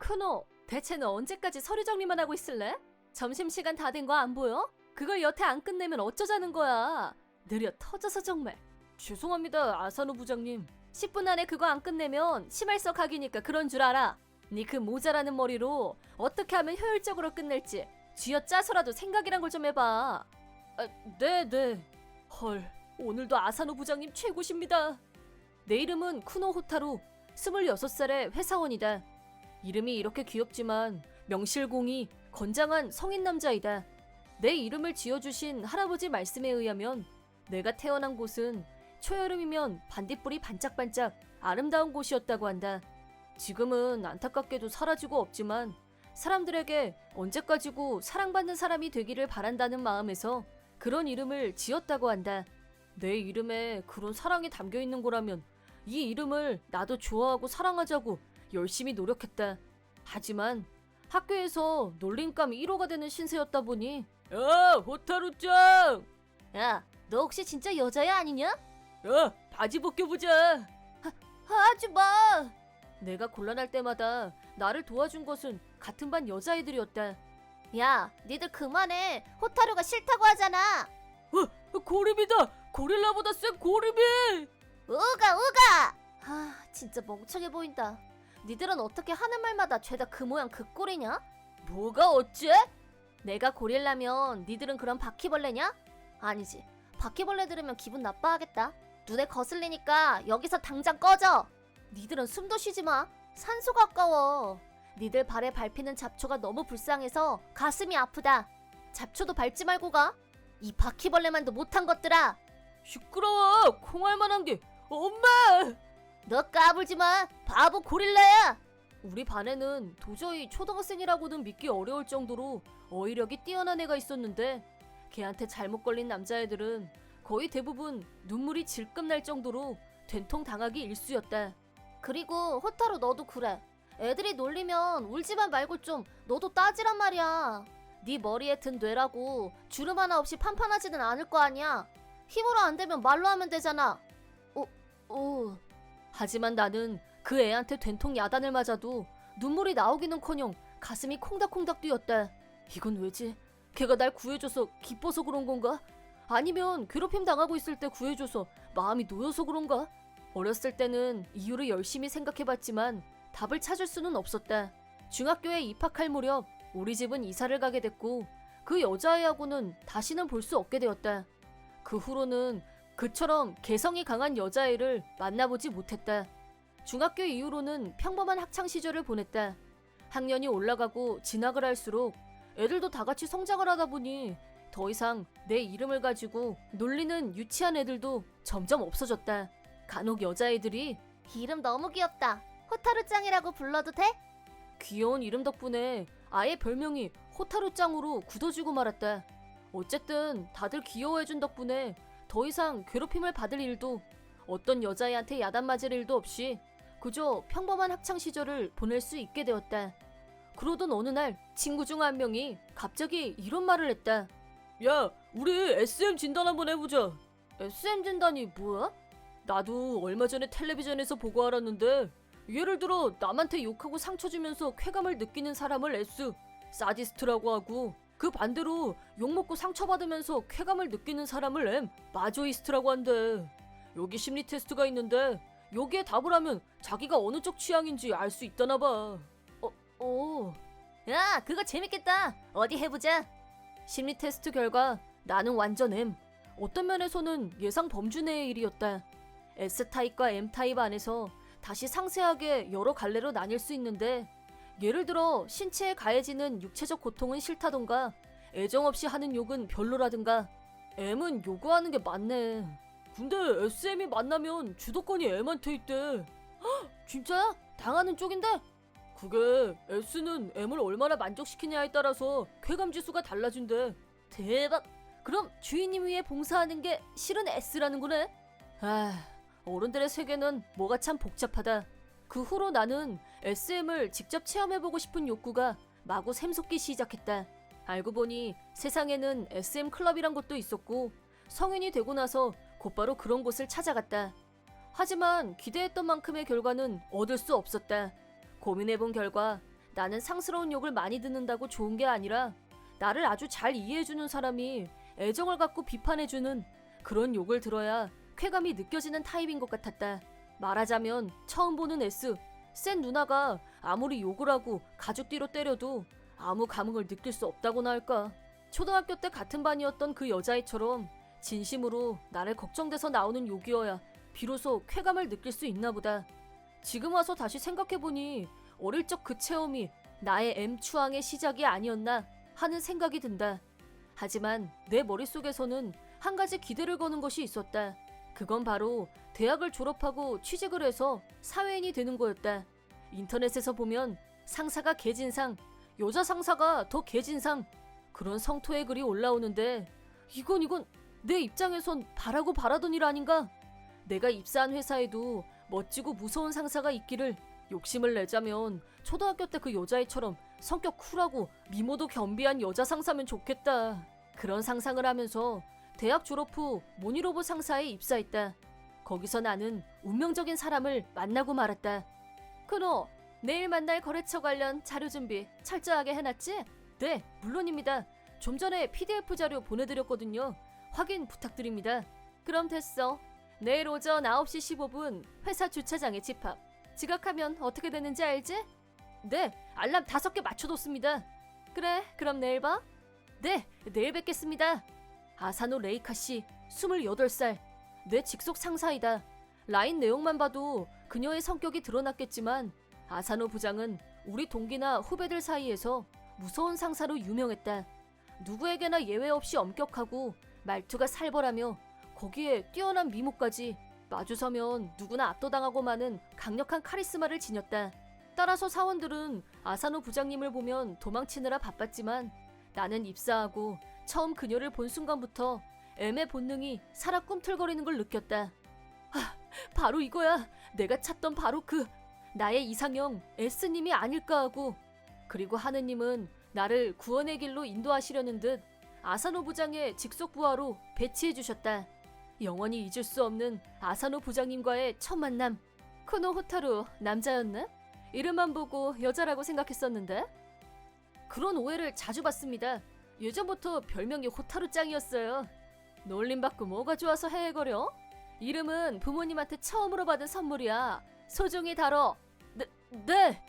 크노, 대체 너 언제까지 서류 정리만 하고 있을래? 점심시간 다 된 거 안 보여? 그걸 여태 안 끝내면 어쩌자는 거야. 느려 터져서 정말. 죄송합니다, 아사노 부장님. 10분 안에 그거 안 끝내면 심할서 각이니까 그런 줄 알아. 네 그 모자라는 머리로 어떻게 하면 효율적으로 끝낼지 쥐어짜서라도 생각이란 걸 좀 해봐. 네. 헐, 오늘도 아사노 부장님 최고십니다. 내 이름은 쿠노 호타루, 26살의 회사원이다. 이름이 이렇게 귀엽지만 명실공히 건장한 성인 남자이다. 내 이름을 지어주신 할아버지 말씀에 의하면 내가 태어난 곳은 초여름이면 반딧불이 반짝반짝 아름다운 곳이었다고 한다. 지금은 안타깝게도 사라지고 없지만 사람들에게 언제까지고 사랑받는 사람이 되기를 바란다는 마음에서 그런 이름을 지었다고 한다. 내 이름에 그런 사랑이 담겨있는 거라면 이 이름을 나도 좋아하고 사랑하자고 열심히 노력했다. 하지만 학교에서 놀림감 1호가 되는 신세였다 보니 야, 호타루짱! 야, 너 혹시 진짜 여자야 아니냐? 야, 바지 벗겨보자. 하지 마! 내가 곤란할 때마다 나를 도와준 것은 같은 반 여자애들이었다. 야, 니들 그만해. 호타루가 싫다고 하잖아. 고립이다. 고릴라보다 센 고립이. 우가. 진짜 멍청해 보인다. 니들은 어떻게 하는 말마다 죄다 그 모양 그 꼴이냐? 뭐가 어째? 내가 고릴라면 니들은 그럼 바퀴벌레냐? 아니지. 바퀴벌레 들으면 기분 나빠하겠다. 눈에 거슬리니까 여기서 당장 꺼져. 니들은 숨도 쉬지 마. 산소가 아까워. 니들 발에 밟히는 잡초가 너무 불쌍해서 가슴이 아프다. 잡초도 밟지 말고 가. 이 바퀴벌레만도 못한 것들아. 시끄러워. 콩알만한 게. 엄마! 너 까불지 마. 바보 고릴라야. 우리 반에는 도저히 초등학생이라고는 믿기 어려울 정도로 어휘력이 뛰어난 애가 있었는데 걔한테 잘못 걸린 남자애들은 거의 대부분 눈물이 질끔 날 정도로 된통 당하기 일쑤였다. 그리고 호타루 너도 그래. 애들이 놀리면 울지만 말고 좀 너도 따지란 말이야. 네 머리에 든 뇌라고 주름 하나 없이 판판하지는 않을 거 아니야. 힘으로 안 되면 말로 하면 되잖아. 하지만 나는 그 애한테 된통 야단을 맞아도 눈물이 나오기는커녕 가슴이 콩닥콩닥 뛰었다. 이건 왜지? 걔가 날 구해줘서 기뻐서 그런 건가? 아니면 괴롭힘 당하고 있을 때 구해줘서 마음이 놓여서 그런가? 어렸을 때는 이유를 열심히 생각해봤지만 답을 찾을 수는 없었다. 중학교에 입학할 무렵 우리 집은 이사를 가게 됐고 그 여자애하고는 다시는 볼 수 없게 되었다. 그 후로는 그처럼 개성이 강한 여자애를 만나보지 못했다. 중학교 이후로는 평범한 학창시절을 보냈다. 학년이 올라가고 진학을 할수록 애들도 다 같이 성장을 하다 보니 더 이상 내 이름을 가지고 놀리는 유치한 애들도 점점 없어졌다. 간혹 여자애들이 이름 너무 귀엽다. 호타루짱이라고 불러도 돼? 귀여운 이름 덕분에 아예 별명이 호타루짱으로 굳어지고 말았다. 어쨌든 다들 귀여워해준 덕분에 더 이상 괴롭힘을 받을 일도 어떤 여자애한테 야단 맞을 일도 없이 그저 평범한 학창시절을 보낼 수 있게 되었다. 그러던 어느 날 친구 중 한 명이 갑자기 이런 말을 했다. 야, 우리 SM 진단 한번 해보자. SM 진단이 뭐야? 나도 얼마 전에 텔레비전에서 보고 알았는데 예를 들어 남한테 욕하고 상처 주면서 쾌감을 느끼는 사람을 S, 사디스트라고 하고 그 반대로 욕먹고 상처받으면서 쾌감을 느끼는 사람을 M, 마조이스트라고 한대. 여기 심리 테스트가 있는데 여기에 답을 하면 자기가 어느 쪽 취향인지 알 수 있다나 봐. 야, 그거 재밌겠다. 어디 해보자. 심리 테스트 결과 나는 완전 M. 어떤 면에서는 예상 범주 내의 일이었다. S타입과 M타입 안에서 다시 상세하게 여러 갈래로 나뉠 수 있는데 예를 들어 신체에 가해지는 육체적 고통은 싫다던가 애정 없이 하는 욕은 별로라든가 M은 요구하는 게 많네. 근데 SM이 만나면 주도권이 M한테 있대. 헉, 진짜야? 당하는 쪽인데? 그게 S는 M을 얼마나 만족시키냐에 따라서 쾌감지수가 달라진대. 대박! 그럼 주인님 위해 봉사하는 게 실은 S라는 거네? 어른들의 세계는 뭐가 참 복잡하다. 그 후로 나는 SM을 직접 체험해보고 싶은 욕구가 마구 샘솟기 시작했다. 알고 보니 세상에는 SM 클럽이란 것도 있었고 성인이 되고 나서 곧바로 그런 곳을 찾아갔다. 하지만 기대했던 만큼의 결과는 얻을 수 없었다. 고민해본 결과 나는 상스러운 욕을 많이 듣는다고 좋은 게 아니라 나를 아주 잘 이해해주는 사람이 애정을 갖고 비판해주는 그런 욕을 들어야 쾌감이 느껴지는 타입인 것 같았다. 말하자면 처음 보는 S, 센 누나가 아무리 욕을 하고 가죽 뒤로 때려도 아무 감흥을 느낄 수 없다고나 할까. 초등학교 때 같은 반이었던 그 여자애처럼 진심으로 나를 걱정돼서 나오는 욕이어야 비로소 쾌감을 느낄 수 있나 보다. 지금 와서 다시 생각해보니 어릴 적 그 체험이 나의 M 추앙의 시작이 아니었나 하는 생각이 든다. 하지만 내 머릿속에서는 한 가지 기대를 거는 것이 있었다. 그건 바로 대학을 졸업하고 취직을 해서 사회인이 되는 거였다. 인터넷에서 보면 상사가 개진상, 여자 상사가 더 개진상, 그런 성토의 글이 올라오는데 이건 내 입장에선 바라고 바라던 일 아닌가? 내가 입사한 회사에도 멋지고 무서운 상사가 있기를 욕심을 내자면 초등학교 때 그 여자애처럼 성격 쿨하고 미모도 겸비한 여자 상사면 좋겠다. 그런 상상을 하면서 대학 졸업 후 모니로봇 상사에 입사했다. 거기서 나는 운명적인 사람을 만나고 말았다. 그노, 내일 만날 거래처 관련 자료 준비 철저하게 해놨지? 네, 물론입니다. 좀 전에 PDF 자료 보내드렸거든요. 확인 부탁드립니다. 그럼 됐어. 내일 오전 9시 15분 회사 주차장에 집합. 지각하면 어떻게 되는지 알지? 네, 알람 5개 맞춰뒀습니다. 그래, 그럼 내일 봐. 네, 내일 뵙겠습니다. 아사노 레이카 씨, 28살. 내 직속 상사이다. 라인 내용만 봐도 그녀의 성격이 드러났겠지만 아사노 부장은 우리 동기나 후배들 사이에서 무서운 상사로 유명했다. 누구에게나 예외 없이 엄격하고 말투가 살벌하며 거기에 뛰어난 미모까지 마주서면 누구나 압도당하고 마는 강력한 카리스마를 지녔다. 따라서 사원들은 아사노 부장님을 보면 도망치느라 바빴지만 나는 입사하고 처음 그녀를 본 순간부터 M의 본능이 살아 꿈틀거리는 걸 느꼈다. 아, 바로 이거야. 내가 찾던 바로 그 나의 이상형 S님이 아닐까 하고. 그리고 하느님은 나를 구원의 길로 인도하시려는 듯 아사노 부장의 직속 부하로 배치해 주셨다. 영원히 잊을 수 없는 아사노 부장님과의 첫 만남. 쿠노 호타루 남자였나? 이름만 보고 여자라고 생각했었는데. 그런 오해를 자주 받습니다. 예전부터 별명이 호타루짱이었어요. 놀림받고 뭐가 좋아서 헤헤거려? 이름은 부모님한테 처음으로 받은 선물이야. 소중히 다뤄. 네.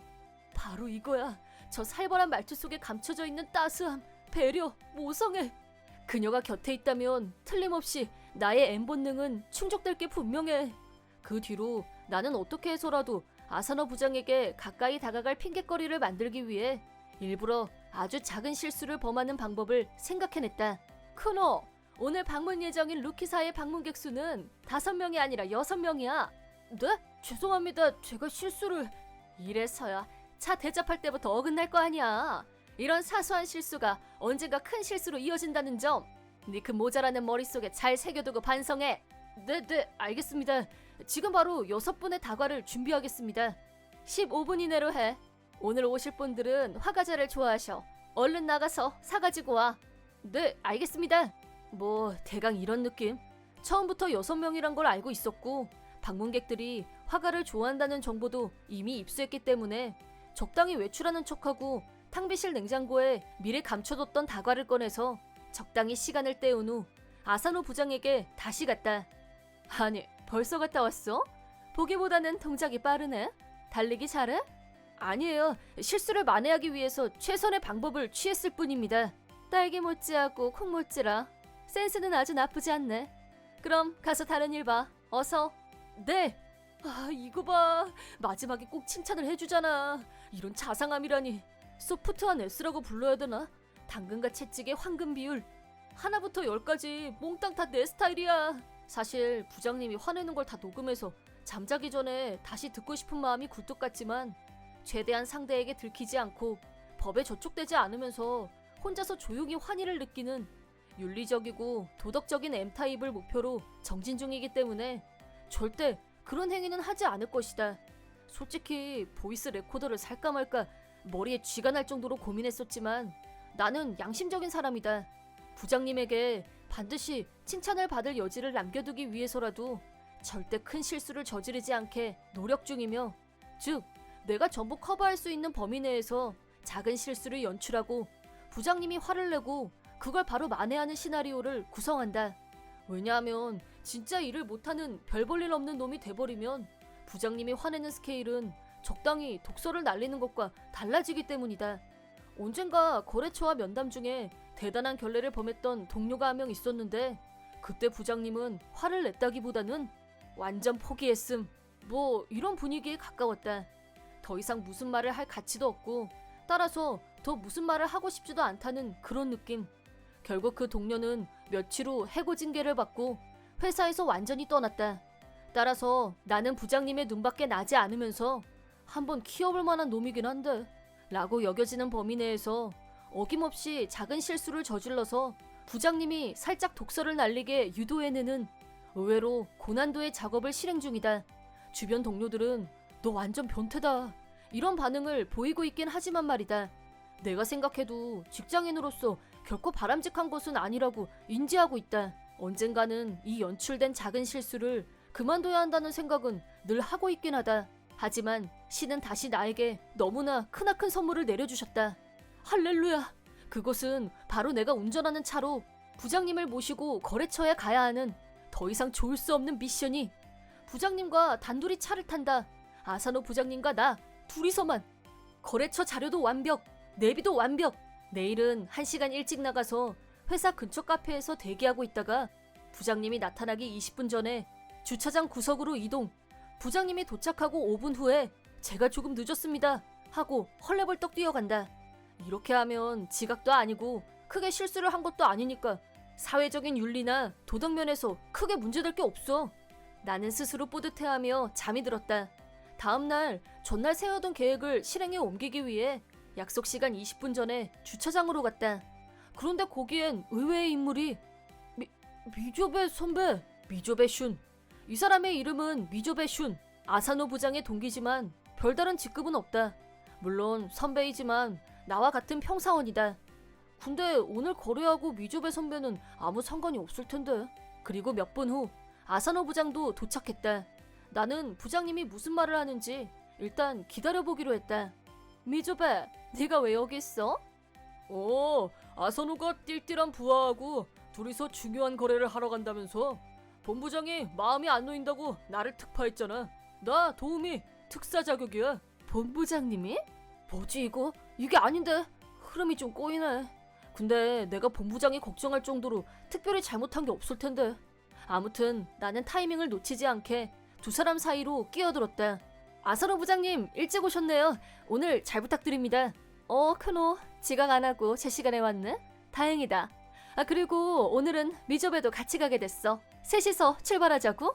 바로 이거야. 저 살벌한 말투 속에 감춰져 있는 따스함, 배려, 모성애. 그녀가 곁에 있다면 틀림없이 나의 M 본능은 충족될 게 분명해. 그 뒤로 나는 어떻게 해서라도 아사노 부장에게 가까이 다가갈 핑곗거리를 만들기 위해 일부러 아주 작은 실수를 범하는 방법을 생각해냈다. 쿠노, 오늘 방문 예정인 루키사의 방문객 수는 5명이 아니라 6명이야. 네? 죄송합니다. 제가 실수를... 이래서야 차 대접할 때부터 어긋날 거 아니야. 이런 사소한 실수가 언젠가 큰 실수로 이어진다는 점, 네 그 모자라는 머릿속에 잘 새겨두고 반성해. 네, 알겠습니다. 지금 바로 6분의 다과를 준비하겠습니다. 15분 이내로 해. 오늘 오실 분들은 화과자를 좋아하셔. 얼른 나가서 사가지고 와. 네, 알겠습니다. 뭐 대강 이런 느낌. 처음부터 6명이란 걸 알고 있었고 방문객들이 화과를 좋아한다는 정보도 이미 입수했기 때문에 적당히 외출하는 척하고 탕비실 냉장고에 미리 감춰뒀던 다과를 꺼내서 적당히 시간을 때운 후 아사노 부장에게 다시 갔다. 아니, 벌써 갔다 왔어? 보기보다는 동작이 빠르네. 달리기 잘해? 아니에요. 실수를 만회하기 위해서 최선의 방법을 취했을 뿐입니다. 딸기 못지하고 콩 못지라. 센스는 아주 나쁘지 않네. 그럼 가서 다른 일 봐. 어서. 네. 아, 이거 봐. 마지막에 꼭 칭찬을 해주잖아. 이런 자상함이라니. 소프트한 S라고 불러야 되나? 당근과 채찍의 황금 비율. 하나부터 10까지 몽땅 다 내 스타일이야. 사실 부장님이 화내는 걸 다 녹음해서 잠자기 전에 다시 듣고 싶은 마음이 굴뚝 같지만 최대한 상대에게 들키지 않고 법에 저촉되지 않으면서 혼자서 조용히 환희를 느끼는 윤리적이고 도덕적인 M타입을 목표로 정진 중이기 때문에 절대 그런 행위는 하지 않을 것이다. 솔직히 보이스 레코더를 살까 말까 머리에 쥐가 날 정도로 고민했었지만 나는 양심적인 사람이다. 부장님에게 반드시 칭찬을 받을 여지를 남겨두기 위해서라도 절대 큰 실수를 저지르지 않게 노력 중이며, 즉 내가 전부 커버할 수 있는 범위 내에서 작은 실수를 연출하고 부장님이 화를 내고 그걸 바로 만회하는 시나리오를 구성한다. 왜냐하면 진짜 일을 못하는 별 볼 일 없는 놈이 돼버리면 부장님이 화내는 스케일은 적당히 독서를 날리는 것과 달라지기 때문이다. 언젠가 거래처와 면담 중에 대단한 결례를 범했던 동료가 한 명 있었는데 그때 부장님은 화를 냈다기보다는 완전 포기했음. 뭐 이런 분위기에 가까웠다. 더 이상 무슨 말을 할 가치도 없고 따라서 더 무슨 말을 하고 싶지도 않다는 그런 느낌. 결국 그 동료는 며칠 후 해고 징계를 받고 회사에서 완전히 떠났다. 따라서 나는 부장님의 눈밖에 나지 않으면서 한번 키워볼 만한 놈이긴 한데 라고 여겨지는 범위 내에서 어김없이 작은 실수를 저질러서 부장님이 살짝 독서를 날리게 유도해내는 의외로 고난도의 작업을 실행 중이다. 주변 동료들은 너 완전 변태다 이런 반응을 보이고 있긴 하지만 말이다. 내가 생각해도 직장인으로서 결코 바람직한 것은 아니라고 인지하고 있다. 언젠가는 이 연출된 작은 실수를 그만둬야 한다는 생각은 늘 하고 있긴 하다. 하지만 신은 다시 나에게 너무나 크나큰 선물을 내려주셨다. 할렐루야! 그것은 바로 내가 운전하는 차로 부장님을 모시고 거래처에 가야 하는 더 이상 좋을 수 없는 미션이 부장님과 단둘이 차를 탄다. 아사노 부장님과 나 둘이서만. 거래처 자료도 완벽, 내비도 완벽. 내일은 1시간 일찍 나가서 회사 근처 카페에서 대기하고 있다가 부장님이 나타나기 20분 전에 주차장 구석으로 이동. 부장님이 도착하고 5분 후에 제가 조금 늦었습니다 하고 헐레벌떡 뛰어간다. 이렇게 하면 지각도 아니고 크게 실수를 한 것도 아니니까 사회적인 윤리나 도덕면에서 크게 문제될 게 없어. 나는 스스로 뿌듯해하며 잠이 들었다. 다음날 전날 세워둔 계획을 실행에 옮기기 위해 약속 시간 20분 전에 주차장으로 갔다. 그런데 거기엔 의외의 인물이 미조베 선배, 미조베 슌. 이 사람의 이름은 미조베 슌. 아사노 부장의 동기지만 별다른 직급은 없다. 물론 선배이지만 나와 같은 평사원이다. 근데 오늘 거래하고 미조베 선배는 아무 상관이 없을 텐데. 그리고 몇 분 후 아사노 부장도 도착했다. 나는 부장님이 무슨 말을 하는지 일단 기다려보기로 했다. 미조베, 네가 왜 여기 있어? 아사노가 띨띨한 부하하고 둘이서 중요한 거래를 하러 간다면서 본부장이 마음이 안 놓인다고 나를 특파했잖아. 나 도우미 특사 자격이야. 본부장님이? 뭐지 이거? 이게 아닌데. 흐름이 좀 꼬이네. 근데 내가 본부장이 걱정할 정도로 특별히 잘못한 게 없을 텐데. 아무튼 나는 타이밍을 놓치지 않게 두 사람 사이로 끼어들었다. 아사노 부장님 일찍 오셨네요. 오늘 잘 부탁드립니다. 크노 지각 안 하고 제 시간에 왔네? 다행이다. 그리고 오늘은 미조베도 같이 가게 됐어. 셋이서 출발하자고?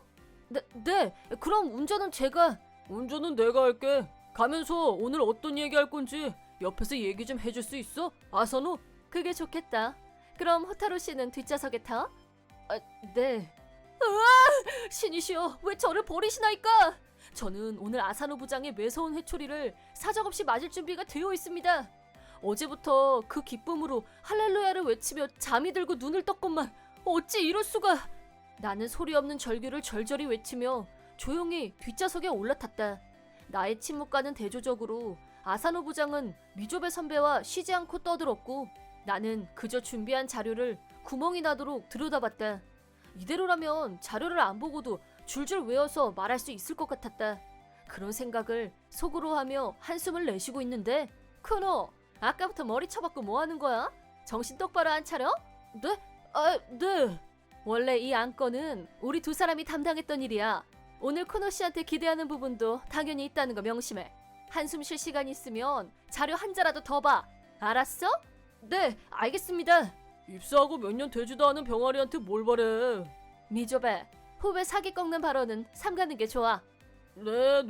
네. 그럼 운전은 제가. 운전은 내가 할게. 가면서 오늘 어떤 얘기 할 건지 옆에서 얘기 좀 해줄 수 있어? 아사노? 그게 좋겠다. 그럼 호타루 씨는 뒷좌석에 타? 네. 으아! 신이시여, 왜 저를 버리시나이까? 저는 오늘 아사노 부장의 매서운 회초리를 사정없이 맞을 준비가 되어 있습니다. 어제부터 그 기쁨으로 할렐루야를 외치며 잠이 들고 눈을 떴건만 어찌 이럴 수가. 나는 소리 없는 절규를 절절히 외치며 조용히 뒷좌석에 올라탔다. 나의 침묵과는 대조적으로 아사노 부장은 미조베 선배와 쉬지 않고 떠들었고 나는 그저 준비한 자료를 구멍이 나도록 들여다봤다. 이대로라면 자료를 안 보고도 줄줄 외워서 말할 수 있을 것 같았다. 그런 생각을 속으로 하며 한숨을 내쉬고 있는데 크노, 아까부터 머리 쳐박고 뭐 하는 거야? 정신 똑바로 안 차려? 네? 네. 원래 이 안건은 우리 두 사람이 담당했던 일이야. 오늘 크노 씨한테 기대하는 부분도 당연히 있다는 거 명심해. 한숨 쉴 시간 있으면 자료 한 자라도 더 봐. 알았어? 네, 알겠습니다. 입사하고 몇 년 되지도 않은 병아리한테 뭘 바래. 미조베, 후배 사기 꺾는 발언은 삼가는 게 좋아. 네.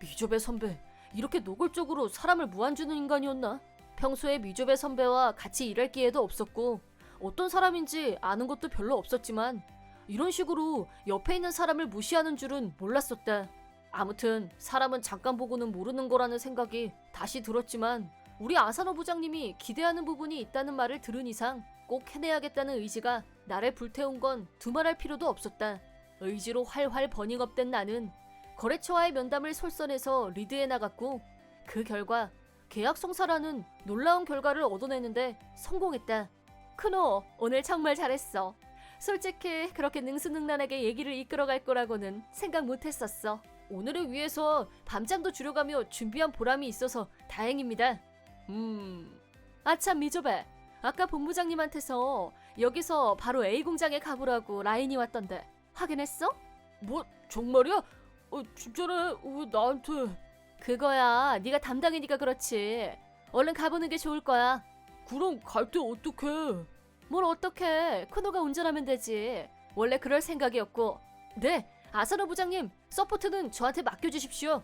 미조베 선배, 이렇게 노골적으로 사람을 무안주는 인간이었나? 평소에 미조베 선배와 같이 일할 기회도 없었고 어떤 사람인지 아는 것도 별로 없었지만 이런 식으로 옆에 있는 사람을 무시하는 줄은 몰랐었다. 아무튼 사람은 잠깐 보고는 모르는 거라는 생각이 다시 들었지만 우리 아사노 부장님이 기대하는 부분이 있다는 말을 들은 이상 꼭 해내야겠다는 의지가 나를 불태운 건 두말할 필요도 없었다. 의지로 활활 버닝업된 나는 거래처와의 면담을 솔선해서 리드해 나갔고 그 결과 계약 성사라는 놀라운 결과를 얻어내는데 성공했다. 크노, 오늘 정말 잘했어. 솔직히 그렇게 능수능란하게 얘기를 이끌어갈 거라고는 생각 못했었어. 오늘을 위해서 밤잠도 줄여가며 준비한 보람이 있어서 다행입니다. 아참 미조배, 아까 본부장님한테서 여기서 바로 A 공장에 가보라고 라인이 왔던데 확인했어? 뭐 정말이야? 진짜래? 왜 나한테? 그거야 네가 담당이니까 그렇지. 얼른 가보는 게 좋을 거야. 그럼 갈 때 어떡해? 뭘 어떡해. 크노가 운전하면 되지. 원래 그럴 생각이었고. 네, 아사노 부장님 서포트는 저한테 맡겨주십시오.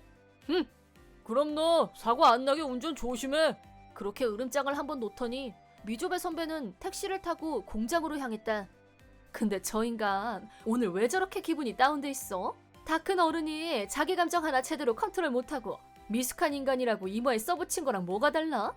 그럼 너 사고 안 나게 운전 조심해. 그렇게 으름장을 한번 놓더니 미조배 선배는 택시를 타고 공장으로 향했다. 근데 저 인간 오늘 왜 저렇게 기분이 다운돼 있어? 다 큰 어른이 자기 감정 하나 제대로 컨트롤 못하고 미숙한 인간이라고 이마에 써붙인 거랑 뭐가 달라?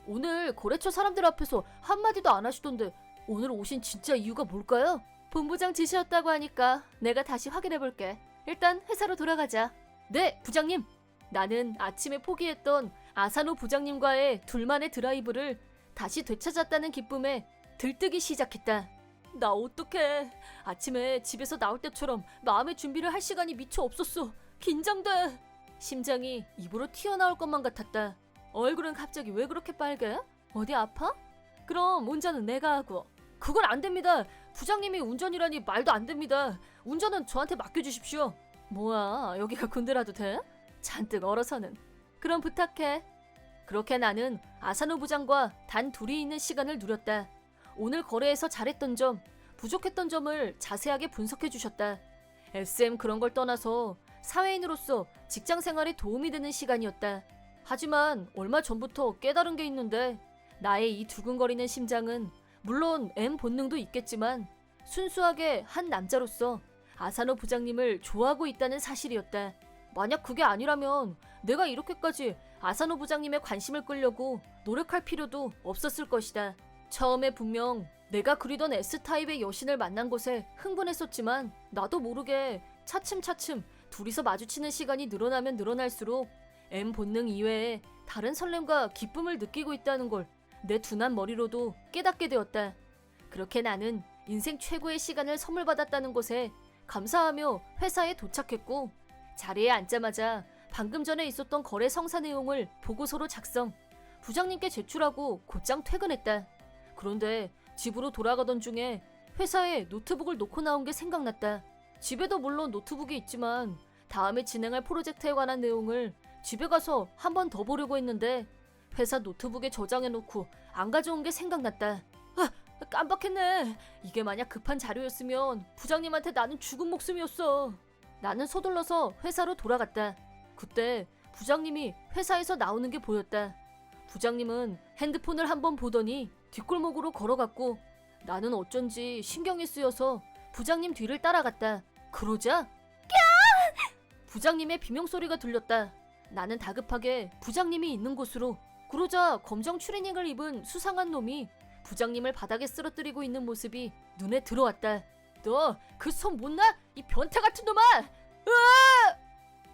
오늘 거래처 사람들 앞에서 한마디도 안 하시던데 오늘 오신 진짜 이유가 뭘까요? 본부장 지시였다고 하니까 내가 다시 확인해볼게. 일단 회사로 돌아가자. 네, 부장님. 나는 아침에 포기했던 아사노 부장님과의 둘만의 드라이브를 다시 되찾았다는 기쁨에 들뜨기 시작했다. 나 어떡해. 아침에 집에서 나올 때처럼 마음의 준비를 할 시간이 미처 없었어. 긴장돼. 심장이 입으로 튀어나올 것만 같았다. 얼굴은 갑자기 왜 그렇게 빨개? 어디 아파? 그럼 운전은 내가 하고. 그건 안 됩니다. 부장님이 운전이라니 말도 안 됩니다. 운전은 저한테 맡겨주십시오. 뭐야, 여기가 군대라도 돼? 잔뜩 얼어서는. 그럼 부탁해. 그렇게 나는 아사노 부장과 단 둘이 있는 시간을 누렸다. 오늘 거래에서 잘했던 점, 부족했던 점을 자세하게 분석해 주셨다. SM 그런 걸 떠나서 사회인으로서 직장 생활에 도움이 되는 시간이었다. 하지만 얼마 전부터 깨달은 게 있는데 나의 이 두근거리는 심장은 물론 M 본능도 있겠지만 순수하게 한 남자로서 아사노 부장님을 좋아하고 있다는 사실이었다. 만약 그게 아니라면 내가 이렇게까지 아사노 부장님의 관심을 끌려고 노력할 필요도 없었을 것이다. 처음에 분명 내가 그리던 S타입의 여신을 만난 것에 흥분했었지만 나도 모르게 차츰차츰 둘이서 마주치는 시간이 늘어나면 늘어날수록 M 본능 이외에 다른 설렘과 기쁨을 느끼고 있다는 걸 내 둔한 머리로도 깨닫게 되었다. 그렇게 나는 인생 최고의 시간을 선물 받았다는 것에 감사하며 회사에 도착했고 자리에 앉자마자 방금 전에 있었던 거래 성사 내용을 보고서로 작성, 부장님께 제출하고 곧장 퇴근했다. 그런데 집으로 돌아가던 중에 회사에 노트북을 놓고 나온 게 생각났다. 집에도 물론 노트북이 있지만 다음에 진행할 프로젝트에 관한 내용을 집에 가서 한 번 더 보려고 했는데 회사 노트북에 저장해놓고 안 가져온 게 생각났다. 깜빡했네. 이게 만약 급한 자료였으면 부장님한테 나는 죽은 목숨이었어. 나는 서둘러서 회사로 돌아갔다. 그때 부장님이 회사에서 나오는 게 보였다. 부장님은 핸드폰을 한번 보더니 뒷골목으로 걸어갔고 나는 어쩐지 신경이 쓰여서 부장님 뒤를 따라갔다. 그러자 부장님의 비명소리가 들렸다. 나는 다급하게 부장님이 있는 곳으로. 그러자 검정 추리닝을 입은 수상한 놈이 부장님을 바닥에 쓰러뜨리고 있는 모습이 눈에 들어왔다. 너 그 손 못 나? 이 변태 같은 놈아! 으아!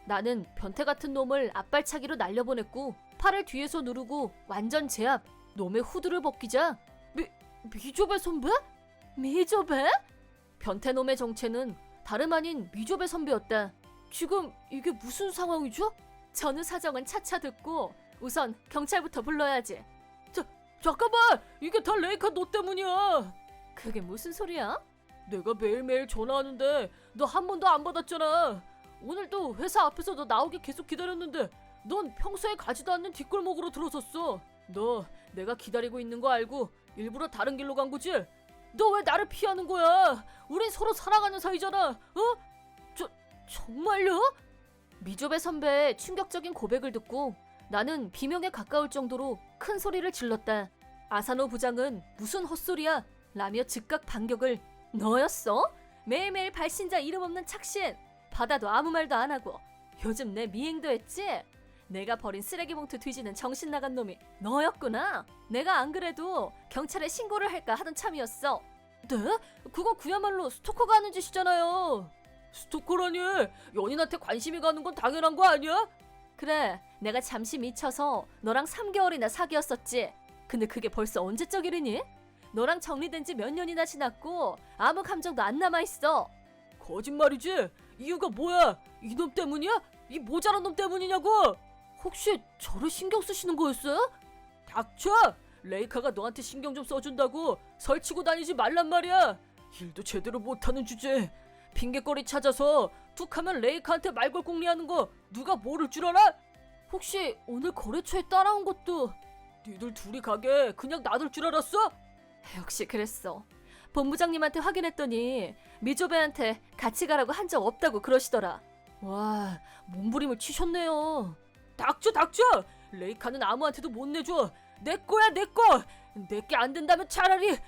나는 변태 같은 놈을 앞발차기로 날려보냈고 팔을 뒤에서 누르고 완전 제압. 놈의 후드를 벗기자 미조배 선배? 미조배? 변태놈의 정체는 다름 아닌 미조배 선배였다. 지금 이게 무슨 상황이죠? 전후 사정은 차차 듣고 우선 경찰부터 불러야지. 잠깐만! 이게 다 레이카 너 때문이야! 그게 무슨 소리야? 내가 매일매일 전화하는데 너 한 번도 안 받았잖아. 오늘도 회사 앞에서 너 나오기 계속 기다렸는데 넌 평소에 가지도 않는 뒷골목으로 들어섰어. 너 내가 기다리고 있는 거 알고 일부러 다른 길로 간 거지? 너 왜 나를 피하는 거야? 우린 서로 사랑하는 사이잖아. 정말요? 미조배 선배의 충격적인 고백을 듣고 나는 비명에 가까울 정도로 큰 소리를 질렀다. 아사노 부장은 무슨 헛소리야? 라며 즉각 반격을. 너였어? 매일매일 발신자 이름 없는 착신. 받아도 아무 말도 안 하고 요즘 내 미행도 했지? 내가 버린 쓰레기 봉투 뒤지는 정신 나간 놈이 너였구나. 내가 안 그래도 경찰에 신고를 할까 하던 참이었어. 네? 그거 그야말로 스토커가 하는 짓이잖아요. 스토커라니. 연인한테 관심이 가는 건 당연한 거 아니야? 그래, 내가 잠시 미쳐서 너랑 3개월이나 사귀었었지. 근데 그게 벌써 언제적 일이니? 너랑 정리된 지 몇 년이나 지났고 아무 감정도 안 남아있어. 거짓말이지? 이유가 뭐야? 이놈 때문이야? 이 모자란 놈 때문이냐고? 혹시 저를 신경 쓰시는 거였어요? 닥쳐! 레이카가 너한테 신경 좀 써준다고 설치고 다니지 말란 말이야. 일도 제대로 못하는 주제에 핑계거리 찾아서 툭하면 레이카한테 말걸궁리하는 거 누가 모를 줄 알아? 혹시 오늘 거래처에 따라온 것도... 니들 둘이 가게 그냥 놔둘 줄 알았어? 역시 그랬어. 본부장님한테 확인했더니 미조배한테 같이 가라고 한 적 없다고 그러시더라. 와, 몸부림을 치셨네요. 닥쳐! 레이카는 아무한테도 못 내줘. 내 거야, 내 거! 내게 안 된다면 차라리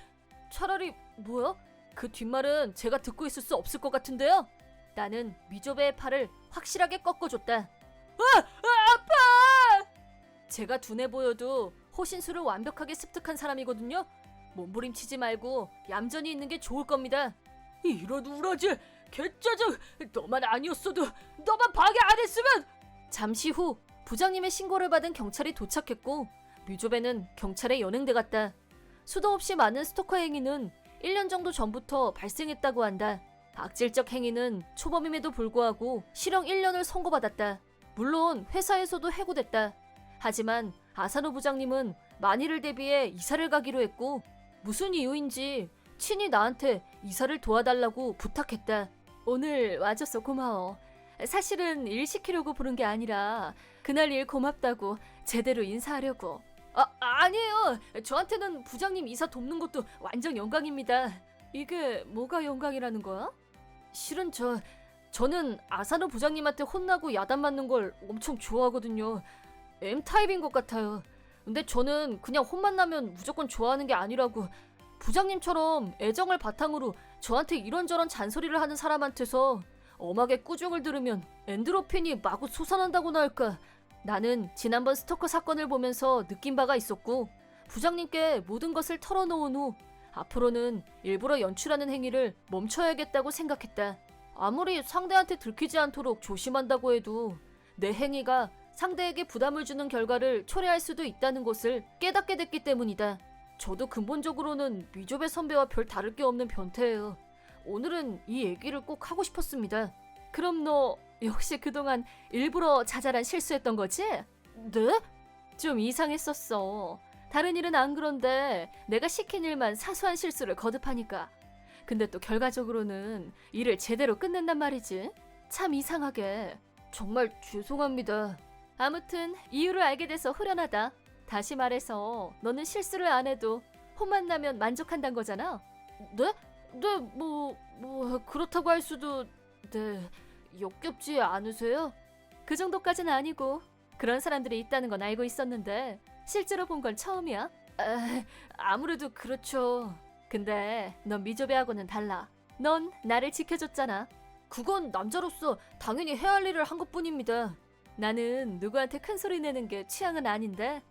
뭐야? 그 뒷말은 제가 듣고 있을 수 없을 것 같은데요? 나는 미조배의 팔을 확실하게 꺾어줬다. 아파! 제가 둔해 보여도 호신술을 완벽하게 습득한 사람이거든요. 몸부림치지 말고 얌전히 있는 게 좋을 겁니다. 이런 우라지! 개짜증! 너만 아니었어도 너만 방해 안 했으면! 잠시 후 부장님의 신고를 받은 경찰이 도착했고 뮤조배는 경찰에 연행돼 갔다. 수도 없이 많은 스토커 행위는 1년 정도 전부터 발생했다고 한다. 악질적 행위는 초범임에도 불구하고 실형 1년을 선고받았다. 물론 회사에서도 해고됐다. 하지만 아사노 부장님은 만일을 대비해 이사를 가기로 했고 무슨 이유인지 친히 나한테 이사를 도와달라고 부탁했다. 오늘 와줘서 고마워. 사실은 일 시키려고 부른 게 아니라 그날 일 고맙다고 제대로 인사하려고. 아니에요. 저한테는 부장님 이사 돕는 것도 완전 영광입니다. 이게 뭐가 영광이라는 거야? 실은 저는 아사노 부장님한테 혼나고 야단 맞는 걸 엄청 좋아하거든요. M타입인 것 같아요. 근데 저는 그냥 혼만 나면 무조건 좋아하는 게 아니라고, 부장님처럼 애정을 바탕으로 저한테 이런저런 잔소리를 하는 사람한테서 엄하게 꾸중을 들으면 엔드로핀이 마구 솟아난다고나 할까. 나는 지난번 스토커 사건을 보면서 느낀 바가 있었고 부장님께 모든 것을 털어놓은 후 앞으로는 일부러 연출하는 행위를 멈춰야겠다고 생각했다. 아무리 상대한테 들키지 않도록 조심한다고 해도 내 행위가 상대에게 부담을 주는 결과를 초래할 수도 있다는 것을 깨닫게 됐기 때문이다. 저도 근본적으로는 미조배 선배와 별 다를 게 없는 변태예요. 오늘은 이 얘기를 꼭 하고 싶었습니다. 그럼 너 역시 그동안 일부러 자잘한 실수했던 거지? 네? 좀 이상했었어. 다른 일은 안 그런데 내가 시킨 일만 사소한 실수를 거듭하니까. 근데 또 결과적으로는 일을 제대로 끝낸단 말이지. 참 이상하게. 정말 죄송합니다. 아무튼 이유를 알게 돼서 후련하다. 다시 말해서 너는 실수를 안 해도 혼만 나면 만족한단 거잖아. 네? 네, 뭐 그렇다고 할 수도... 네, 역겹지 않으세요? 그 정도까지는 아니고 그런 사람들이 있다는 건 알고 있었는데 실제로 본 건 처음이야. 아무래도 그렇죠. 근데 넌 미조배하고는 달라. 넌 나를 지켜줬잖아. 그건 남자로서 당연히 해야 할 일을 한 것뿐입니다. 나는 누구한테 큰 소리 내는 게 취향은 아닌데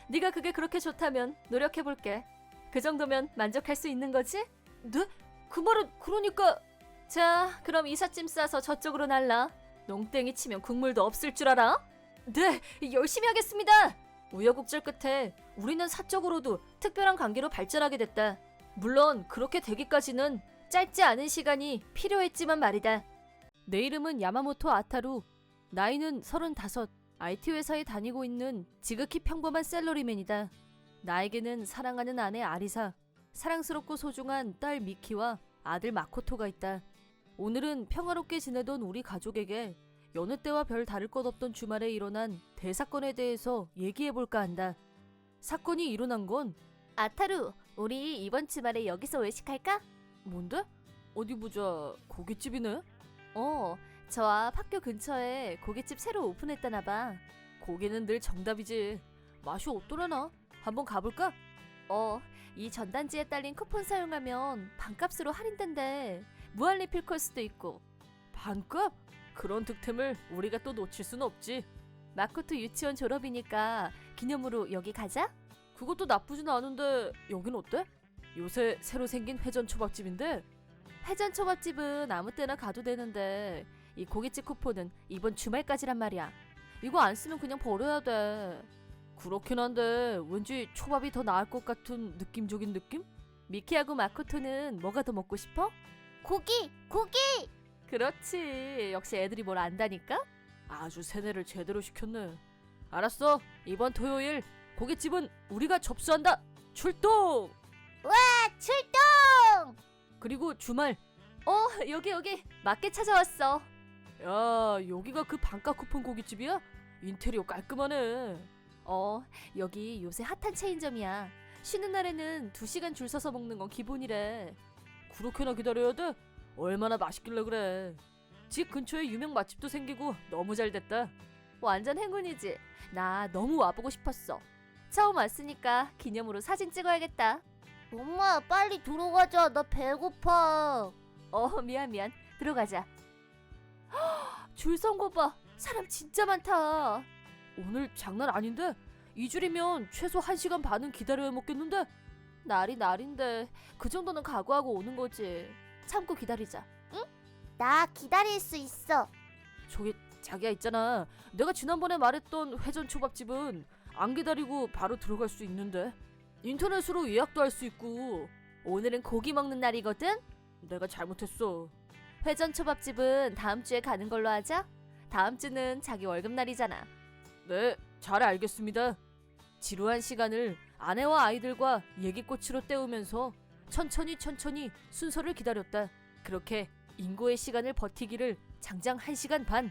네가 그게 그렇게 좋다면 노력해볼게. 그 정도면 만족할 수 있는 거지? 네? 그 말은 그러니까... 자, 그럼 이삿짐 싸서 저쪽으로 날라. 농땡이 치면 국물도 없을 줄 알아? 네, 열심히 하겠습니다. 우여곡절 끝에 우리는 사적으로도 특별한 관계로 발전하게 됐다. 물론 그렇게 되기까지는 짧지 않은 시간이 필요했지만 말이다. 내 이름은 야마모토 아타루. 나이는 35. IT 회사에 다니고 있는 지극히 평범한 셀러리맨이다. 나에게는 사랑하는 아내 아리사, 사랑스럽고 소중한 딸 미키와 아들 마코토가 있다. 오늘은 평화롭게 지내던 우리 가족에게 여느 때와 별 다를 것 없던 주말에 일어난 대사건에 대해서 얘기해볼까 한다. 사건이 일어난 건... 아타루, 우리 이번 주말에 여기서 외식할까? 뭔데? 어디 보자. 고깃집이네? 저 앞 학교 근처에 고깃집 새로 오픈했다나봐. 고기는 늘 정답이지. 맛이 어떠려나? 한번 가볼까? 이 전단지에 딸린 쿠폰 사용하면 반값으로 할인된대. 무한 리필 코스도 있고. 반값? 그런 득템을 우리가 또 놓칠 순 없지. 마코토 유치원 졸업이니까 기념으로 여기 가자. 그것도 나쁘진 않은데 여긴 어때? 요새 새로 생긴 회전 초밥집인데 회전초밥집은 아무 때나 가도 되는데 이 고깃집 쿠폰은 이번 주말까지란 말이야. 이거 안 쓰면 그냥 버려야 돼. 그렇긴 한데 왠지 초밥이 더 나을 것 같은 느낌적인 느낌? 미키하고 마코토는 뭐가 더 먹고 싶어? 고기! 그렇지. 역시 애들이 뭘 안다니까? 아주 세뇌를 제대로 시켰네. 알았어. 이번 토요일 고깃집은 우리가 접수한다. 출동! 출동! 그리고 주말. 여기 맞게 찾아왔어. 야, 여기가 그 반가 쿠폰 고깃집이야? 인테리어 깔끔하네. 여기 요새 핫한 체인점이야. 쉬는 날에는 2시간 줄 서서 먹는 건 기본이래. 그렇게나 기다려야 돼? 얼마나 맛있길래 그래. 집 근처에 유명 맛집도 생기고 너무 잘 됐다. 완전 행운이지. 나 너무 와보고 싶었어. 처음 왔으니까 기념으로 사진 찍어야겠다. 엄마, 빨리 들어가자. 나 배고파. 미안. 들어가자. 줄 선 거 봐. 사람 진짜 많다. 오늘 장난 아닌데? 이 줄이면 최소 1시간 반은 기다려야 먹겠는데? 날이 날인데 그 정도는 각오하고 오는 거지. 참고 기다리자. 나 기다릴 수 있어. 저기 자기야 있잖아. 내가 지난번에 말했던 회전초밥집은 안 기다리고 바로 들어갈 수 있는데 인터넷으로 예약도 할 수 있고. 오늘은 고기 먹는 날이거든. 내가 잘못했어. 회전초밥집은 다음 주에 가는 걸로 하자. 다음 주는 자기 월급 날이잖아. 네, 잘 알겠습니다. 지루한 시간을 아내와 아이들과 얘기꽃으로 때우면서 천천히 순서를 기다렸다. 그렇게 인고의 시간을 버티기를 장장 1시간 반.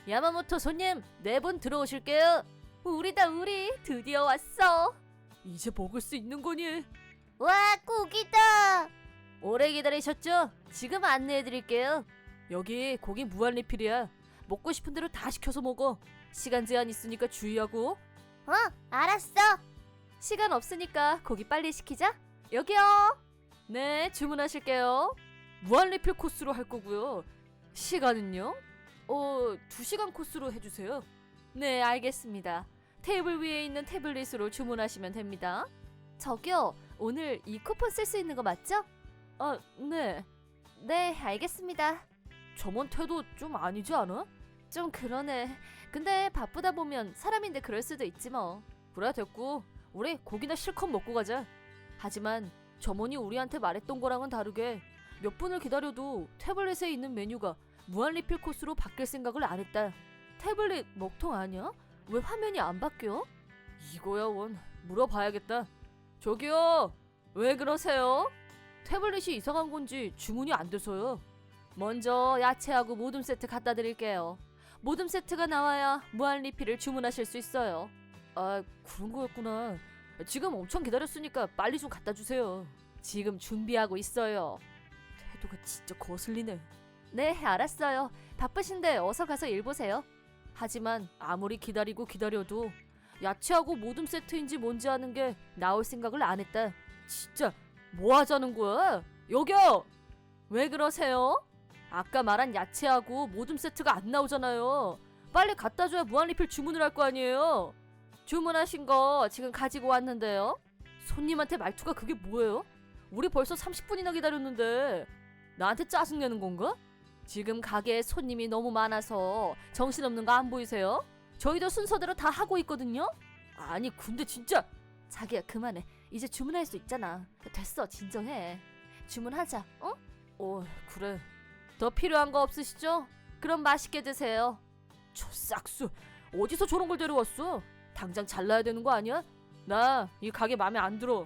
야마모토 손님 4분 들어오실게요. 우리다 우리. 드디어 왔어. 이제 먹을 수 있는 거니? 와, 고기다. 오래 기다리셨죠? 지금 안내해드릴게요. 여기 고기 무한 리필이야. 먹고 싶은 대로 다 시켜서 먹어. 시간 제한 있으니까 주의하고. 알았어. 시간 없으니까 고기 빨리 시키자. 여기요. 네, 주문하실게요. 무한 리필 코스로 할 거고요. 시간은요? 2시간 코스로 해주세요. 네, 알겠습니다. 테이블 위에 있는 태블릿으로 주문하시면 됩니다. 저기요, 오늘 이 쿠폰 쓸 수 있는 거 맞죠? 네. 네, 알겠습니다. 저번 태도 좀 아니지 않아? 좀 그러네. 근데 바쁘다 보면 사람인데 그럴 수도 있지 뭐. 그래 됐고 우리 고기나 실컷 먹고 가자. 하지만 점원이 우리한테 말했던 거랑은 다르게 몇 분을 기다려도 태블릿에 있는 메뉴가 무한 리필 코스로 바뀔 생각을 안 했다. 태블릿 먹통 아니야? 왜 화면이 안 바뀌어? 이거야 원 물어봐야겠다. 저기요, 왜 그러세요? 태블릿이 이상한 건지 주문이 안 돼서요. 먼저 야채하고 모듬 세트 갖다 드릴게요. 모듬 세트가 나와야 무한 리필을 주문하실 수 있어요. 아, 그런 거였구나. 지금 엄청 기다렸으니까 빨리 좀 갖다 주세요. 지금 준비하고 있어요. 태도가 진짜 거슬리네. 네, 알았어요. 바쁘신데 어서 가서 일 보세요. 하지만 아무리 기다려도 야채하고 모듬 세트인지 뭔지 아는 게 나올 생각을 안 했다. 진짜 뭐 하자는 거야? 여기요! 왜 그러세요? 아까 말한 야채하고 모듬 세트가 안 나오잖아요. 빨리 갖다 줘야 무한 리필 주문을 할 거 아니에요. 주문하신 거 지금 가지고 왔는데요. 손님한테 말투가 그게 뭐예요? 우리 벌써 30분이나 기다렸는데 나한테 짜증내는 건가? 지금 가게에 손님이 너무 많아서 정신없는 거 안 보이세요? 저희도 순서대로 다 하고 있거든요. 아니 근데 진짜. 자기야 그만해. 이제 주문할 수 있잖아. 됐어, 진정해. 주문하자. 그래. 더 필요한 거 없으시죠? 그럼 맛있게 드세요. 저 싹수 어디서 저런 걸 데려왔어? 당장 잘라야 되는 거 아니야? 나 이 가게 맘에 안 들어.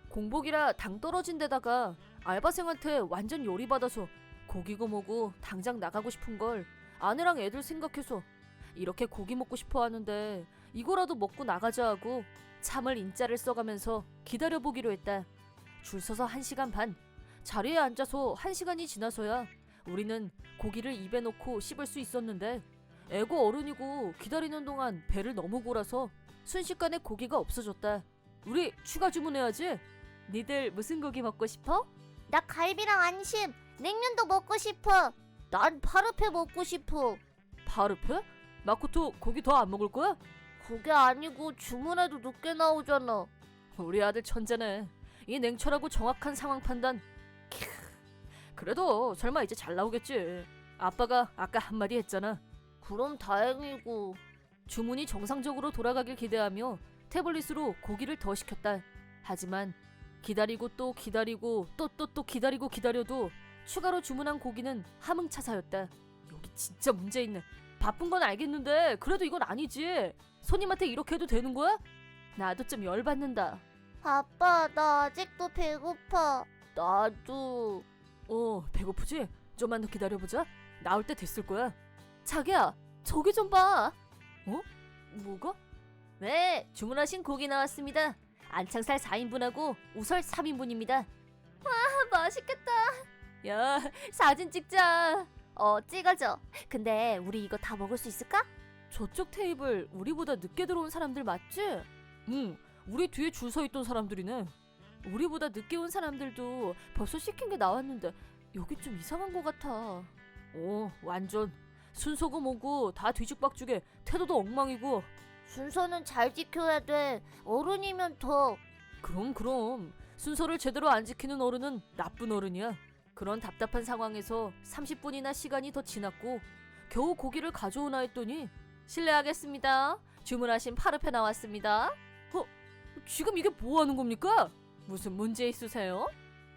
공복이라 당 떨어진 데다가 알바생한테 완전 요리받아서 고기고 뭐고 당장 나가고 싶은 걸 아내랑 애들 생각해서 이렇게 고기 먹고 싶어 하는데 이거라도 먹고 나가자 하고 참을 인자를 써가면서 기다려보기로 했다. 줄 서서 1시간 반. 자리에 앉아서 1시간이 지나서야 우리는 고기를 입에 넣고 씹을 수 있었는데 애고 어른이고 기다리는 동안 배를 너무 골아서 순식간에 고기가 없어졌다. 우리 추가 주문해야지. 니들 무슨 고기 먹고 싶어? 나 갈비랑 안심, 냉면도 먹고 싶어. 난 파르페 먹고 싶어. 파르페? 마코토 고기 더 안 먹을 거야? 그게 아니고 주문해도 늦게 나오잖아. 우리 아들 천재네. 이 냉철하고 정확한 상황 판단. 그래도 설마 이제 잘 나오겠지. 아빠가 아까 한마디 했잖아. 그럼 다행이고. 주문이 정상적으로 돌아가길 기대하며 태블릿으로 고기를 더 시켰다. 하지만 기다리고 또 기다리고 또 기다리고 기다려도 추가로 주문한 고기는 함흥차사였다. 여기 진짜 문제 있네. 바쁜 건 알겠는데 그래도 이건 아니지. 손님한테 이렇게 해도 되는 거야? 나도 좀 열받는다. 아빠, 나 아직도 배고파. 나도. 배고프지? 좀만 더 기다려보자. 나올 때 됐을 거야. 자기야, 저기 좀 봐. 뭐가? 네, 주문하신 고기 나왔습니다. 안창살 4인분하고 우설 3인분입니다. 와, 맛있겠다. 야, 사진 찍자. 찍어줘. 근데 우리 이거 다 먹을 수 있을까? 저쪽 테이블 우리보다 늦게 들어온 사람들 맞지? 응, 우리 뒤에 줄 서 있던 사람들이네. 우리보다 늦게 온 사람들도 벌써 시킨 게 나왔는데 여기 좀 이상한 것 같아. 완전 순서고 뭐고 다 뒤죽박죽에 태도도 엉망이고. 순서는 잘 지켜야 돼. 어른이면 더. 그럼 순서를 제대로 안 지키는 어른은 나쁜 어른이야. 그런 답답한 상황에서 30분이나 시간이 더 지났고 겨우 고기를 가져오나 했더니 실례하겠습니다. 주문하신 파르페 나왔습니다. 지금 이게 뭐 하는 겁니까? 무슨 문제 있으세요?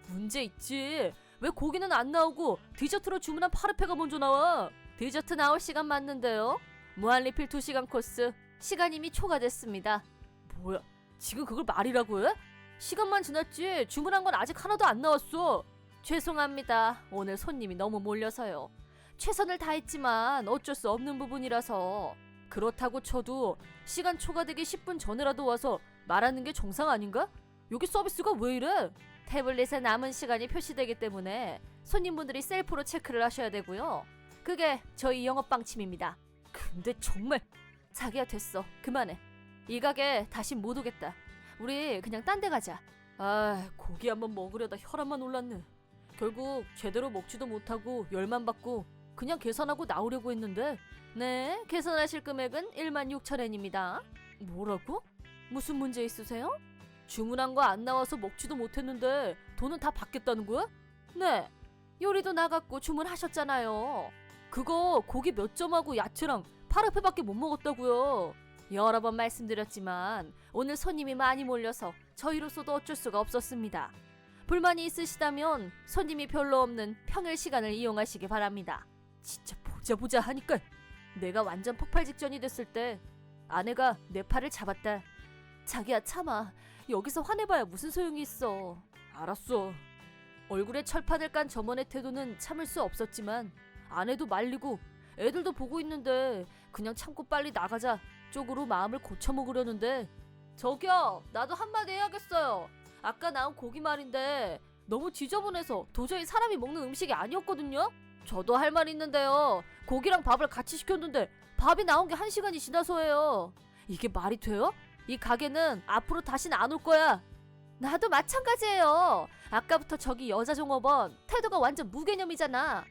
문제 있지. 왜 고기는 안 나오고 디저트로 주문한 파르페가 먼저 나와? 디저트 나올 시간 맞는데요. 무한리필 2시간 코스. 시간 이미 초과됐습니다. 뭐야? 지금 그걸 말이라고 해? 시간만 지났지 주문한 건 아직 하나도 안 나왔어. 죄송합니다. 오늘 손님이 너무 몰려서요. 최선을 다했지만 어쩔 수 없는 부분이라서. 그렇다고 쳐도 시간 초과되기 10분 전에라도 와서 말하는 게 정상 아닌가? 여기 서비스가 왜 이래? 태블릿에 남은 시간이 표시되기 때문에 손님분들이 셀프로 체크를 하셔야 되고요. 그게 저희 영업 방침입니다. 근데 정말 자기야 됐어. 그만해. 이 가게 다시 못 오겠다. 우리 그냥 딴 데 가자. 고기 한번 먹으려다 혈압만 올랐네. 결국 제대로 먹지도 못하고 열만 받고 그냥 계산하고 나오려고 했는데 네, 계산하실 금액은 16,000엔입니다. 뭐라고? 무슨 문제 있으세요? 주문한 거 안 나와서 먹지도 못했는데 돈은 다 받겠다는 거야? 네, 요리도 나갔고 주문하셨잖아요. 그거 고기 몇 점하고 야채랑 파르페밖에 못 먹었다고요. 여러 번 말씀드렸지만 오늘 손님이 많이 몰려서 저희로서도 어쩔 수가 없었습니다. 불만이 있으시다면 손님이 별로 없는 평일 시간을 이용하시기 바랍니다. 진짜 보자 하니까 내가 완전 폭발 직전이 됐을 때 아내가 내 팔을 잡았다. 자기야 참아. 여기서 화내봐야 무슨 소용이 있어. 알았어. 얼굴에 철판을 깐 점원의 태도는 참을 수 없었지만 아내도 말리고 애들도 보고 있는데 그냥 참고 빨리 나가자 쪽으로 마음을 고쳐먹으려는데 저기요, 나도 한마디 해야겠어요. 아까 나온 고기 말인데 너무 지저분해서 도저히 사람이 먹는 음식이 아니었거든요. 저도 할 말 있는데요. 고기랑 밥을 같이 시켰는데 밥이 나온 게 1시간이 지나서예요. 이게 말이 돼요? 이 가게는 앞으로 다시는 안 올 거야. 나도 마찬가지예요. 아까부터 저기 여자 종업원 태도가 완전 무개념이잖아.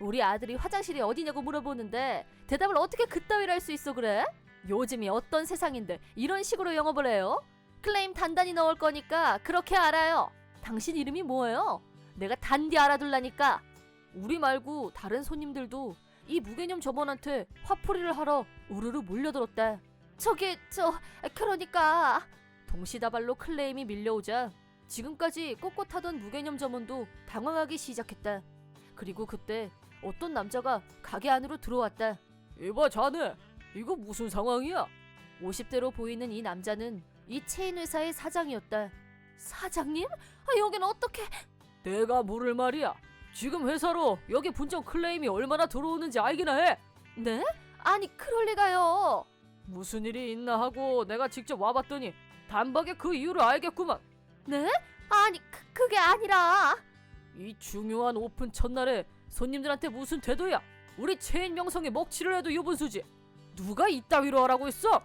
우리 아들이 화장실이 어디냐고 물어보는데 대답을 어떻게 그따위로 할 수 있어 그래? 요즘이 어떤 세상인데 이런 식으로 영업을 해요? 클레임 단단히 넣을 거니까 그렇게 알아요. 당신 이름이 뭐예요? 내가 단디 알아둘라니까. 우리 말고 다른 손님들도 이 무개념 점원한테 화풀이를 하러 우르르 몰려들었대. 그러니까 동시다발로 클레임이 밀려오자 지금까지 꼿꼿하던 무개념 점원도 당황하기 시작했다. 그리고 그때 어떤 남자가 가게 안으로 들어왔다. 이봐 자네, 이거 무슨 상황이야? 50대로 보이는 이 남자는 이 체인 회사의 사장이었다. 사장님? 여긴 어떻게... 내가 물을 말이야. 지금 회사로 여기 분점 클레임이 얼마나 들어오는지 알기나 해. 네? 아니 그럴 리가요. 무슨 일이 있나 하고 내가 직접 와봤더니 단박에 그 이유를 알겠구만. 네? 아니 그게 아니라 이 중요한 오픈 첫날에 손님들한테 무슨 태도야? 우리 체인 명성에 먹칠을 해도 유분수지. 누가 이따위로 하라고 했어?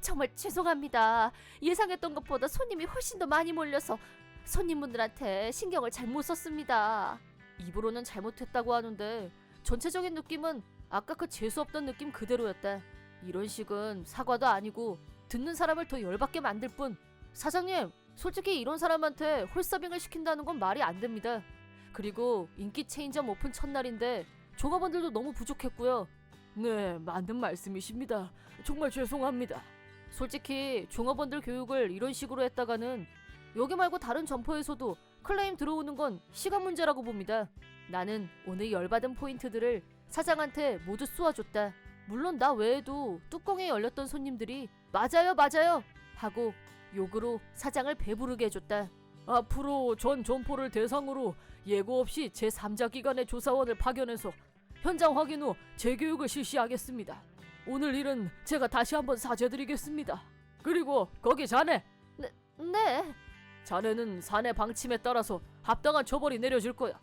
정말 죄송합니다. 예상했던 것보다 손님이 훨씬 더 많이 몰려서 손님분들한테 신경을 잘못 썼습니다. 입으로는 잘못했다고 하는데 전체적인 느낌은 아까 그 재수없던 느낌 그대로였다. 이런 식은 사과도 아니고 듣는 사람을 더 열받게 만들 뿐. 사장님, 솔직히 이런 사람한테 홀서빙을 시킨다는 건 말이 안 됩니다. 그리고 인기 체인점 오픈 첫날인데 종업원들도 너무 부족했고요. 네, 맞는 말씀이십니다. 정말 죄송합니다. 솔직히 종업원들 교육을 이런 식으로 했다가는 여기 말고 다른 점포에서도 클레임 들어오는 건 시간 문제라고 봅니다. 나는 오늘 열받은 포인트들을 사장한테 모두 쏘아줬다. 물론 나 외에도 뚜껑에 열렸던 손님들이 맞아요 맞아요 하고 욕으로 사장을 배부르게 해줬다. 앞으로 전 점포를 대상으로 예고 없이 제3자 기관의 조사원을 파견해서 현장 확인 후 재교육을 실시하겠습니다. 오늘 일은 제가 다시 한번 사죄드리겠습니다. 그리고 거기 자네! 네. 자네는 사내 방침에 따라서 합당한 처벌이 내려질 거야.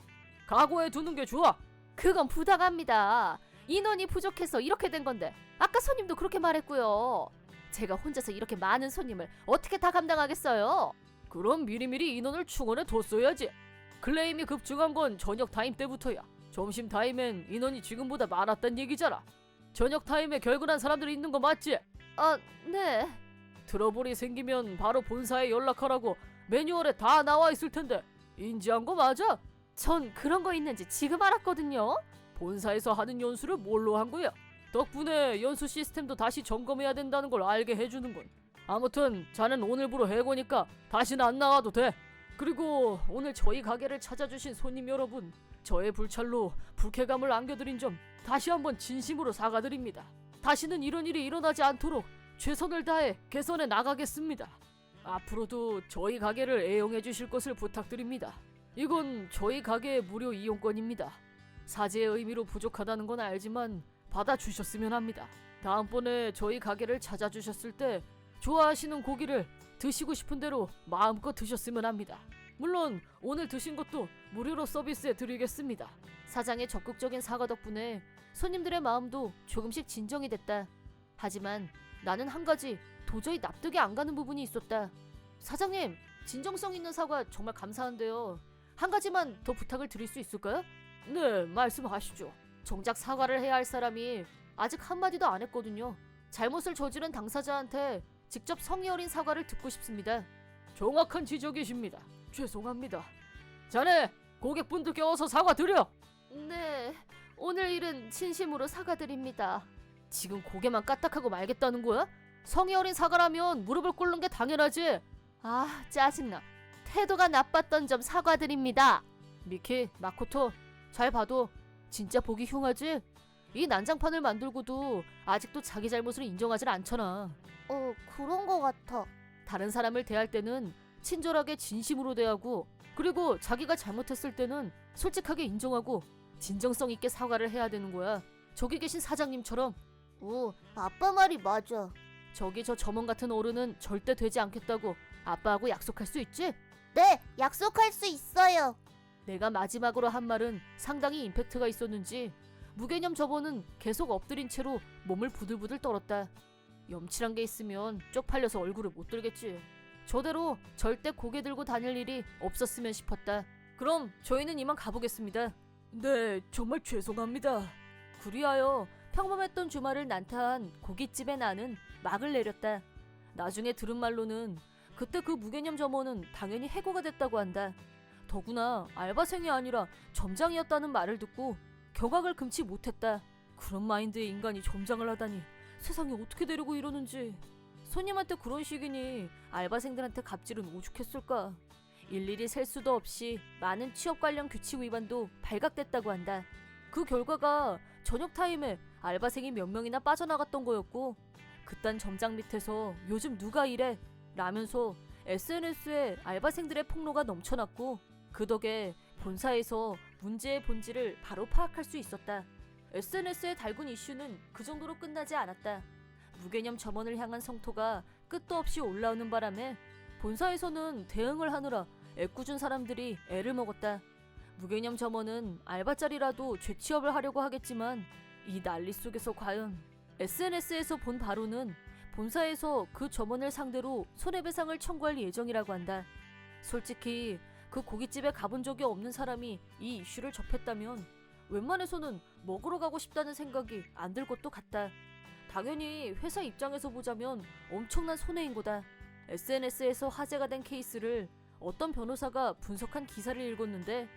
각오해 두는 게 좋아. 그건 부당합니다. 인원이 부족해서 이렇게 된 건데 아까 손님도 그렇게 말했고요. 제가 혼자서 이렇게 많은 손님을 어떻게 다 감당하겠어요? 그럼 미리미리 인원을 충원해 뒀어야지. 클레임이 급증한 건 저녁 타임 때부터야. 점심 타임엔 인원이 지금보다 많았단 얘기잖아. 저녁 타임에 결근한 사람들이 있는 거 맞지? 아, 네. 트러블이 생기면 바로 본사에 연락하라고 매뉴얼에 다 나와 있을 텐데 인지한 거 맞아? 전 그런 거 있는지 지금 알았거든요. 본사에서 하는 연수를 뭘로 한 거야? 덕분에 연수 시스템도 다시 점검해야 된다는 걸 알게 해주는군. 아무튼 자넨 오늘부로 해고니까 다시는 안 나와도 돼. 그리고 오늘 저희 가게를 찾아주신 손님 여러분, 저의 불찰로 불쾌감을 안겨드린 점 다시 한번 진심으로 사과드립니다. 다시는 이런 일이 일어나지 않도록 최선을 다해 개선해 나가겠습니다. 앞으로도 저희 가게를 애용해 주실 것을 부탁드립니다. 이건 저희 가게의 무료 이용권입니다. 사죄의 의미로 부족하다는 건 알지만 받아주셨으면 합니다. 다음번에 저희 가게를 찾아주셨을 때 좋아하시는 고기를 드시고 싶은 대로 마음껏 드셨으면 합니다. 물론 오늘 드신 것도 무료로 서비스해 드리겠습니다. 사장의 적극적인 사과 덕분에 손님들의 마음도 조금씩 진정이 됐다. 하지만 나는 한 가지 도저히 납득이 안 가는 부분이 있었다. 사장님, 진정성 있는 사과 정말 감사한데요. 한 가지만 더 부탁을 드릴 수 있을까요? 네, 말씀하시죠. 정작 사과를 해야 할 사람이 아직 한마디도 안 했거든요. 잘못을 저지른 당사자한테 직접 성의 어린 사과를 듣고 싶습니다. 정확한 지적이십니다. 죄송합니다. 자네, 고객분들께 어서 사과드려! 네, 오늘 일은 진심으로 사과드립니다. 지금 고개만 까딱하고 말겠다는 거야? 성의 어린 사과라면 무릎을 꿇는 게 당연하지. 아, 짜증나. 태도가 나빴던 점 사과드립니다. 미키, 마코토, 잘 봐도 진짜 보기 흉하지? 이 난장판을 만들고도 아직도 자기 잘못을 인정하질 않잖아. 그런 거 같아. 다른 사람을 대할 때는 친절하게 진심으로 대하고, 그리고 자기가 잘못했을 때는 솔직하게 인정하고 진정성 있게 사과를 해야 되는 거야. 저기 계신 사장님처럼. 아빠 말이 맞아. 저기 저 점원 같은 어른은 절대 되지 않겠다고 아빠하고 약속할 수 있지? 네, 약속할 수 있어요. 내가 마지막으로 한 말은 상당히 임팩트가 있었는지 무개념 점원은 계속 엎드린 채로 몸을 부들부들 떨었다. 염칠한 게 있으면 쪽팔려서 얼굴을 못 들겠지. 저대로 절대 고개 들고 다닐 일이 없었으면 싶었다. 그럼 저희는 이만 가보겠습니다. 네, 정말 죄송합니다. 그리하여 평범했던 주말을 난타한 고깃집의 나는 막을 내렸다. 나중에 들은 말로는 그때 그 무개념 점원은 당연히 해고가 됐다고 한다. 더구나 알바생이 아니라 점장이었다는 말을 듣고 경악을 금치 못했다. 그런 마인드의 인간이 점장을 하다니 세상에 어떻게 되려고 이러는지. 손님한테 그런 식이니 알바생들한테 갑질은 오죽했을까. 일일이 셀 수도 없이 많은 취업 관련 규칙 위반도 발각됐다고 한다. 그 결과가 저녁 타임에 알바생이 몇 명이나 빠져나갔던 거였고, 그딴 점장 밑에서 요즘 누가 이래? 라면서 SNS에 알바생들의 폭로가 넘쳐났고, 그 덕에 본사에서 문제의 본질을 바로 파악할 수 있었다. SNS에 달군 이슈는 그 정도로 끝나지 않았다. 무개념 점원을 향한 성토가 끝도 없이 올라오는 바람에 본사에서는 대응을 하느라 애꿎은 사람들이 애를 먹었다. 무개념 점원은 알바자리라도 재취업을 하려고 하겠지만 이 난리 속에서 과연 SNS에서 본 바로는 본사에서 그 점원을 상대로 손해배상을 청구할 예정이라고 한다. 솔직히 그 고깃집에 가본 적이 없는 사람이 이 이슈를 접했다면 웬만해서는 먹으러 가고 싶다는 생각이 안 들 것도 같다. 당연히 회사 입장에서 보자면 엄청난 손해인 거다. SNS에서 화제가 된 케이스를 어떤 변호사가 분석한 기사를 읽었는데,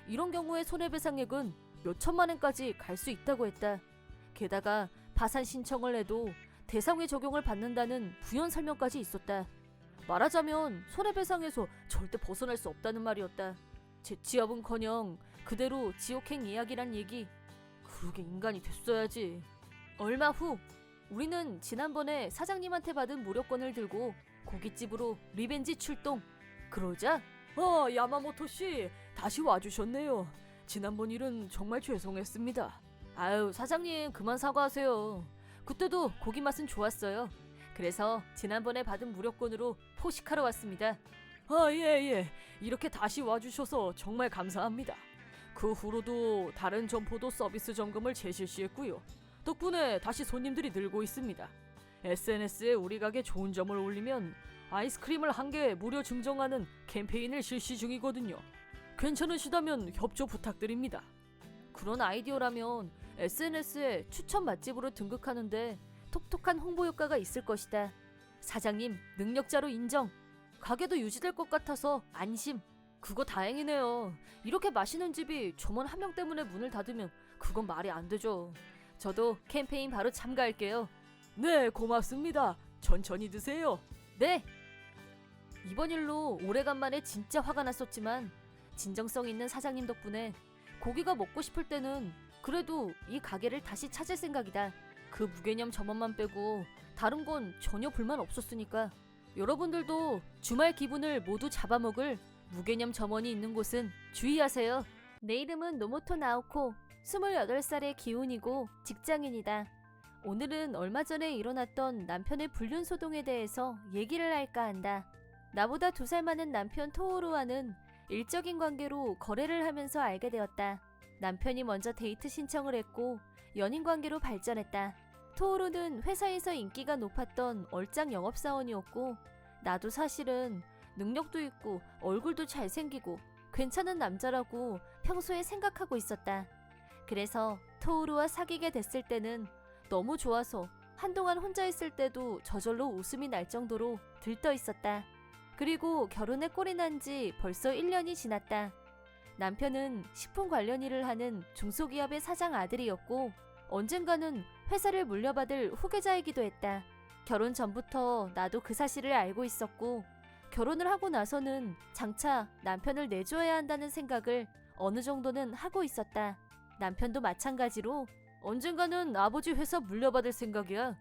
이런 경우에 손해배상액은 몇 천만 원까지 갈 수 있다고 했다. 게다가 파산 신청을 해도 대상회 적용을 받는다는 부연 설명까지 있었다. 말하자면 손해배상에서 절대 벗어날 수 없다는 말이었다. 재취업은커녕 그대로 지옥행 예약이란 얘기. 그러게 인간이 됐어야지. 얼마 후 우리는 지난번에 사장님한테 받은 무료권을 들고 고깃집으로 리벤지 출동. 그러자 야마모토 씨 다시 와주셨네요. 지난번 일은 정말 죄송했습니다. 아유 사장님 그만 사과하세요. 그때도 고기 맛은 좋았어요. 그래서 지난번에 받은 무료권으로 포식하러 왔습니다. 예. 이렇게 다시 와주셔서 정말 감사합니다. 그 후로도 다른 점포도 서비스 점검을 재실시했고요. 덕분에 다시 손님들이 늘고 있습니다. SNS에 우리 가게 좋은 점을 올리면 아이스크림을 한 개 무료 증정하는 캠페인을 실시 중이거든요. 괜찮으시다면 협조 부탁드립니다. 그런 아이디어라면 SNS에 추천 맛집으로 등극하는데 톡톡한 홍보 효과가 있을 것이다. 사장님 능력자로 인정. 가게도 유지될 것 같아서 안심. 그거 다행이네요. 이렇게 맛있는 집이 점원 한 명 때문에 문을 닫으면 그건 말이 안 되죠. 저도 캠페인 바로 참가할게요. 네, 고맙습니다. 천천히 드세요. 네. 이번 일로 오래간만에 진짜 화가 났었지만 진정성 있는 사장님 덕분에 고기가 먹고 싶을 때는 그래도 이 가게를 다시 찾을 생각이다. 그 무개념 점원만 빼고 다른 건 전혀 불만 없었으니까. 여러분들도 주말 기분을 모두 잡아먹을 무개념 점원이 있는 곳은 주의하세요. 내 이름은 노모토 나오코, 28살의 기혼이고 직장인이다. 오늘은 얼마 전에 일어났던 남편의 불륜 소동에 대해서 얘기를 할까 한다. 나보다 2살 많은 남편 토오루와는 일적인 관계로 거래를 하면서 알게 되었다. 남편이 먼저 데이트 신청을 했고 연인 관계로 발전했다. 토오루는 회사에서 인기가 높았던 얼짱 영업사원이었고 나도 사실은 능력도 있고 얼굴도 잘생기고 괜찮은 남자라고 평소에 생각하고 있었다. 그래서 토오루와 사귀게 됐을 때는 너무 좋아서 한동안 혼자 있을 때도 저절로 웃음이 날 정도로 들떠 있었다. 그리고 결혼에 꼴이 난 지 벌써 1년이 지났다. 남편은 식품 관련 일을 하는 중소기업의 사장 아들이었고 언젠가는 회사를 물려받을 후계자이기도 했다. 결혼 전부터 나도 그 사실을 알고 있었고 결혼을 하고 나서는 장차 남편을 내줘야 한다는 생각을 어느 정도는 하고 있었다. 남편도 마찬가지로 언젠가는 아버지 회사 물려받을 생각이야.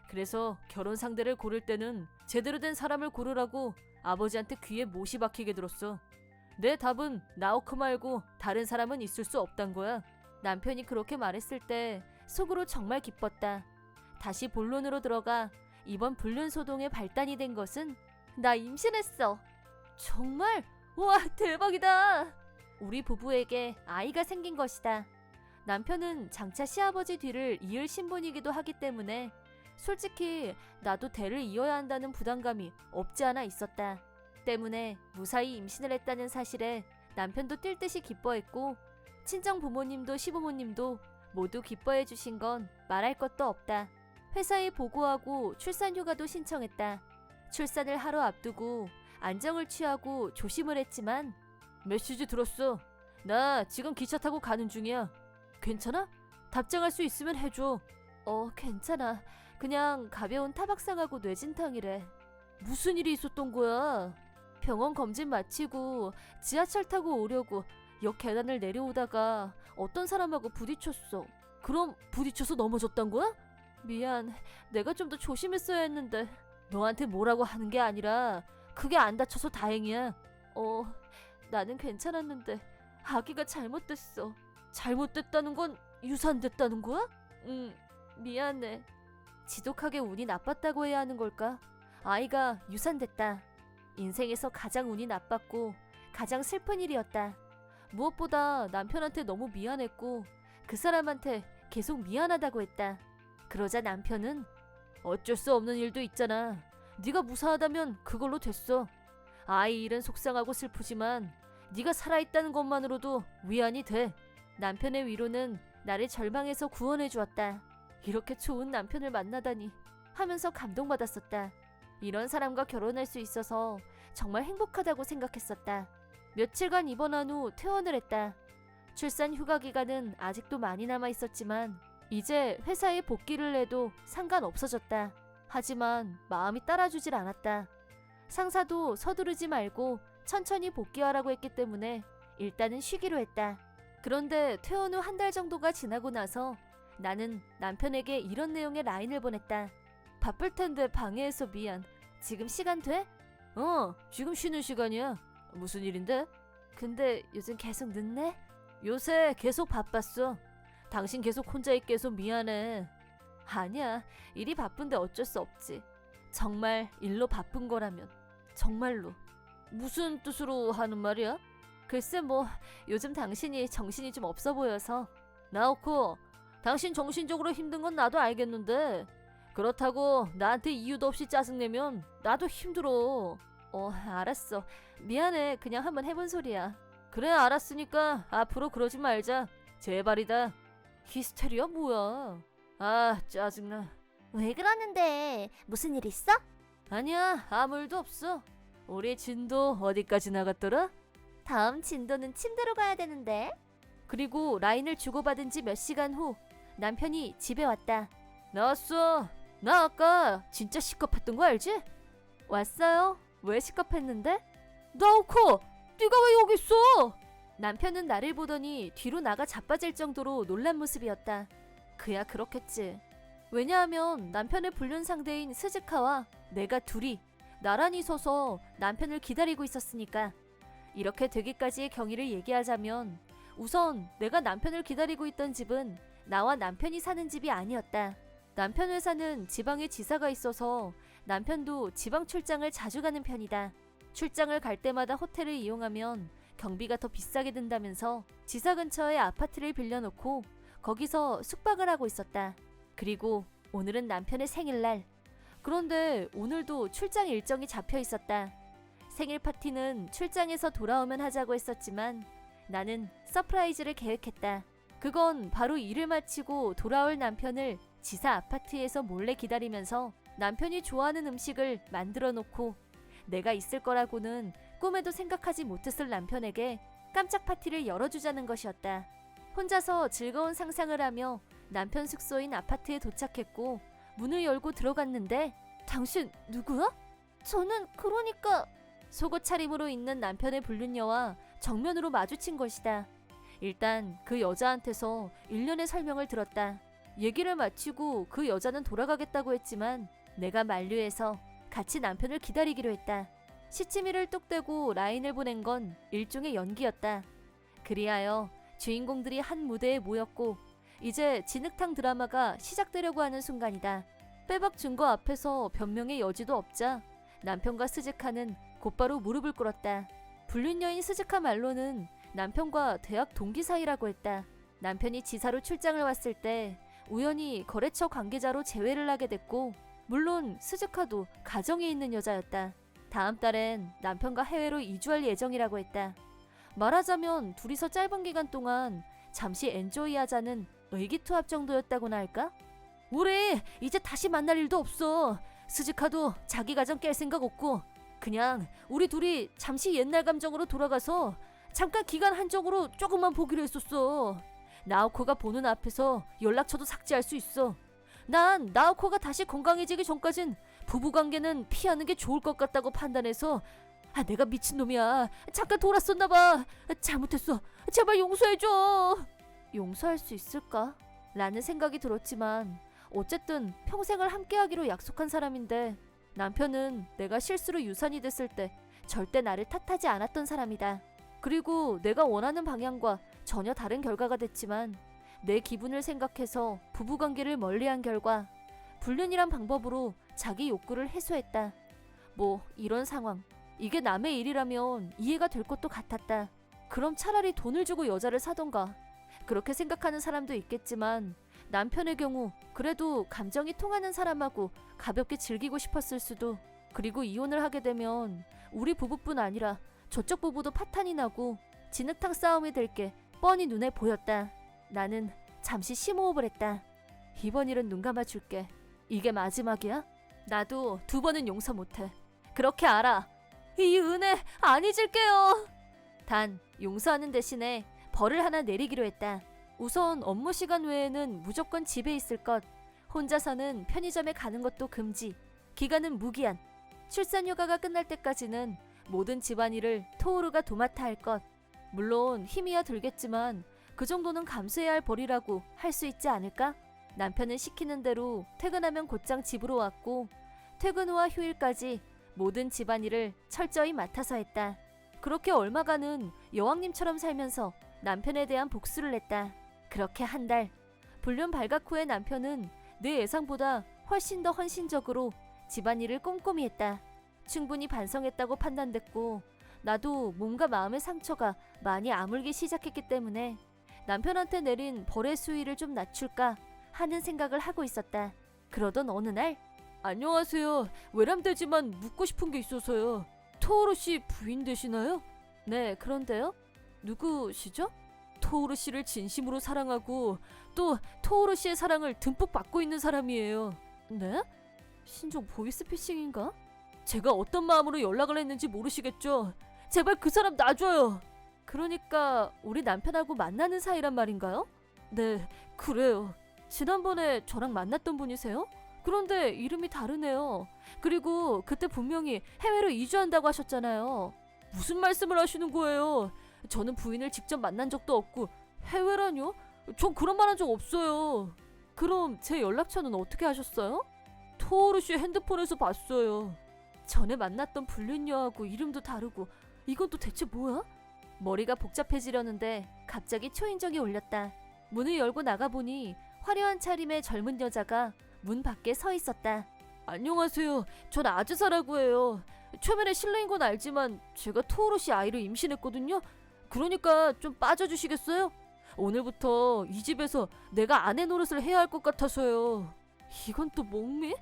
그래서 결혼 상대를 고를 때는 제대로 된 사람을 고르라고 아버지한테 귀에 못이 박히게 들었어. 내 답은 나오코 말고 다른 사람은 있을 수 없단 거야. 남편이 그렇게 말했을 때 속으로 정말 기뻤다. 다시 본론으로 들어가 이번 불륜 소동의 발단이 된 것은 나 임신했어. 정말? 와 대박이다. 우리 부부에게 아이가 생긴 것이다. 남편은 장차 시아버지 뒤를 이을 신분이기도 하기 때문에 솔직히 나도 대를 이어야 한다는 부담감이 없지 않아 있었다. 때문에 무사히 임신을 했다는 사실에 남편도 뛸 듯이 기뻐했고 친정 부모님도 시부모님도 모두 기뻐해 주신 건 말할 것도 없다. 회사에 보고하고 출산휴가도 신청했다. 출산을 하루 앞두고 안정을 취하고 조심을 했지만 메시지 들었어. 나 지금 기차 타고 가는 중이야. 괜찮아? 답장할 수 있으면 해줘. 괜찮아. 그냥 가벼운 타박상하고 뇌진탕이래. 무슨 일이 있었던 거야? 병원 검진 마치고 지하철 타고 오려고 역 계단을 내려오다가 어떤 사람하고 부딪혔어. 그럼 부딪혀서 넘어졌단 거야? 미안. 내가 좀 더 조심했어야 했는데. 너한테 뭐라고 하는 게 아니라 그게 안 다쳐서 다행이야. 나는 괜찮았는데 아기가 잘못됐어. 잘못됐다는 건 유산됐다는 거야? 미안해. 지독하게 운이 나빴다고 해야 하는 걸까? 아이가 유산됐다. 인생에서 가장 운이 나빴고 가장 슬픈 일이었다. 무엇보다 남편한테 너무 미안했고 그 사람한테 계속 미안하다고 했다. 그러자 남편은 어쩔 수 없는 일도 있잖아. 네가 무사하다면 그걸로 됐어. 아이 일은 속상하고 슬프지만 네가 살아있다는 것만으로도 위안이 돼. 남편의 위로는 나를 절망에서 구원해 주었다. 이렇게 좋은 남편을 만나다니 하면서 감동받았었다. 이런 사람과 결혼할 수 있어서 정말 행복하다고 생각했었다. 며칠간 입원한 후 퇴원을 했다. 출산 휴가 기간은 아직도 많이 남아 있었지만 이제 회사에 복귀를 해도 상관없어졌다. 하지만 마음이 따라주질 않았다. 상사도 서두르지 말고 천천히 복귀하라고 했기 때문에 일단은 쉬기로 했다. 그런데 퇴원 후 한 달 정도가 지나고 나서 나는 남편에게 이런 내용의 라인을 보냈다. 바쁠 텐데 방해해서 미안. 지금 시간 돼? 지금 쉬는 시간이야. 무슨 일인데? 근데 요즘 계속 늦네? 요새 계속 바빴어. 당신 계속 혼자 있게 해서 미안해. 아니야. 일이 바쁜데 어쩔 수 없지. 정말 일로 바쁜 거라면. 정말로. 무슨 뜻으로 하는 말이야? 글쎄 뭐 요즘 당신이 정신이 좀 없어 보여서. 나오코, 당신 정신적으로 힘든 건 나도 알겠는데 그렇다고 나한테 이유도 없이 짜증내면 나도 힘들어. 알았어. 미안해. 그냥 한번 해본 소리야. 그래, 알았으니까 앞으로 그러지 말자. 제발이다. 히스테리야 뭐야? 아, 짜증나. 왜 그러는데? 무슨 일 있어? 아니야, 아무 일도 없어. 우리 진도 어디까지 나갔더라? 다음 진도는 침대로 가야 되는데. 그리고 라인을 주고받은 지 몇 시간 후 남편이 집에 왔다. 나왔어. 나 아까 진짜 시겁했던 거 알지? 왔어요? 왜 시겁했는데? 나오코, 네가 왜 여기 있어? 남편은 나를 보더니 뒤로 나가 자빠질 정도로 놀란 모습이었다. 그야 그렇겠지. 왜냐하면 남편의 불륜 상대인 스즈카와 내가 둘이 나란히 서서 남편을 기다리고 있었으니까. 이렇게 되기까지의 경위를 얘기하자면 우선 내가 남편을 기다리고 있던 집은 나와 남편이 사는 집이 아니었다. 남편 회사는 지방에 지사가 있어서 남편도 지방 출장을 자주 가는 편이다. 출장을 갈 때마다 호텔을 이용하면 경비가 더 비싸게 든다면서 지사 근처에 아파트를 빌려놓고 거기서 숙박을 하고 있었다. 그리고 오늘은 남편의 생일날. 그런데 오늘도 출장 일정이 잡혀 있었다. 생일 파티는 출장에서 돌아오면 하자고 했었지만 나는 서프라이즈를 계획했다. 그건 바로 일을 마치고 돌아올 남편을 지사 아파트에서 몰래 기다리면서 남편이 좋아하는 음식을 만들어 놓고 내가 있을 거라고는 꿈에도 생각하지 못했을 남편에게 깜짝 파티를 열어주자는 것이었다. 혼자서 즐거운 상상을 하며 남편 숙소인 아파트에 도착했고 문을 열고 들어갔는데 당신 누구야? 저는 그러니까 속옷 차림으로 있는 남편의 불륜녀와 정면으로 마주친 것이다. 일단 그 여자한테서 일련의 설명을 들었다. 얘기를 마치고 그 여자는 돌아가겠다고 했지만 내가 만류해서 같이 남편을 기다리기로 했다. 시치미를 뚝 떼고 라인을 보낸 건 일종의 연기였다. 그리하여 주인공들이 한 무대에 모였고 이제 진흙탕 드라마가 시작되려고 하는 순간이다. 빼박 증거 앞에서 변명의 여지도 없자 남편과 스즈카는 곧바로 무릎을 꿇었다. 불륜녀인 스즈카 말로는 남편과 대학 동기 사이라고 했다. 남편이 지사로 출장을 왔을 때 우연히 거래처 관계자로 재회를 하게 됐고 물론 스즈카도 가정이 있는 여자였다. 다음 달엔 남편과 해외로 이주할 예정이라고 했다. 말하자면 둘이서 짧은 기간 동안 잠시 엔조이하자는 의기투합 정도였다고나 할까? 우리 이제 다시 만날 일도 없어. 스즈카도 자기 가정 깰 생각 없고 그냥 우리 둘이 잠시 옛날 감정으로 돌아가서 잠깐 기간 한정으로 조금만 보기로 했었어. 나오코가 보는 앞에서 연락처도 삭제할 수 있어. 난 나오코가 다시 건강해지기 전까진 부부관계는 피하는 게 좋을 것 같다고 판단해서 내가 미친놈이야. 잠깐 돌았었나봐. 잘못했어. 제발 용서해줘. 용서할 수 있을까? 라는 생각이 들었지만 어쨌든 평생을 함께하기로 약속한 사람인데 남편은 내가 실수로 유산이 됐을 때 절대 나를 탓하지 않았던 사람이다. 그리고 내가 원하는 방향과 전혀 다른 결과가 됐지만 내 기분을 생각해서 부부관계를 멀리한 결과 불륜이란 방법으로 자기 욕구를 해소했다. 뭐 이런 상황, 이게 남의 일이라면 이해가 될 것도 같았다. 그럼 차라리 돈을 주고 여자를 사던가. 그렇게 생각하는 사람도 있겠지만 남편의 경우 그래도 감정이 통하는 사람하고 가볍게 즐기고 싶었을 수도. 그리고 이혼을 하게 되면 우리 부부뿐 아니라 저쪽 부부도 파탄이 나고 진흙탕 싸움이 될 게 뻔히 눈에 보였다. 나는 잠시 심호흡을 했다. 이번 일은 눈 감아줄게. 이게 마지막이야? 나도 2번은 용서 못해. 그렇게 알아. 이 은혜 안 잊을게요. 단 용서하는 대신에 벌을 하나 내리기로 했다. 우선 업무 시간 외에는 무조건 집에 있을 것. 혼자서는 편의점에 가는 것도 금지. 기간은 무기한. 출산 휴가가 끝날 때까지는 모든 집안일을 토오루가 도맡아 할 것. 물론 힘이야 들겠지만 그 정도는 감수해야 할 벌이라고 할 수 있지 않을까? 남편은 시키는 대로 퇴근하면 곧장 집으로 왔고 퇴근 후와 휴일까지 모든 집안일을 철저히 맡아서 했다. 그렇게 얼마간은 여왕님처럼 살면서 남편에 대한 복수를 했다. 그렇게 한 달. 불륜 발각 후에 남편은 내 예상보다 훨씬 더 헌신적으로 집안일을 꼼꼼히 했다. 충분히 반성했다고 판단됐고 나도 몸과 마음의 상처가 많이 아물기 시작했기 때문에 남편한테 내린 벌의 수위를 좀 낮출까 하는 생각을 하고 있었다. 그러던 어느 날 안녕하세요. 외람되지만 묻고 싶은 게 있어서요. 토오루 씨 부인 되시나요? 네, 그런데요? 누구시죠? 토오루 씨를 진심으로 사랑하고 또 토오루 씨의 사랑을 듬뿍 받고 있는 사람이에요. 네? 신종 보이스피싱인가? 제가 어떤 마음으로 연락을 했는지 모르시겠죠? 제발 그 사람 놔줘요. 그러니까 우리 남편하고 만나는 사이란 말인가요? 네, 그래요. 지난번에 저랑 만났던 분이세요? 그런데 이름이 다르네요. 그리고 그때 분명히 해외로 이주한다고 하셨잖아요. 무슨 말씀을 하시는 거예요? 저는 부인을 직접 만난 적도 없고 해외라뇨? 전 그런 말 한 적 없어요. 그럼 제 연락처는 어떻게 하셨어요? 토오루 씨 핸드폰에서 봤어요. 전에 만났던 불륜녀하고 이름도 다르고 이건 또 대체 뭐야? 머리가 복잡해지려는데 갑자기 초인종이 울렸다. 문을 열고 나가보니 화려한 차림의 젊은 여자가 문 밖에 서 있었다. 안녕하세요. 전 아즈사라고 해요. 최면에 실례인 건 알지만 제가 토오루 씨 아이를 임신했거든요. 그러니까 좀 빠져주시겠어요? 오늘부터 이 집에서 내가 아내 노릇을 해야 할 것 같아서요. 이건 또 몽미?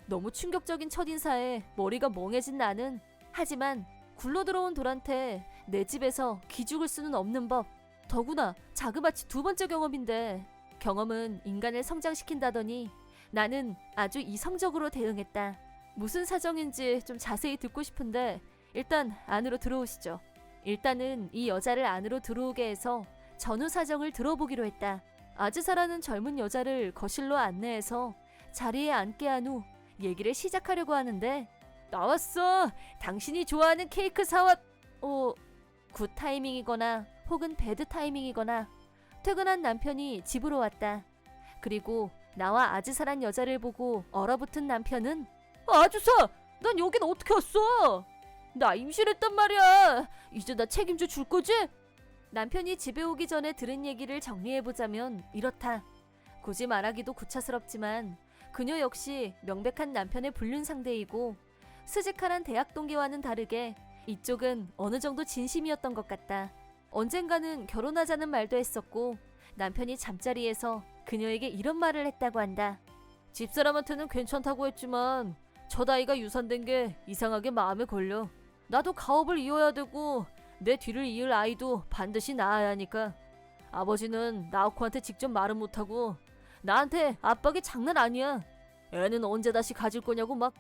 너무 충격적인 첫인사에 머리가 멍해진 나는 하지만 굴러들어온 돌한테 내 집에서 기죽을 수는 없는 법. 더구나 자그마치 두 번째 경험인데 경험은 인간을 성장시킨다더니 나는 아주 이성적으로 대응했다. 무슨 사정인지 좀 자세히 듣고 싶은데 일단 안으로 들어오시죠. 일단은 이 여자를 안으로 들어오게 해서 전후 사정을 들어보기로 했다. 아즈사라는 젊은 여자를 거실로 안내해서 자리에 앉게 한 후 얘기를 시작하려고 하는데 나왔어. 당신이 좋아하는 케이크 사왔. 굿 타이밍이거나 혹은 배드 타이밍이거나 퇴근한 남편이 집으로 왔다. 그리고 나와 아즈사란 여자를 보고 얼어붙은 남편은 아주사, 난 여긴 어떻게 왔어? 나 임신했단 말이야. 이제 나 책임져 줄 거지? 남편이 집에 오기 전에 들은 얘기를 정리해보자면 이렇다. 굳이 말하기도 구차스럽지만 그녀 역시 명백한 남편의 불륜 상대이고 스지카란 대학 동기와는 다르게 이쪽은 어느 정도 진심이었던 것 같다. 언젠가는 결혼하자는 말도 했었고 남편이 잠자리에서 그녀에게 이런 말을 했다고 한다. 집사람한테는 괜찮다고 했지만 첫 아이가 유산된 게 이상하게 마음에 걸려. 나도 가업을 이어야 되고 내 뒤를 이을 아이도 반드시 낳아야 하니까. 아버지는 나오코한테 직접 말은 못하고 나한테 압박이 장난 아니야. 애는 언제 다시 가질 거냐고 막.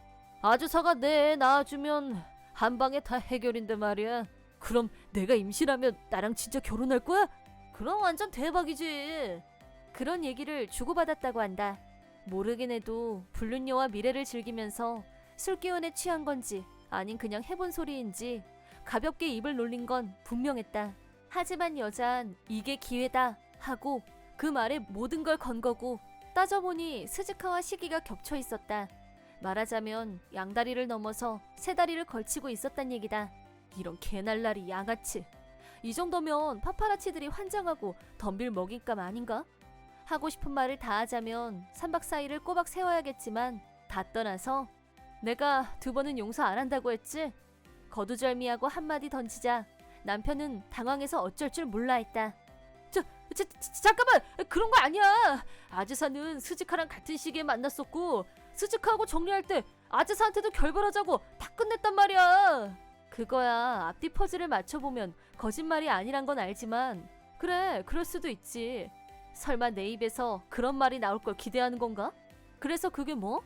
아주사가 내 애 낳아주면 한 방에 다 해결인데 말이야. 그럼 내가 임신하면 나랑 진짜 결혼할 거야? 그럼 완전 대박이지. 그런 얘기를 주고받았다고 한다. 모르긴 해도 불륜녀와 미래를 즐기면서 술 기운에 취한 건지 아닌 그냥 해본 소리인지 가볍게 입을 놀린 건 분명했다. 하지만 여잔 이게 기회다 하고 그 말에 모든 걸 건 거고 따져보니 스즈카와 시기가 겹쳐 있었다. 말하자면 양다리를 넘어서 세 다리를 걸치고 있었단 얘기다. 이런 개날라리 양아치. 이 정도면 파파라치들이 환장하고 덤빌 먹잇감 아닌가? 하고 싶은 말을 다 하자면 3박 4일을 꼬박 세워야겠지만 다 떠나서 내가 2번은 용서 안 한다고 했지? 거두절미하고 한마디 던지자 남편은 당황해서 어쩔 줄 몰라 했다. 잠깐만! 그런 거 아니야! 아즈사는 스즈카랑 같은 시기에 만났었고 스즈카하고 정리할 때 아즈사한테도 결별하자고 다 끝냈단 말이야. 그거야 앞뒤 퍼즐을 맞춰보면 거짓말이 아니란 건 알지만 그래 그럴 수도 있지. 설마 내 입에서 그런 말이 나올 걸 기대하는 건가? 그래서 그게 뭐?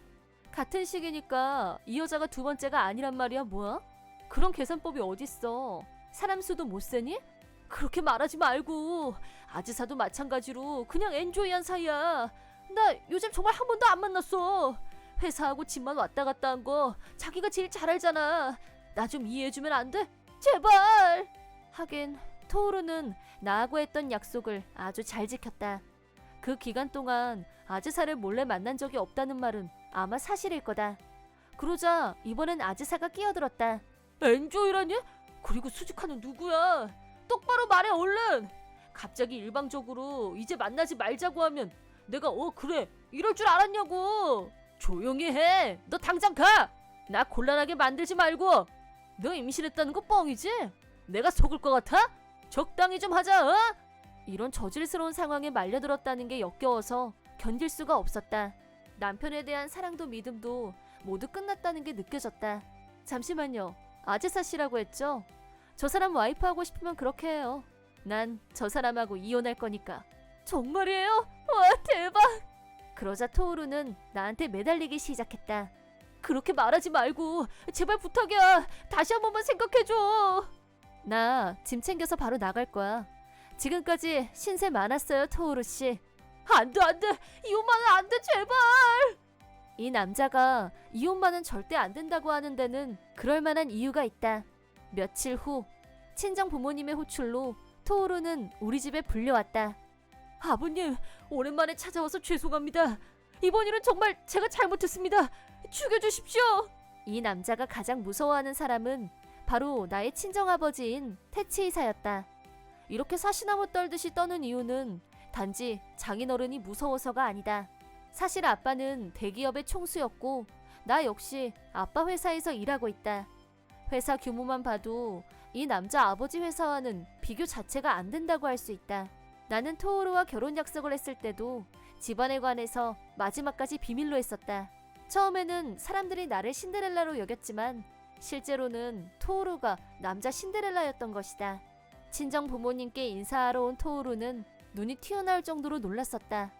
같은 시기니까 이 여자가 2번째가 아니란 말이야 뭐야? 그런 계산법이 어딨어. 사람 수도 못 세니? 그렇게 말하지 말고. 아즈사도 마찬가지로 그냥 엔조이한 사이야. 나 요즘 정말 한 번도 안 만났어. 회사하고 집만 왔다 갔다 한 거 자기가 제일 잘 알잖아. 나 좀 이해해주면 안 돼? 제발. 하긴 토오루는 나하고 했던 약속을 아주 잘 지켰다. 그 기간 동안 아즈사를 몰래 만난 적이 없다는 말은 아마 사실일 거다. 그러자 이번엔 아즈사가 끼어들었다. 엔조이라니? 그리고 수지카는 누구야? 똑바로 말해 얼른. 갑자기 일방적으로 이제 만나지 말자고 하면 내가 그래 이럴 줄 알았냐고. 조용히 해. 너 당장 가. 나 곤란하게 만들지 말고. 너 임신했다는 거 뻥이지? 내가 속을 것 같아? 적당히 좀 하자. 어? 이런 저질스러운 상황에 말려들었다는 게 역겨워서 견딜 수가 없었다. 남편에 대한 사랑도 믿음도 모두 끝났다는 게 느껴졌다. 잠시만요. 아즈사 씨라고 했죠? 저 사람 와이프 하고 싶으면 그렇게 해요. 난 저 사람하고 이혼할 거니까. 정말이에요? 와, 대박! 그러자 토오루는 나한테 매달리기 시작했다. 그렇게 말하지 말고 제발 부탁이야. 다시 한 번만 생각해줘. 나 짐 챙겨서 바로 나갈 거야. 지금까지 신세 많았어요, 토오루 씨. 안 돼, 안 돼. 이혼만은 안 돼, 제발. 이 남자가 이혼만은 절대 안 된다고 하는 데는 그럴 만한 이유가 있다. 며칠 후 친정 부모님의 호출로 토오루는 우리 집에 불려왔다. 아버님, 오랜만에 찾아와서 죄송합니다. 이번 일은 정말 제가 잘못했습니다. 죽여주십시오. 이 남자가 가장 무서워하는 사람은 바로 나의 친정아버지인 테치이사였다. 이렇게 사시나무 떨듯이 떠는 이유는 단지 장인어른이 무서워서가 아니다. 사실 아빠는 대기업의 총수였고 나 역시 아빠 회사에서 일하고 있다. 회사 규모만 봐도 이 남자 아버지 회사와는 비교 자체가 안 된다고 할 수 있다. 나는 토오루와 결혼 약속을 했을 때도 집안에 관해서 마지막까지 비밀로 했었다. 처음에는 사람들이 나를 신데렐라로 여겼지만 실제로는 토오루가 남자 신데렐라였던 것이다. 친정 부모님께 인사하러 온 토오루는 눈이 튀어나올 정도로 놀랐었다.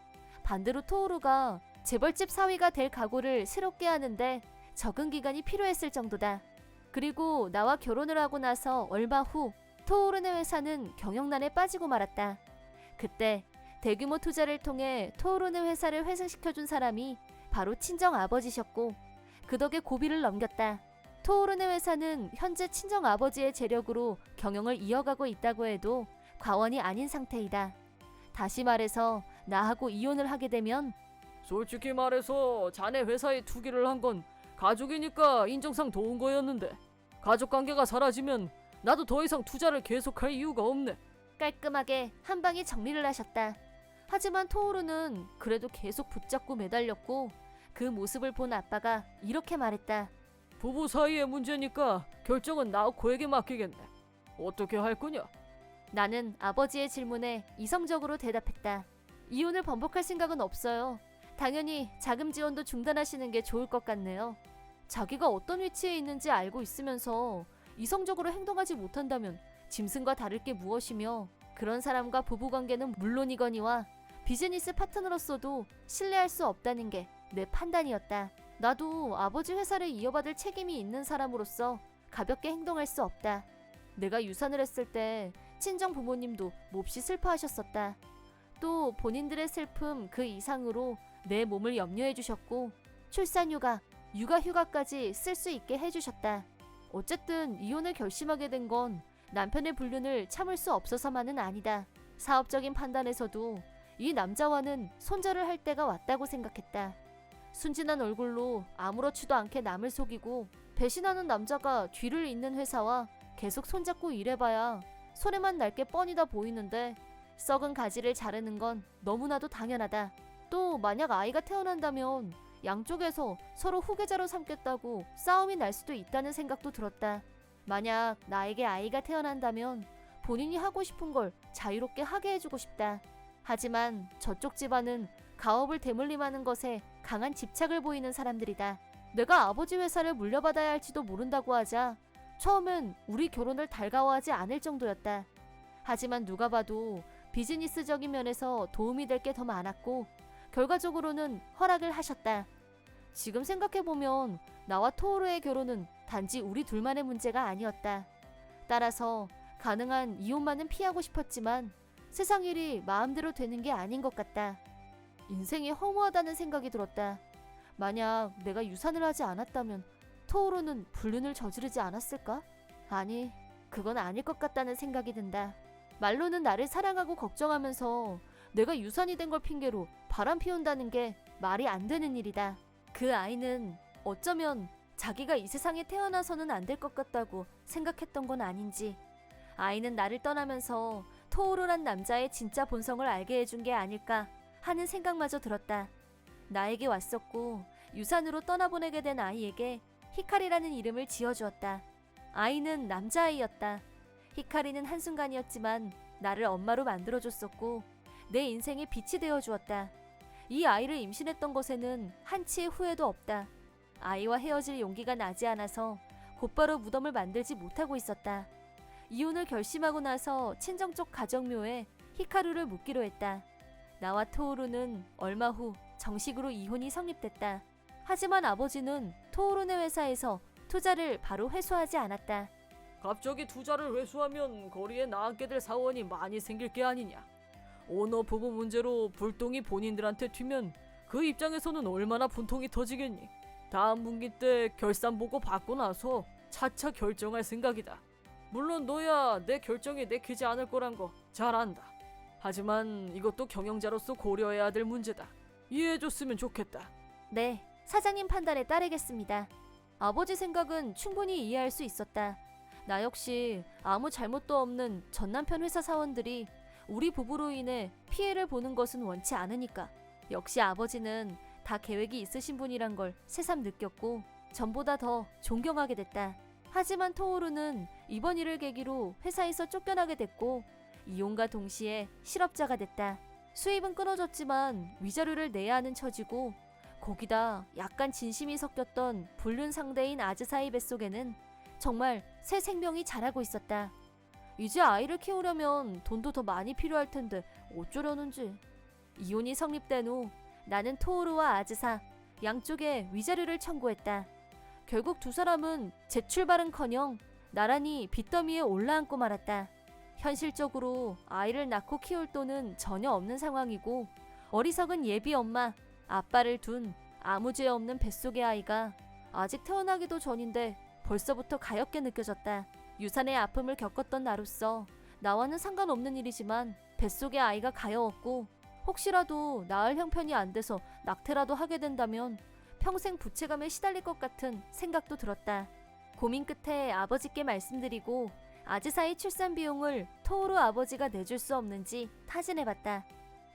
반대로 토오루가 재벌집 사위가 될 각오를 새롭게 하는데 적응 기간이 필요했을 정도다. 그리고 나와 결혼을 하고 나서 얼마 후 토오루네 회사는 경영난에 빠지고 말았다. 그때 대규모 투자를 통해 토오루네 회사를 회생시켜준 사람이 바로 친정 아버지셨고 그 덕에 고비를 넘겼다. 토오루네 회사는 현재 친정 아버지의 재력으로 경영을 이어가고 있다고 해도 과언이 아닌 상태이다. 다시 말해서 나하고 이혼을 하게 되면 솔직히 말해서 자네 회사에 투기를 한 건 가족이니까 인정상 도운 거였는데 가족관계가 사라지면 나도 더 이상 투자를 계속할 이유가 없네. 깔끔하게 한 방에 정리를 하셨다. 하지만 토오루는 그래도 계속 붙잡고 매달렸고 그 모습을 본 아빠가 이렇게 말했다. 부부 사이의 문제니까 결정은 나오코에게 맡기겠네. 어떻게 할 거냐? 나는 아버지의 질문에 이성적으로 대답했다. 이혼을 번복할 생각은 없어요. 당연히 자금 지원도 중단하시는 게 좋을 것 같네요. 자기가 어떤 위치에 있는지 알고 있으면서 이성적으로 행동하지 못한다면 짐승과 다를 게 무엇이며 그런 사람과 부부관계는 물론이거니와 비즈니스 파트너로서도 신뢰할 수 없다는 게 내 판단이었다. 나도 아버지 회사를 이어받을 책임이 있는 사람으로서 가볍게 행동할 수 없다. 내가 유산을 했을 때 친정 부모님도 몹시 슬퍼하셨었다. 또 본인들의 슬픔 그 이상으로 내 몸을 염려해 주셨고 출산휴가, 육아휴가까지 쓸 수 있게 해주셨다. 어쨌든 이혼을 결심하게 된 건 남편의 불륜을 참을 수 없어서만은 아니다. 사업적인 판단에서도 이 남자와는 손절을 할 때가 왔다고 생각했다. 순진한 얼굴로 아무렇지도 않게 남을 속이고 배신하는 남자가 뒤를 잇는 회사와 계속 손잡고 일해봐야 손해만 날 게 뻔히다 보이는데 썩은 가지를 자르는 건 너무나도 당연하다. 또 만약 아이가 태어난다면 양쪽에서 서로 후계자로 삼겠다고 싸움이 날 수도 있다는 생각도 들었다. 만약 나에게 아이가 태어난다면 본인이 하고 싶은 걸 자유롭게 하게 해주고 싶다. 하지만 저쪽 집안은 가업을 대물림하는 것에 강한 집착을 보이는 사람들이다. 내가 아버지 회사를 물려받아야 할지도 모른다고 하자 처음엔 우리 결혼을 달가워하지 않을 정도였다. 하지만 누가 봐도 비즈니스적인 면에서 도움이 될 게 더 많았고 결과적으로는 허락을 하셨다. 지금 생각해보면 나와 토오루의 결혼은 단지 우리 둘만의 문제가 아니었다. 따라서 가능한 이혼만은 피하고 싶었지만 세상 일이 마음대로 되는 게 아닌 것 같다. 인생이 허무하다는 생각이 들었다. 만약 내가 유산을 하지 않았다면 토오루는 불륜을 저지르지 않았을까? 아니, 그건 아닐 것 같다는 생각이 든다. 말로는 나를 사랑하고 걱정하면서 내가 유산이 된 걸 핑계로 바람 피운다는 게 말이 안 되는 일이다. 그 아이는 어쩌면 자기가 이 세상에 태어나서는 안 될 것 같다고 생각했던 건 아닌지, 아이는 나를 떠나면서 토오루란 남자의 진짜 본성을 알게 해준 게 아닐까 하는 생각마저 들었다. 나에게 왔었고 유산으로 떠나보내게 된 아이에게 히카리라는 이름을 지어주었다. 아이는 남자아이였다. 히카리는 한순간이었지만 나를 엄마로 만들어줬었고 내 인생의 빛이 되어주었다. 이 아이를 임신했던 것에는 한치의 후회도 없다. 아이와 헤어질 용기가 나지 않아서 곧바로 무덤을 만들지 못하고 있었다. 이혼을 결심하고 나서 친정쪽 가정묘에 히카루를 묻기로 했다. 나와 토오루는 얼마 후 정식으로 이혼이 성립됐다. 하지만 아버지는 토오루네 회사에서 투자를 바로 회수하지 않았다. 갑자기 투자를 회수하면 거리에 나앉게 될 사원이 많이 생길 게 아니냐. 오너 부부 문제로 불똥이 본인들한테 튀면 그 입장에서는 얼마나 분통이 터지겠니. 다음 분기 때 결산 보고 받고 나서 차차 결정할 생각이다. 물론 너야 내 결정이 내키지 않을 거란 거 잘 안다. 하지만 이것도 경영자로서 고려해야 될 문제다. 이해해줬으면 좋겠다. 네, 사장님 판단에 따르겠습니다. 아버지 생각은 충분히 이해할 수 있었다. 나 역시 아무 잘못도 없는 전 남편 회사 사원들이 우리 부부로 인해 피해를 보는 것은 원치 않으니까. 역시 아버지는 다 계획이 있으신 분이란 걸 새삼 느꼈고 전보다 더 존경하게 됐다. 하지만 토오루는 이번 일을 계기로 회사에서 쫓겨나게 됐고 이혼과 동시에 실업자가 됐다. 수입은 끊어졌지만 위자료를 내야 하는 처지고 거기다 약간 진심이 섞였던 불륜 상대인 아즈사의 뱃속에는 정말 새 생명이 자라고 있었다. 이제 아이를 키우려면 돈도 더 많이 필요할 텐데 어쩌려는지. 이혼이 성립된 후 나는 토오루와 아즈사 양쪽에 위자료를 청구했다. 결국 두 사람은 재출발은커녕 나란히 빚더미에 올라앉고 말았다. 현실적으로 아이를 낳고 키울 돈은 전혀 없는 상황이고 어리석은 예비 엄마, 아빠를 둔 아무 죄 없는 뱃속의 아이가 아직 태어나기도 전인데 벌써부터 가엾게 느껴졌다. 유산의 아픔을 겪었던 나로서 나와는 상관없는 일이지만 뱃속의 아이가 가여웠고 혹시라도 낳을 형편이 안 돼서 낙태라도 하게 된다면 평생 부채감에 시달릴 것 같은 생각도 들었다. 고민 끝에 아버지께 말씀드리고 아즈사의 출산 비용을 토오루 아버지가 내줄 수 없는지 타진해봤다.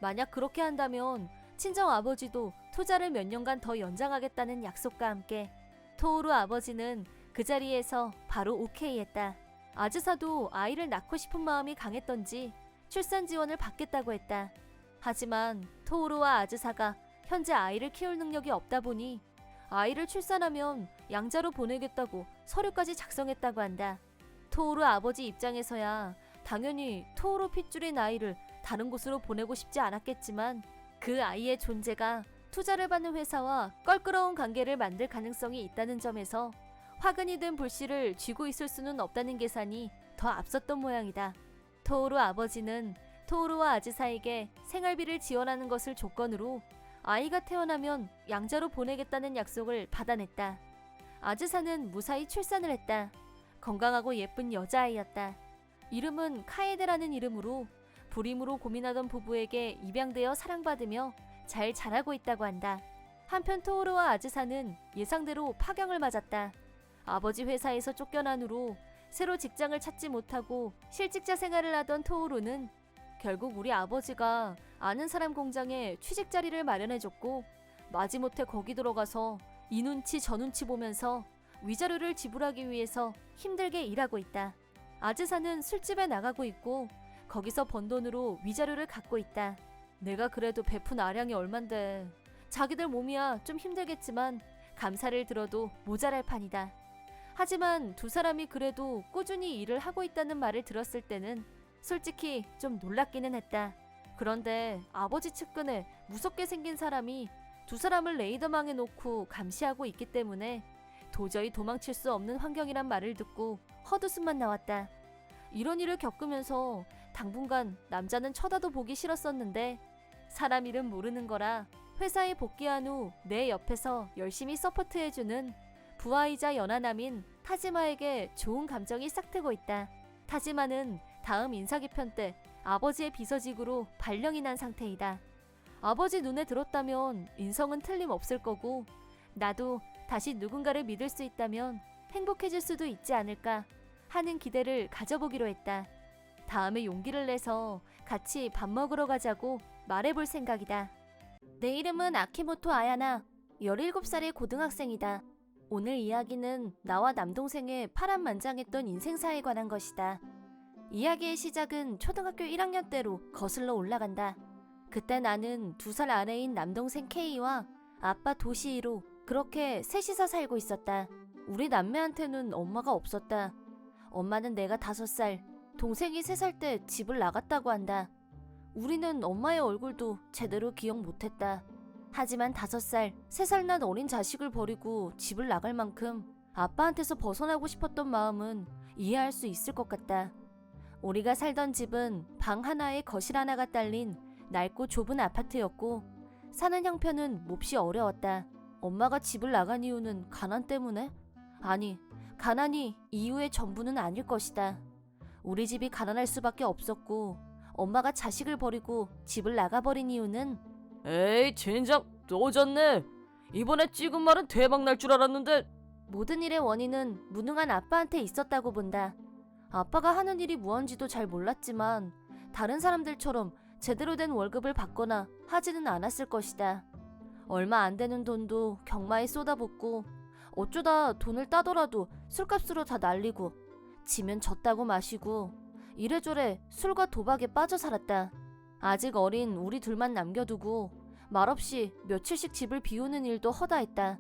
만약 그렇게 한다면 친정 아버지도 투자를 몇 년간 더 연장하겠다는 약속과 함께 토오루 아버지는 그 자리에서 바로 오케이 했다. 아즈사도 아이를 낳고 싶은 마음이 강했던지 출산 지원을 받겠다고 했다. 하지만 토오루와 아즈사가 현재 아이를 키울 능력이 없다 보니 아이를 출산하면 양자로 보내겠다고 서류까지 작성했다고 한다. 토오루 아버지 입장에서야 당연히 토오루 핏줄인 아이를 다른 곳으로 보내고 싶지 않았겠지만 그 아이의 존재가 투자를 받는 회사와 껄끄러운 관계를 만들 가능성이 있다는 점에서 화근이 된 불씨를 쥐고 있을 수는 없다는 계산이 더 앞섰던 모양이다. 토오루 아버지는 토오루와 아즈사에게 생활비를 지원하는 것을 조건으로 아이가 태어나면 양자로 보내겠다는 약속을 받아냈다. 아즈사는 무사히 출산을 했다. 건강하고 예쁜 여자아이였다. 이름은 카에데라는 이름으로 불임으로 고민하던 부부에게 입양되어 사랑받으며 잘 자라고 있다고 한다. 한편 토오루와 아즈사는 예상대로 파경을 맞았다. 아버지 회사에서 쫓겨난 후로 새로 직장을 찾지 못하고 실직자 생활을 하던 토오루는 결국 우리 아버지가 아는 사람 공장에 취직 자리를 마련해줬고 마지못해 거기 들어가서 이 눈치 저 눈치 보면서 위자료를 지불하기 위해서 힘들게 일하고 있다. 아즈사는 술집에 나가고 있고 거기서 번 돈으로 위자료를 갚고 있다. 내가 그래도 베푼 아량이 얼만데 자기들 몸이야 좀 힘들겠지만 감사를 들어도 모자랄 판이다. 하지만 두 사람이 그래도 꾸준히 일을 하고 있다는 말을 들었을 때는 솔직히 좀 놀랍기는 했다. 그런데 아버지 측근에 무섭게 생긴 사람이 두 사람을 레이더망에 놓고 감시하고 있기 때문에 도저히 도망칠 수 없는 환경이란 말을 듣고 헛웃음만 나왔다. 이런 일을 겪으면서 당분간 남자는 쳐다도 보기 싫었었는데 사람 일은 모르는 거라 회사에 복귀한 후 내 옆에서 열심히 서포트해주는 부하이자 연하남인 타지마에게 좋은 감정이 싹트고 있다. 타지마는 다음 인사개편 때 아버지의 비서직으로 발령이 난 상태이다. 아버지 눈에 들었다면 인성은 틀림없을 거고 나도 다시 누군가를 믿을 수 있다면 행복해질 수도 있지 않을까 하는 기대를 가져보기로 했다. 다음에 용기를 내서 같이 밥 먹으러 가자고 말해볼 생각이다. 내 이름은 아키모토 아야나, 17살의 고등학생이다. 오늘 이야기는 나와 남동생의 파란만장했던 인생사에 관한 것이다. 이야기의 시작은 초등학교 1학년 때로 거슬러 올라간다. 그때 나는 2살 아래인 남동생 K와 아빠 도시이로 그렇게 셋이서 살고 있었다. 우리 남매한테는 엄마가 없었다. 엄마는 내가 5살, 동생이 3살 때 집을 나갔다고 한다. 우리는 엄마의 얼굴도 제대로 기억 못했다. 하지만 5살, 3살 난 어린 자식을 버리고 집을 나갈 만큼 아빠한테서 벗어나고 싶었던 마음은 이해할 수 있을 것 같다. 우리가 살던 집은 방 하나에 거실 하나가 딸린 낡고 좁은 아파트였고 사는 형편은 몹시 어려웠다. 엄마가 집을 나간 이유는 가난 때문에? 아니, 가난이 이유의 전부는 아닐 것이다. 우리 집이 가난할 수밖에 없었고 엄마가 자식을 버리고 집을 나가버린 이유는 에이 젠장 또 오졌네. 이번에 찍은 말은 대박 날 줄 알았는데. 모든 일의 원인은 무능한 아빠한테 있었다고 본다. 아빠가 하는 일이 무언지도 잘 몰랐지만 다른 사람들처럼 제대로 된 월급을 받거나 하지는 않았을 것이다. 얼마 안 되는 돈도 경마에 쏟아붓고 어쩌다 돈을 따더라도 술값으로 다 날리고 지면 졌다고 마시고 이래저래 술과 도박에 빠져 살았다. 아직 어린 우리 둘만 남겨두고 말없이 며칠씩 집을 비우는 일도 허다했다.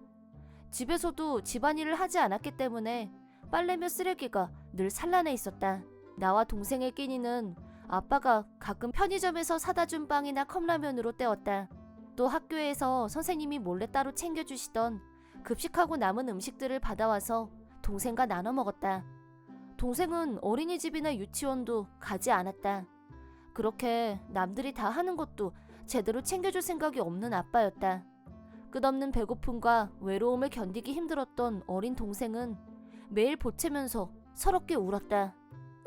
집에서도 집안일을 하지 않았기 때문에 빨래며 쓰레기가 늘 산란해 있었다. 나와 동생의 끼니는 아빠가 가끔 편의점에서 사다 준 빵이나 컵라면으로 때웠다. 또 학교에서 선생님이 몰래 따로 챙겨주시던 급식하고 남은 음식들을 받아와서 동생과 나눠 먹었다. 동생은 어린이집이나 유치원도 가지 않았다. 그렇게 남들이 다 하는 것도 제대로 챙겨줄 생각이 없는 아빠였다. 끝없는 배고픔과 외로움을 견디기 힘들었던 어린 동생은 매일 보채면서 서럽게 울었다.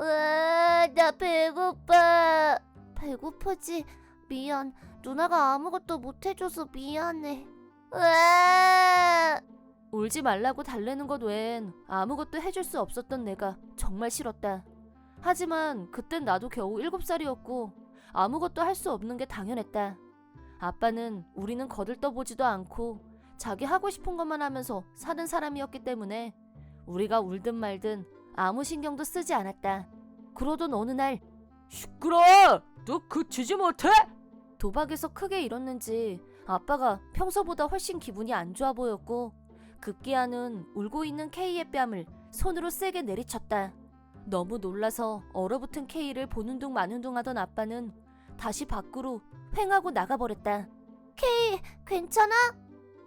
으아, 나 배고파. 배고프지? 미안. 누나가 아무것도 못해줘서 미안해. 으아! 울지 말라고 달래는 것 외엔 아무것도 해줄 수 없었던 내가 정말 싫었다. 하지만 그땐 나도 겨우 7살이었고 아무것도 할 수 없는 게 당연했다. 아빠는 우리는 거들떠보지도 않고 자기 하고 싶은 것만 하면서 사는 사람이었기 때문에 우리가 울든 말든 아무 신경도 쓰지 않았다. 그러던 어느 날 시끄러워! 너 그치지 못해? 도박에서 크게 잃었는지 아빠가 평소보다 훨씬 기분이 안 좋아 보였고 급기야는 울고 있는 K의 뺨을 손으로 세게 내리쳤다. 너무 놀라서 얼어붙은 K를 보는 둥 마는 둥 하던 아빠는 다시 밖으로 횡하고 나가버렸다. K, 괜찮아?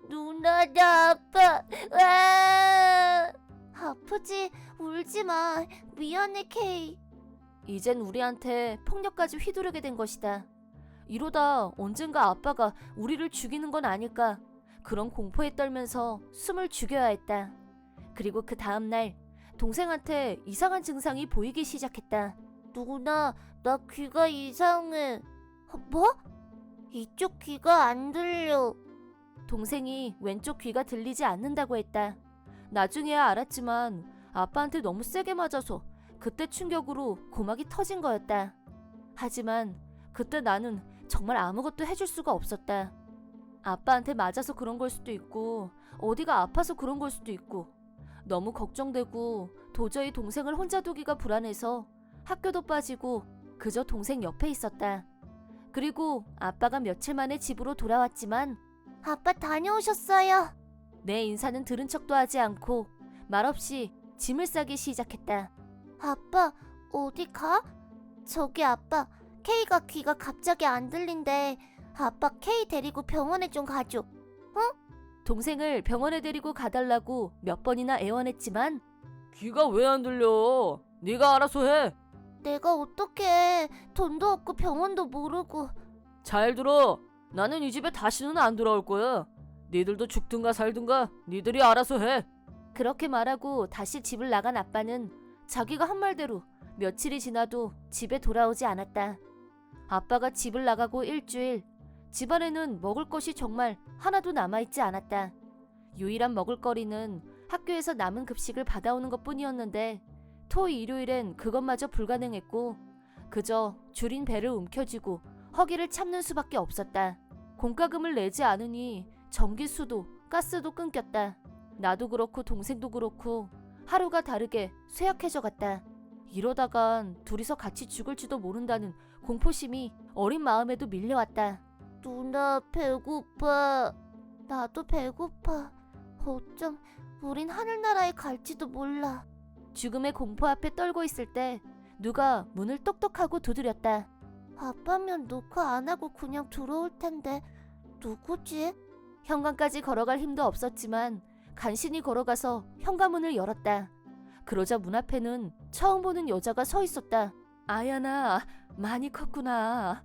누나, 나 아파. 으아! 아프지? 울지 마. 미안해, K. 이젠 우리한테 폭력까지 휘두르게 된 것이다. 이러다 언젠가 아빠가 우리를 죽이는 건 아닐까 그런 공포에 떨면서 숨을 죽여야 했다. 그리고 그 다음날 동생한테 이상한 증상이 보이기 시작했다. 누나, 나 귀가 이상해. 뭐? 이쪽 귀가 안 들려. 동생이 왼쪽 귀가 들리지 않는다고 했다. 나중에야 알았지만 아빠한테 너무 세게 맞아서 그때 충격으로 고막이 터진 거였다. 하지만 그때 나는 정말 아무것도 해줄 수가 없었다. 아빠한테 맞아서 그런 걸 수도 있고 어디가 아파서 그런 걸 수도 있고 너무 걱정되고 도저히 동생을 혼자 두기가 불안해서 학교도 빠지고 그저 동생 옆에 있었다. 그리고 아빠가 며칠 만에 집으로 돌아왔지만 아빠 다녀오셨어요. 내 인사는 들은 척도 하지 않고 말없이 짐을 싸기 시작했다. 아빠, 어디 가? 저기 아빠, K가 귀가 갑자기 안 들린대. 아빠 K 데리고 병원에 좀 가줘. 동생을 병원에 데리고 가달라고 몇 번이나 애원했지만 귀가 왜 안 들려? 네가 알아서 해. 내가 어떻게 돈도 없고 병원도 모르고. 잘 들어. 나는 이 집에 다시는 안 돌아올 거야. 니들도 죽든가 살든가 니들이 알아서 해. 그렇게 말하고 다시 집을 나간 아빠는 자기가 한 말대로 며칠이 지나도 집에 돌아오지 않았다. 아빠가 집을 나가고 일주일, 집안에는 먹을 것이 정말 하나도 남아있지 않았다. 유일한 먹을거리는 학교에서 남은 급식을 받아오는 것뿐이었는데 토, 일요일엔 그것마저 불가능했고 그저 줄인 배를 움켜쥐고 허기를 참는 수밖에 없었다. 공과금을 내지 않으니 전기수도 가스도 끊겼다. 나도 그렇고 동생도 그렇고 하루가 다르게 쇠약해져 갔다. 이러다간 둘이서 같이 죽을지도 모른다는 공포심이 어린 마음에도 밀려왔다. 누나 배고파. 나도 배고파. 어쩜 우린 하늘나라에 갈지도 몰라. 죽음의 공포 앞에 떨고 있을 때 누가 문을 똑똑하고 두드렸다. 아빠면 녹화 안 하고 그냥 들어올 텐데 누구지? 현관까지 걸어갈 힘도 없었지만 간신히 걸어가서 현관문을 열었다. 그러자 문 앞에는 처음 보는 여자가 서 있었다. 아야나, 많이 컸구나.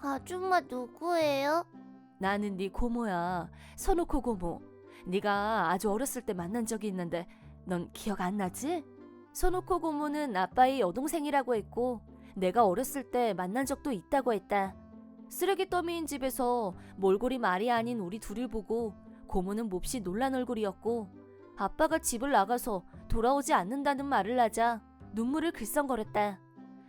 아줌마 누구예요? 나는 네 고모야. 선우코 고모. 네가 아주 어렸을 때 만난 적이 있는데 넌 기억 안 나지? 선우코 고모는 아빠의 여동생이라고 했고 내가 어렸을 때 만난 적도 있다고 했다. 쓰레기 더미인 집에서 몰골이 말이 아닌 우리 둘을 보고 고모는 몹시 놀란 얼굴이었고 아빠가 집을 나가서 돌아오지 않는다는 말을 하자 눈물을 글썽거렸다.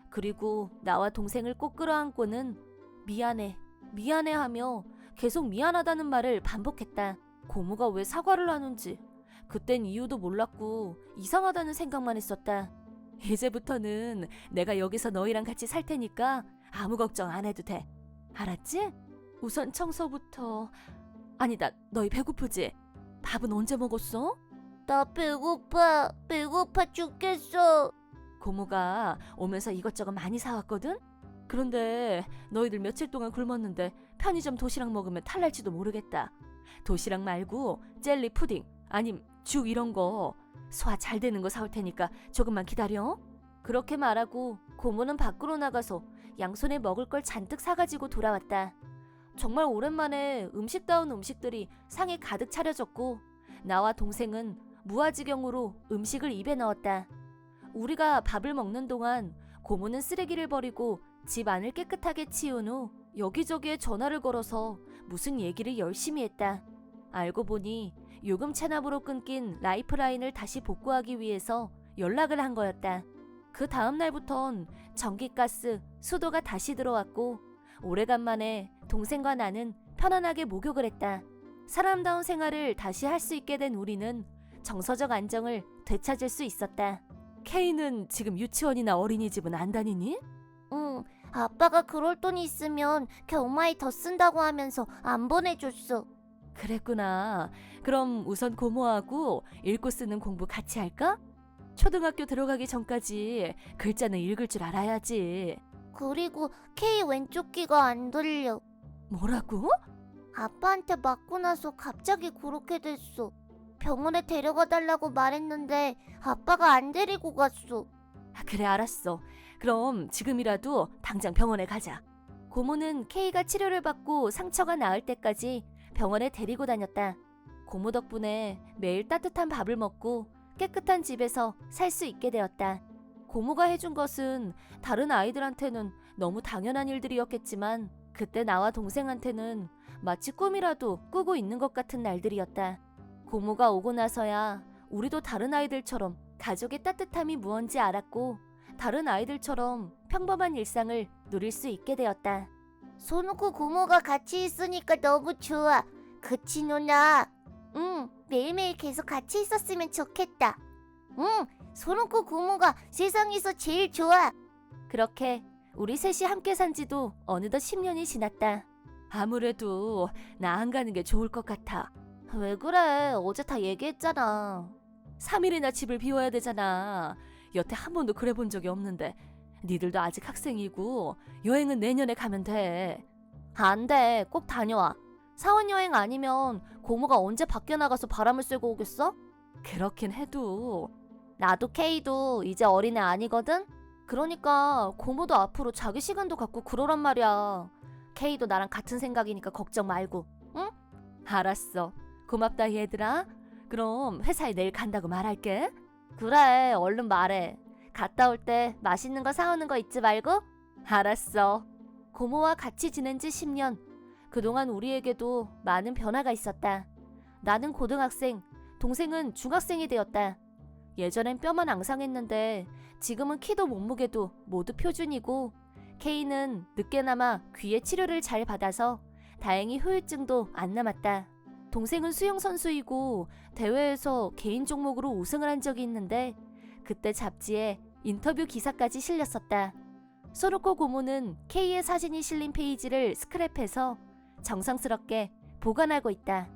그리고 나와 동생을 꼭 끌어안고는 미안해, 미안해 하며 계속 미안하다는 말을 반복했다. 고모가 왜 사과를 하는지 그땐 이유도 몰랐고 이상하다는 생각만 했었다. 이제부터는 내가 여기서 너희랑 같이 살 테니까 아무 걱정 안 해도 돼. 알았지? 우선 청소부터. 아니다, 너희 배고프지? 밥은 언제 먹었어? 나 배고파. 배고파 죽겠어. 고모가 오면서 이것저것 많이 사왔거든? 그런데 너희들 며칠 동안 굶었는데 편의점 도시락 먹으면 탈날지도 모르겠다. 도시락 말고 젤리 푸딩 아님 죽 이런 거 소화 잘 되는 거 사올 테니까 조금만 기다려. 그렇게 말하고 고모는 밖으로 나가서 양손에 먹을 걸 잔뜩 사가지고 돌아왔다. 정말 오랜만에 음식다운 음식들이 상에 가득 차려졌고 나와 동생은 무아지경으로 음식을 입에 넣었다. 우리가 밥을 먹는 동안 고모는 쓰레기를 버리고 집 안을 깨끗하게 치운 후 여기저기에 전화를 걸어서 무슨 얘기를 열심히 했다. 알고 보니 요금 체납으로 끊긴 라이프라인을 다시 복구하기 위해서 연락을 한 거였다. 그 다음 날부턴 전기, 가스, 수도가 다시 들어왔고 오래간만에 동생과 나는 편안하게 목욕을 했다. 사람다운 생활을 다시 할 수 있게 된 우리는 정서적 안정을 되찾을 수 있었다. 케이는 지금 유치원이나 어린이집은 안 다니니? 응. 아빠가 그럴 돈이 있으면 경마에 더 쓴다고 하면서 안 보내줬어. 그랬구나. 그럼 우선 고모하고 읽고 쓰는 공부 같이 할까? 초등학교 들어가기 전까지 글자는 읽을 줄 알아야지. 그리고 K 왼쪽 귀가 안 들려. 뭐라고? 아빠한테 맞고 나서 갑자기 그렇게 됐어. 병원에 데려가 달라고 말했는데 아빠가 안 데리고 갔어. 그래, 알았어. 그럼 지금이라도 당장 병원에 가자. 고모는 K가 치료를 받고 상처가 나을 때까지 병원에 데리고 다녔다. 고모 덕분에 매일 따뜻한 밥을 먹고 깨끗한 집에서 살 수 있게 되었다. 고모가 해준 것은 다른 아이들한테는 너무 당연한 일들이었겠지만 그때 나와 동생한테는 마치 꿈이라도 꾸고 있는 것 같은 날들이었다. 고모가 오고 나서야 우리도 다른 아이들처럼 가족의 따뜻함이 무언지 알았고 다른 아이들처럼 평범한 일상을 누릴 수 있게 되었다. 손우고 고모가 같이 있으니까 너무 좋아. 그치 누나? 응, 매일매일 계속 같이 있었으면 좋겠다. 응, 손우고 고모가 세상에서 제일 좋아. 그렇게 우리 셋이 함께 산 지도 어느덧 10년이 지났다. 아무래도 나 안 가는 게 좋을 것 같아. 왜 그래? 어제 다 얘기했잖아. 3일이나 집을 비워야 되잖아. 여태 한 번도 그래 본 적이 없는데 니들도 아직 학생이고 여행은 내년에 가면 돼. 안 돼, 꼭 다녀와. 사원여행 아니면 고모가 언제 밖에 나가서 바람을 쐬고 오겠어? 그렇긴 해도 나도 K도 이제 어린애 아니거든? 그러니까 고모도 앞으로 자기 시간도 갖고 그러란 말이야. 케이도 나랑 같은 생각이니까 걱정 말고. 응? 알았어. 고맙다 얘들아. 그럼 회사에 내일 간다고 말할게. 그래, 얼른 말해. 갔다 올 때 맛있는 거 사오는 거 잊지 말고. 알았어. 고모와 같이 지낸 지 10년. 그동안 우리에게도 많은 변화가 있었다. 나는 고등학생, 동생은 중학생이 되었다. 예전엔 뼈만 앙상했는데 지금은 키도 몸무게도 모두 표준이고, K는 늦게나마 귀의 치료를 잘 받아서 다행히 후유증도 안 남았다. 동생은 수영 선수이고 대회에서 개인 종목으로 우승을 한 적이 있는데 그때 잡지에 인터뷰 기사까지 실렸었다. 소르코 고모는 K의 사진이 실린 페이지를 스크랩해서 정성스럽게 보관하고 있다.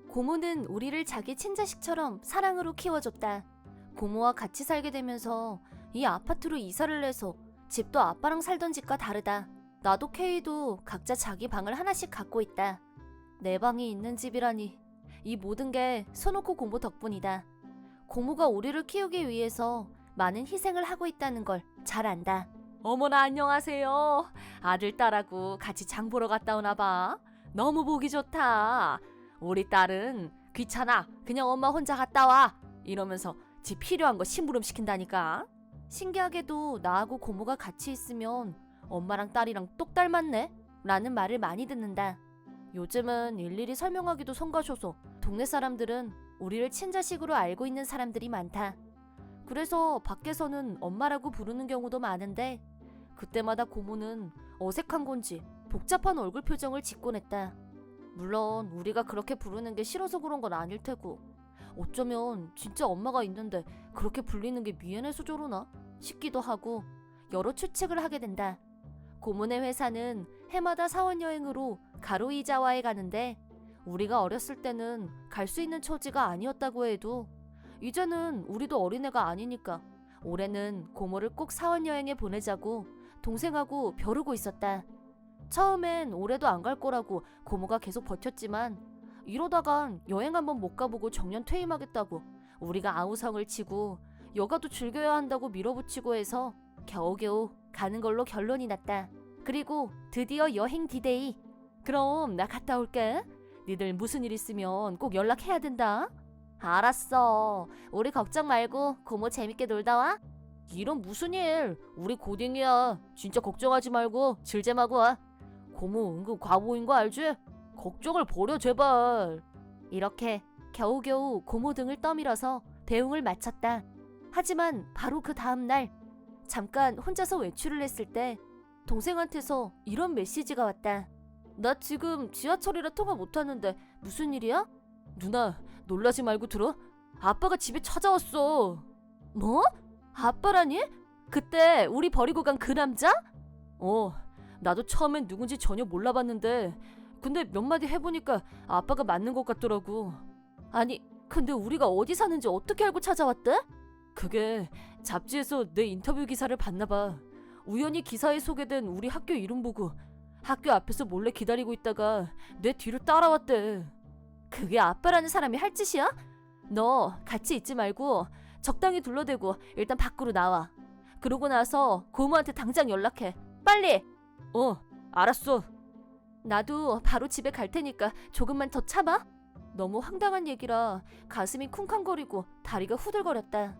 고모는 우리를 자기 친자식처럼 사랑으로 키워줬다. 고모와 같이 살게 되면서 이 아파트로 이사를 해서 집도 아빠랑 살던 집과 다르다. 나도 K도 각자 자기 방을 하나씩 갖고 있다. 내 방이 있는 집이라니 이 모든 게 소노코 고모 덕분이다. 고모가 우리를 키우기 위해서 많은 희생을 하고 있다는 걸 잘 안다. 어머나 안녕하세요. 아들 딸하고 같이 장 보러 갔다 오나 봐. 너무 보기 좋다. 우리 딸은 귀찮아. 그냥 엄마 혼자 갔다 와. 이러면서 집 필요한 거 심부름 시킨다니까. 신기하게도 나하고 고모가 같이 있으면 엄마랑 딸이랑 똑 닮았네 라는 말을 많이 듣는다. 요즘은 일일이 설명하기도 성가셔서 동네 사람들은 우리를 친자식으로 알고 있는 사람들이 많다. 그래서 밖에서는 엄마라고 부르는 경우도 많은데 그때마다 고모는 어색한 건지 복잡한 얼굴 표정을 짓곤 했다. 물론 우리가 그렇게 부르는 게 싫어서 그런 건 아닐 테고 어쩌면 진짜 엄마가 있는데 그렇게 불리는 게 미안해서 저러나 싶기도 하고 여러 추측을 하게 된다. 고모네 회사는 해마다 사원여행으로 가로이자와에 가는데 우리가 어렸을 때는 갈 수 있는 처지가 아니었다고 해도 이제는 우리도 어린애가 아니니까 올해는 고모를 꼭 사원여행에 보내자고 동생하고 벼르고 있었다. 처음엔 올해도 안 갈 거라고 고모가 계속 버텼지만 이러다간 여행 한번 못 가보고 정년 퇴임하겠다고 우리가 아우성을 치고 여가도 즐겨야 한다고 밀어붙이고 해서 겨우겨우 가는 걸로 결론이 났다. 그리고 드디어 여행 디데이. 그럼 나 갔다 올게. 니들 무슨 일 있으면 꼭 연락해야 된다. 알았어. 우리 걱정 말고 고모 재밌게 놀다 와. 이런 무슨 일. 우리 고딩이야. 진짜 걱정하지 말고 질잼하고 와. 고모 은근 과보인 거 알지? 걱정을 버려 제발. 이렇게 겨우겨우 고모 등을 떠밀어서 배웅을 마쳤다. 하지만 바로 그 다음날 잠깐 혼자서 외출을 했을 때 동생한테서 이런 메시지가 왔다. 나 지금 지하철이라 통화 못하는데 무슨 일이야? 누나 놀라지 말고 들어. 아빠가 집에 찾아왔어. 뭐? 아빠라니? 그때 우리 버리고 간 그 남자? 나도 처음엔 누군지 전혀 몰라봤는데 근데 몇 마디 해보니까 아빠가 맞는 것 같더라고. 아니 근데 우리가 어디 사는지 어떻게 알고 찾아왔대? 그게 잡지에서 내 인터뷰 기사를 봤나봐. 우연히 기사에 소개된 우리 학교 이름 보고 학교 앞에서 몰래 기다리고 있다가 내 뒤를 따라왔대. 그게 아빠라는 사람이 할 짓이야? 너 같이 있지 말고 적당히 둘러대고 일단 밖으로 나와. 그러고 나서 고모한테 당장 연락해. 빨리! 알았어. 나도 바로 집에 갈 테니까 조금만 더 참아. 너무 황당한 얘기라 가슴이 쿵쾅거리고 다리가 후들거렸다.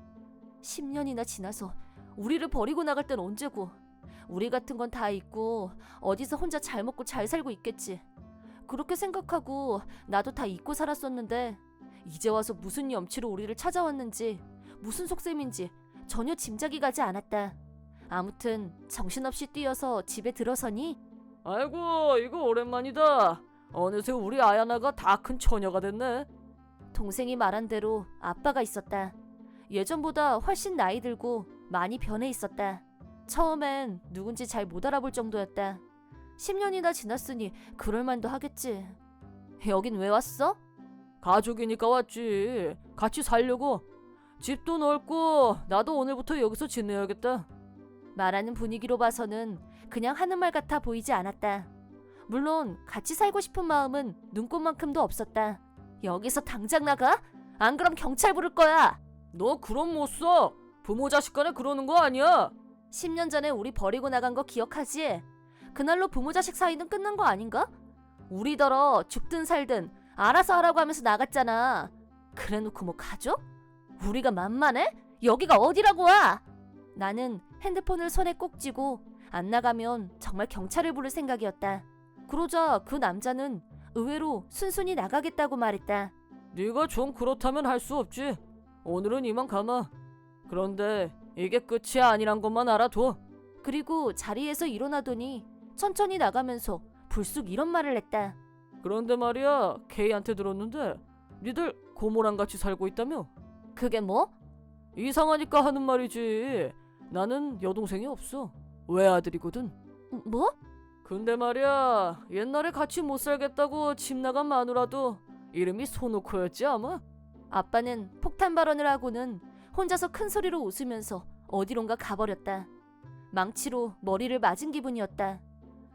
10년이나 지나서 우리를 버리고 나갈 땐 언제고. 우리 같은 건 다 있고 어디서 혼자 잘 먹고 잘 살고 있겠지. 그렇게 생각하고 나도 다 잊고 살았었는데 이제 와서 무슨 염치로 우리를 찾아왔는지 무슨 속셈인지 전혀 짐작이 가지 않았다. 아무튼 정신없이 뛰어서 집에 들어서니 아이고 이거 오랜만이다. 어느새 우리 아야나가 다 큰 처녀가 됐네. 동생이 말한 대로 아빠가 있었다. 예전보다 훨씬 나이 들고 많이 변해 있었다. 처음엔 누군지 잘 못 알아볼 정도였다. 10년이나 지났으니 그럴만도 하겠지. 여긴 왜 왔어? 가족이니까 왔지. 같이 살려고. 집도 넓고 나도 오늘부터 여기서 지내야겠다. 말하는 분위기로 봐서는 그냥 하는 말 같아 보이지 않았다. 물론 같이 살고 싶은 마음은 눈꼽만큼도 없었다. 여기서 당장 나가? 안 그럼 경찰 부를 거야. 너 그럼 못 써. 부모 자식 간에 그러는 거 아니야. 10년 전에 우리 버리고 나간 거 기억하지? 그날로 부모 자식 사이는 끝난 거 아닌가? 우리더러 죽든 살든 알아서 하라고 하면서 나갔잖아. 그래놓고 뭐 가족? 우리가 만만해? 여기가 어디라고 와? 나는 핸드폰을 손에 꼭 쥐고 안 나가면 정말 경찰을 부를 생각이었다. 그러자 그 남자는 의외로 순순히 나가겠다고 말했다. 네가 좀 그렇다면 할 수 없지. 오늘은 이만 가마. 그런데 이게 끝이 아니란 것만 알아둬. 그리고 자리에서 일어나더니 천천히 나가면서 불쑥 이런 말을 했다. 그런데 말이야, K한테 들었는데 니들 고모랑 같이 살고 있다며? 그게 뭐? 이상하니까 하는 말이지. 나는 여동생이 없어. 외아들이거든. 뭐? 근데 말이야, 옛날에 같이 못 살겠다고 집 나간 마누라도 이름이 손오코였지 아마? 아빠는 폭탄 발언을 하고는 혼자서 큰 소리로 웃으면서 어디론가 가버렸다. 망치로 머리를 맞은 기분이었다.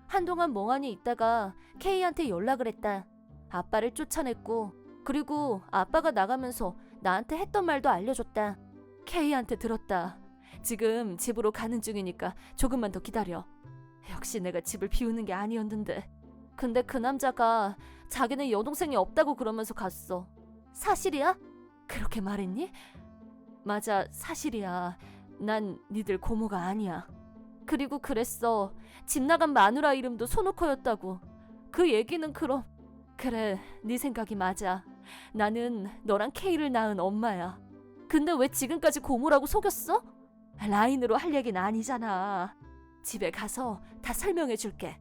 한동안 멍하니 있다가 K한테 연락을 했다. 아빠를 쫓아냈고 그리고 아빠가 나가면서 나한테 했던 말도 알려줬다. K한테 들었다. 지금 집으로 가는 중이니까 조금만 더 기다려. 역시 내가 집을 비우는 게 아니었는데. 근데 그 남자가 자기는 여동생이 없다고 그러면서 갔어. 사실이야? 그렇게 말했니? 맞아, 사실이야. 난 니들 고모가 아니야. 그리고 그랬어. 집 나간 마누라 이름도 손오코였다고. 그 얘기는 그럼. 그래, 네 생각이 맞아. 나는 너랑 K를 낳은 엄마야. 근데 왜 지금까지 고모라고 속였어? 라인으로 할 얘기는 아니잖아. 집에 가서 다 설명해 줄게.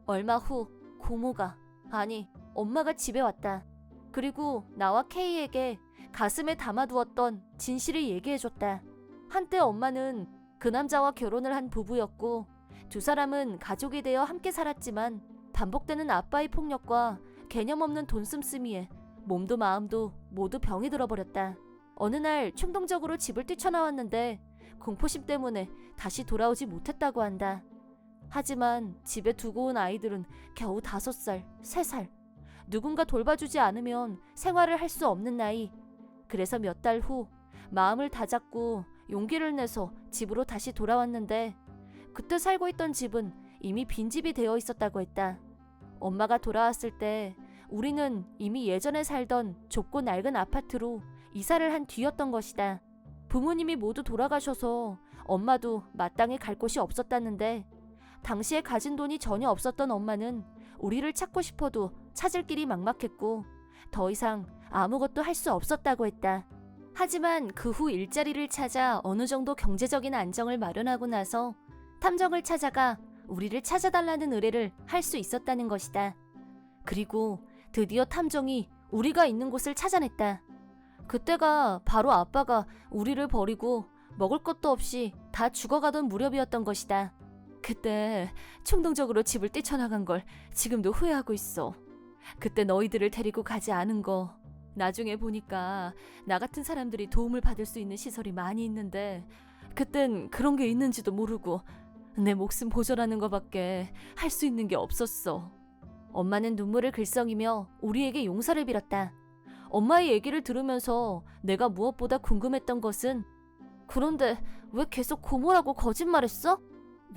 얼마 후 고모가, 아니 엄마가 집에 왔다. 그리고 나와 K에게 가슴에 담아두었던 진실을 얘기해줬다. 한때 엄마는 그 남자와 결혼을 한 부부였고 두 사람은 가족이 되어 함께 살았지만 반복되는 아빠의 폭력과 개념 없는 돈 씀씀이에 몸도 마음도 모두 병이 들어버렸다. 어느 날 충동적으로 집을 뛰쳐나왔는데 공포심 때문에 다시 돌아오지 못했다고 한다. 하지만 집에 두고 온 아이들은 겨우 5살, 3살. 누군가 돌봐주지 않으면 생활을 할 수 없는 나이. 그래서 몇 달 후 마음을 다잡고 용기를 내서 집으로 다시 돌아왔는데 그때 살고 있던 집은 이미 빈집이 되어 있었다고 했다. 엄마가 돌아왔을 때 우리는 이미 예전에 살던 좁고 낡은 아파트로 이사를 한 뒤였던 것이다. 부모님이 모두 돌아가셔서 엄마도 마땅히 갈 곳이 없었다는데 당시에 가진 돈이 전혀 없었던 엄마는 우리를 찾고 싶어도 찾을 길이 막막했고 더 이상 아무것도 할 수 없었다고 했다. 하지만 그 후 일자리를 찾아 어느 정도 경제적인 안정을 마련하고 나서 탐정을 찾아가 우리를 찾아달라는 의뢰를 할 수 있었다는 것이다. 그리고 드디어 탐정이 우리가 있는 곳을 찾아냈다. 그때가 바로 아빠가 우리를 버리고 먹을 것도 없이 다 죽어가던 무렵이었던 것이다. 그때 충동적으로 집을 뛰쳐나간 걸 지금도 후회하고 있어. 그때 너희들을 데리고 가지 않은 거. 나중에 보니까 나 같은 사람들이 도움을 받을 수 있는 시설이 많이 있는데 그땐 그런 게 있는지도 모르고 내 목숨 보존하는 거밖에 할 수 있는 게 없었어. 엄마는 눈물을 글썽이며 우리에게 용서를 빌었다. 엄마의 얘기를 들으면서 내가 무엇보다 궁금했던 것은 그런데 왜 계속 고모라고 거짓말했어?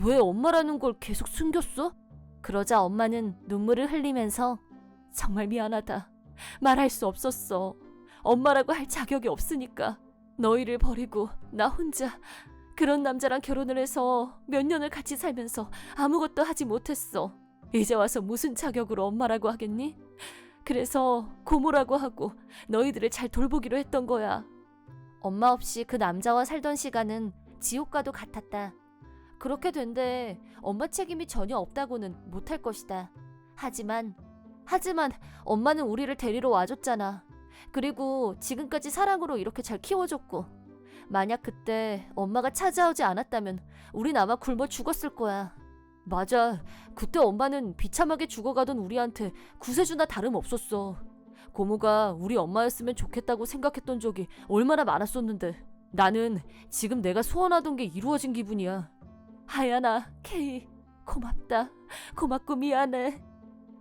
왜 엄마라는 걸 계속 숨겼어? 그러자 엄마는 눈물을 흘리면서 정말 미안하다. 말할 수 없었어. 엄마라고 할 자격이 없으니까. 너희를 버리고 나 혼자 그런 남자랑 결혼을 해서 몇 년을 같이 살면서 아무것도 하지 못했어. 이제 와서 무슨 자격으로 엄마라고 하겠니? 그래서 고모라고 하고 너희들을 잘 돌보기로 했던 거야. 엄마 없이 그 남자와 살던 시간은 지옥과도 같았다. 그렇게 된데 엄마 책임이 전혀 없다고는 못할 것이다. 하지만 엄마는 우리를 데리러 와줬잖아. 그리고 지금까지 사랑으로 이렇게 잘 키워줬고 만약 그때 엄마가 찾아오지 않았다면 우린 아마 굶어 죽었을 거야. 맞아. 그때 엄마는 비참하게 죽어가던 우리한테 구세주나 다름없었어. 고모가 우리 엄마였으면 좋겠다고 생각했던 적이 얼마나 많았었는데 나는 지금 내가 소원하던 게 이루어진 기분이야. 하연아, 케이, 고맙다. 고맙고 미안해.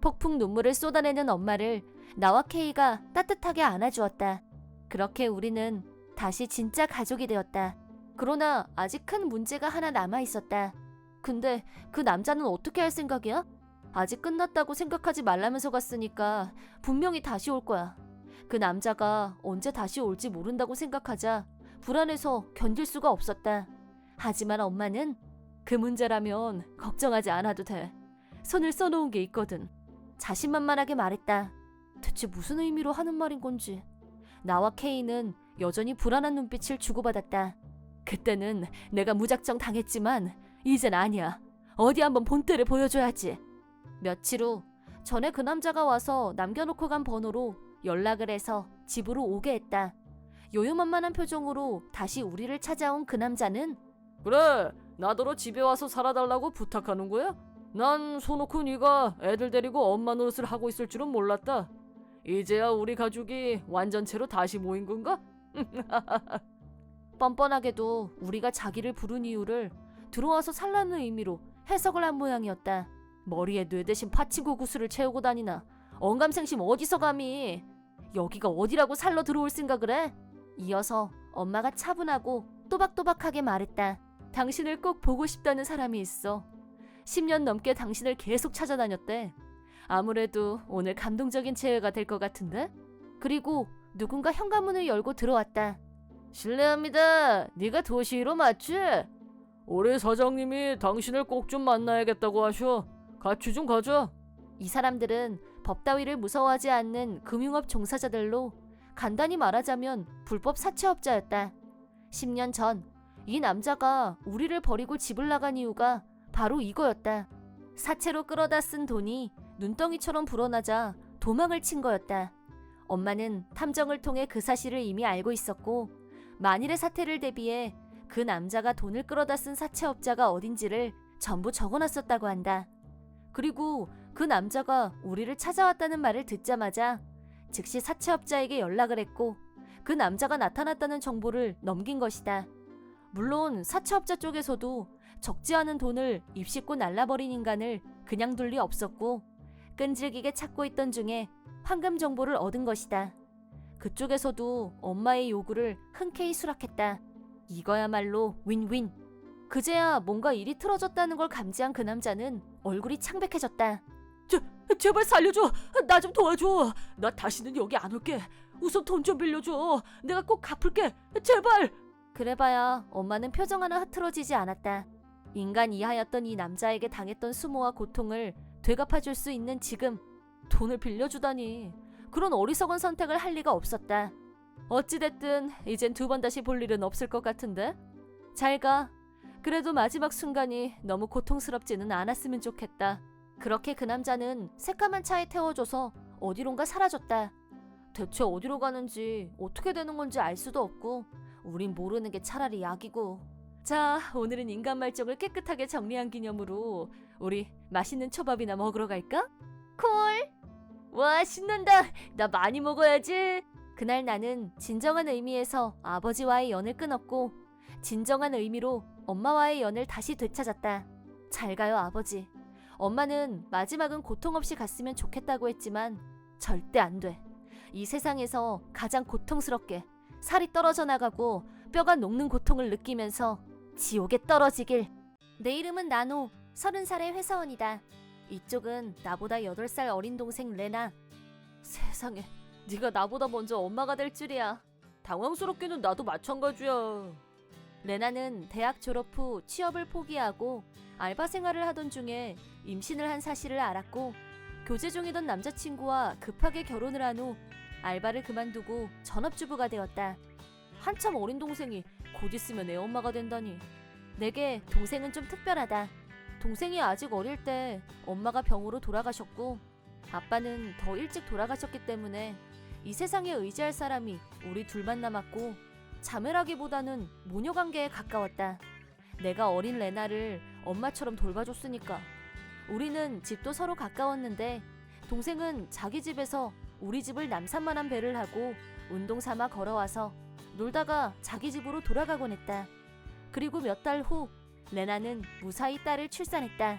폭풍 눈물을 쏟아내는 엄마를 나와 케이가 따뜻하게 안아주었다. 그렇게 우리는 다시 진짜 가족이 되었다. 그러나 아직 큰 문제가 하나 남아 있었다. 근데 그 남자는 어떻게 할 생각이야? 아직 끝났다고 생각하지 말라면서 갔으니까 분명히 다시 올 거야. 그 남자가 언제 다시 올지 모른다고 생각하자 불안해서 견딜 수가 없었다. 하지만 엄마는 그 문제라면 걱정하지 않아도 돼. 손을 써놓은 게 있거든. 자신만만하게 말했다. 대체 무슨 의미로 하는 말인 건지. 나와 케이는 여전히 불안한 눈빛을 주고받았다. 그때는 내가 무작정 당했지만 이젠 아니야. 어디 한번 본때를 보여줘야지. 며칠 후 전에 그 남자가 와서 남겨놓고 간 번호로 연락을 해서 집으로 오게 했다. 요요만만한 표정으로 다시 우리를 찾아온 그 남자는 그래, 나더러 집에 와서 살아달라고 부탁하는 거야? 난 소놓고 네가 애들 데리고 엄마 노릇을 하고 있을 줄은 몰랐다. 이제야 우리 가족이 완전체로 다시 모인 건가? 뻔뻔하게도 우리가 자기를 부른 이유를 들어와서 살라는 의미로 해석을 한 모양이었다. 머리에 뇌 대신 파치고 구슬을 채우고 다니나 언감생심 어디서 감히. 여기가 어디라고 살러 들어올 생각을 해? 이어서 엄마가 차분하고 또박또박하게 말했다. 당신을 꼭 보고 싶다는 사람이 있어. 10년 넘게 당신을 계속 찾아다녔대. 아무래도 오늘 감동적인 재회가 될 것 같은데? 그리고 누군가 현관문을 열고 들어왔다. 실례합니다. 네가 도시로 맞지? 우리 사장님이 당신을 꼭 좀 만나야겠다고 하셔. 같이 좀 가자. 이 사람들은 법 따위를 무서워하지 않는 금융업 종사자들로 간단히 말하자면 불법 사채업자였다. 10년 전 이 남자가 우리를 버리고 집을 나간 이유가 바로 이거였다. 사채로 끌어다 쓴 돈이 눈덩이처럼 불어나자 도망을 친 거였다. 엄마는 탐정을 통해 그 사실을 이미 알고 있었고 만일의 사태를 대비해 그 남자가 돈을 끌어다 쓴 사채업자가 어딘지를 전부 적어놨었다고 한다. 그리고 그 남자가 우리를 찾아왔다는 말을 듣자마자 즉시 사채업자에게 연락을 했고 그 남자가 나타났다는 정보를 넘긴 것이다. 물론 사채업자 쪽에서도 적지 않은 돈을 입씻고 날라버린 인간을 그냥 둘 리 없었고 끈질기게 찾고 있던 중에 황금 정보를 얻은 것이다. 그쪽에서도 엄마의 요구를 흔쾌히 수락했다. 이거야말로 윈윈. 그제야 뭔가 일이 틀어졌다는 걸 감지한 그 남자는 얼굴이 창백해졌다. 제발 살려줘. 나 좀 도와줘. 나 다시는 여기 안 올게. 우선 돈 좀 빌려줘. 내가 꼭 갚을게. 제발. 그래봐야 엄마는 표정 하나 흐트러지지 않았다. 인간 이하였던 이 남자에게 당했던 수모와 고통을 되갚아줄 수 있는 지금 돈을 빌려주다니. 그런 어리석은 선택을 할 리가 없었다. 어찌됐든 이젠 두 번 다시 볼 일은 없을 것 같은데. 잘 가. 그래도 마지막 순간이 너무 고통스럽지는 않았으면 좋겠다. 그렇게 그 남자는 새까만 차에 태워줘서 어디론가 사라졌다. 대체 어디로 가는지 어떻게 되는 건지 알 수도 없고 우린 모르는 게 차라리 약이고. 자, 오늘은 인간 말정을 깨끗하게 정리한 기념으로 우리 맛있는 초밥이나 먹으러 갈까? 콜! 와, 신난다. 나 많이 먹어야지. 그날 나는 진정한 의미에서 아버지와의 연을 끊었고 진정한 의미로 엄마와의 연을 다시 되찾았다. 잘 가요, 아버지. 엄마는 마지막은 고통 없이 갔으면 좋겠다고 했지만 절대 안 돼. 이 세상에서 가장 고통스럽게 살이 떨어져 나가고 뼈가 녹는 고통을 느끼면서 지옥에 떨어지길. 내 이름은 나노, 30살의 회사원이다. 이쪽은 나보다 8살 어린 동생 레나. 세상에, 네가 나보다 먼저 엄마가 될 줄이야. 당황스럽게는 나도 마찬가지야. 레나는 대학 졸업 후 취업을 포기하고 알바 생활을 하던 중에 임신을 한 사실을 알았고 교제 중이던 남자친구와 급하게 결혼을 한 후 알바를 그만두고 전업주부가 되었다. 한참 어린 동생이 곧 있으면 애 엄마가 된다니. 내게 동생은 좀 특별하다. 동생이 아직 어릴 때 엄마가 병으로 돌아가셨고 아빠는 더 일찍 돌아가셨기 때문에 이 세상에 의지할 사람이 우리 둘만 남았고 자매라기보다는 모녀관계에 가까웠다. 내가 어린 레나를 엄마처럼 돌봐줬으니까. 우리는 집도 서로 가까웠는데 동생은 자기 집에서 우리 집을 남산만한 배를 하고 운동 삼아 걸어와서 놀다가 자기 집으로 돌아가곤 했다. 그리고 몇 달 후 레나는 무사히 딸을 출산했다.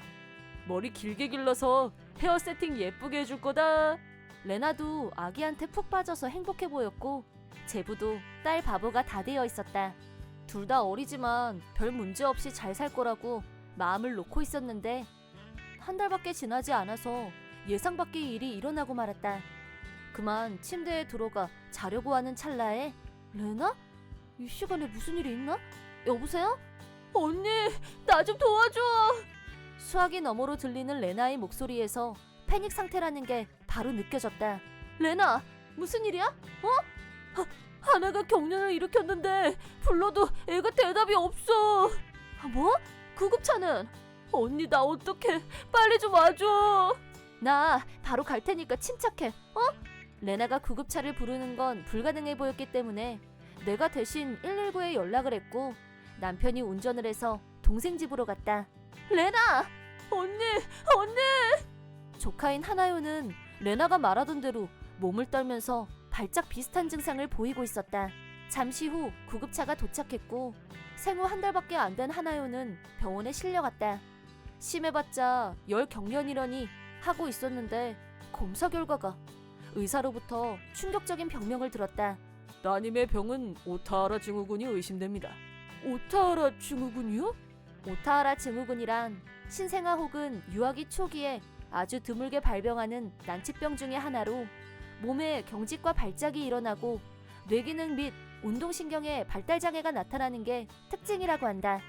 머리 길게 길러서 헤어 세팅 예쁘게 해줄 거다. 레나도 아기한테 푹 빠져서 행복해 보였고 제부도 딸 바보가 다 되어 있었다. 둘 다 어리지만 별 문제 없이 잘 살 거라고 마음을 놓고 있었는데 한 달밖에 지나지 않아서 예상 밖의 일이 일어나고 말았다. 그만 침대에 들어가 자려고 하는 찰나에 레나? 이 시간에 무슨 일이 있나? 여보세요? 언니, 나 좀 도와줘. 수화기 너머로 들리는 레나의 목소리에서 패닉 상태라는 게 바로 느껴졌다. 레나, 무슨 일이야? 하나가 경련을 일으켰는데 불러도 애가 대답이 없어. 뭐? 구급차는? 언니, 나 어떡해. 빨리 좀 와줘. 나 바로 갈 테니까 침착해. 레나가 구급차를 부르는 건 불가능해 보였기 때문에 내가 대신 119에 연락을 했고 남편이 운전을 해서 동생 집으로 갔다. 레나! 언니. 조카인 하나요는 레나가 말하던 대로 몸을 떨면서 발작 비슷한 증상을 보이고 있었다. 잠시 후 구급차가 도착했고 생후 한 달밖에 안 된 하나요는 병원에 실려갔다. 심해봤자 열 경련이라니 하고 있었는데 검사 결과가 의사로부터 충격적인 병명을 들었다. 따님의 병은 오타하라 증후군이 의심됩니다. 오타하라 증후군이요? 오타하라 증후군이란 신생아 혹은 유아기 초기에 아주 드물게 발병하는 난치병 중의 하나로 몸에 경직과 발작이 일어나고 뇌기능 및 운동신경에 발달장애가 나타나는 게 특징이라고 한다.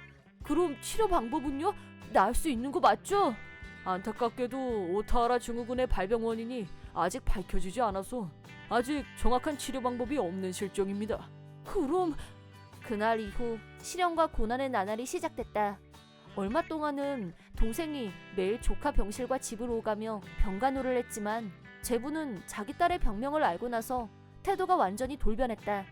그럼 치료 방법은요? 나을 수 있는 거 맞죠? 안타깝게도 오타하라 증후군의 발병 원인이 아직 밝혀지지 않아서 아직 정확한 치료 방법이 없는 실정입니다. 그럼 그날 이후 시련과 고난의 나날이 시작됐다. 얼마 동안은 동생이 매일 조카 병실과 집으로 오가며 병간호를 했지만 제부는 자기 딸의 병명을 알고 나서 태도가 완전히 돌변했다.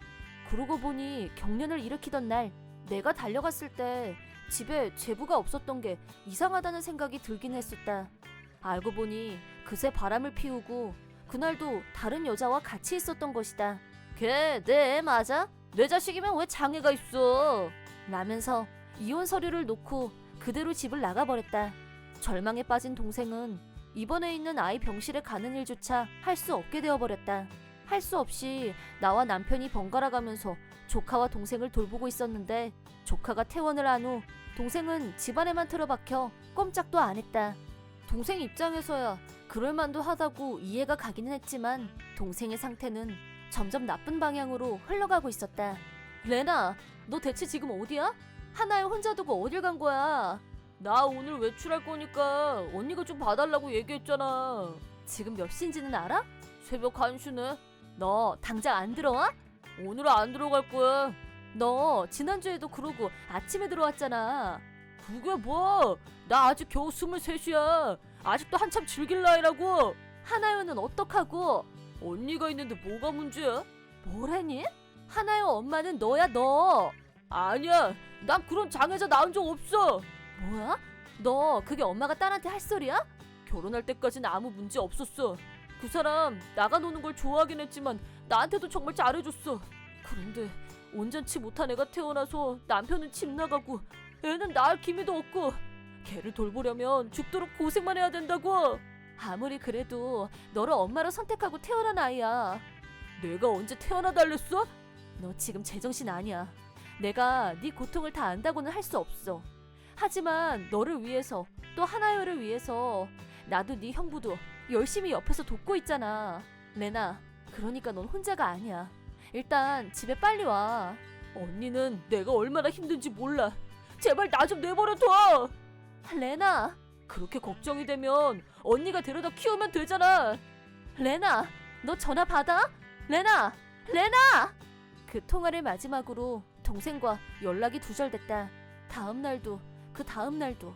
그러고 보니 경련을 일으키던 날 내가 달려갔을 때 집에 제부가 없었던 게 이상하다는 생각이 들긴 했었다. 알고 보니 그새 바람을 피우고 그날도 다른 여자와 같이 있었던 것이다. 걔 내 애 맞아? 내 자식이면 왜 장애가 있어? 라면서 이혼 서류를 놓고 그대로 집을 나가버렸다. 절망에 빠진 동생은 입원해 있는 아이 병실에 가는 일조차 할 수 없게 되어버렸다. 할 수 없이 나와 남편이 번갈아 가면서 조카와 동생을 돌보고 있었는데 조카가 퇴원을 한 후 동생은 집안에만 틀어박혀 꼼짝도 안 했다. 동생 입장에서야 그럴만도 하다고 이해가 가기는 했지만 동생의 상태는 점점 나쁜 방향으로 흘러가고 있었다. 레나, 너 대체 지금 어디야? 하나에 혼자 두고 어딜 간 거야? 나 오늘 외출할 거니까 언니가 좀 봐달라고 얘기했잖아. 지금 몇 시인지는 알아? 새벽 1시네. 너 당장 안 들어와? 오늘 안 들어갈 거야. 너 지난주에도 그러고 아침에 들어왔잖아. 그게 뭐? 나 아직 겨우 23이야. 아직도 한참 즐길 나이라고. 하나요는 어떡하고? 언니가 있는데 뭐가 문제야? 뭐라니? 하나요 엄마는 너야 너. 아니야. 난 그런 장애자 낳은 적 없어. 뭐야? 너 그게 엄마가 딸한테 할 소리야? 결혼할 때까지는 아무 문제 없었어. 그 사람 나가 노는 걸 좋아하긴 했지만 나한테도 정말 잘해줬어. 그런데 온전치 못한 애가 태어나서 남편은 집 나가고 애는 낳을 기미도 없고 걔를 돌보려면 죽도록 고생만 해야 된다고. 아무리 그래도 너를 엄마로 선택하고 태어난 아이야. 내가 언제 태어나 달랬어? 너 지금 제정신 아니야. 내가 네 고통을 다 안다고는 할 수 없어. 하지만 너를 위해서 또 하나요를 위해서 나도 네 형부도 열심히 옆에서 돕고 있잖아. 레나, 그러니까 넌 혼자가 아니야. 일단 집에 빨리 와. 언니는 내가 얼마나 힘든지 몰라. 제발 나 좀 내버려둬. 레나, 그렇게 걱정이 되면 언니가 데려다 키우면 되잖아. 레나, 너 전화 받아? 레나! 그 통화를 마지막으로 동생과 연락이 두절됐다. 다음 날도 그 다음 날도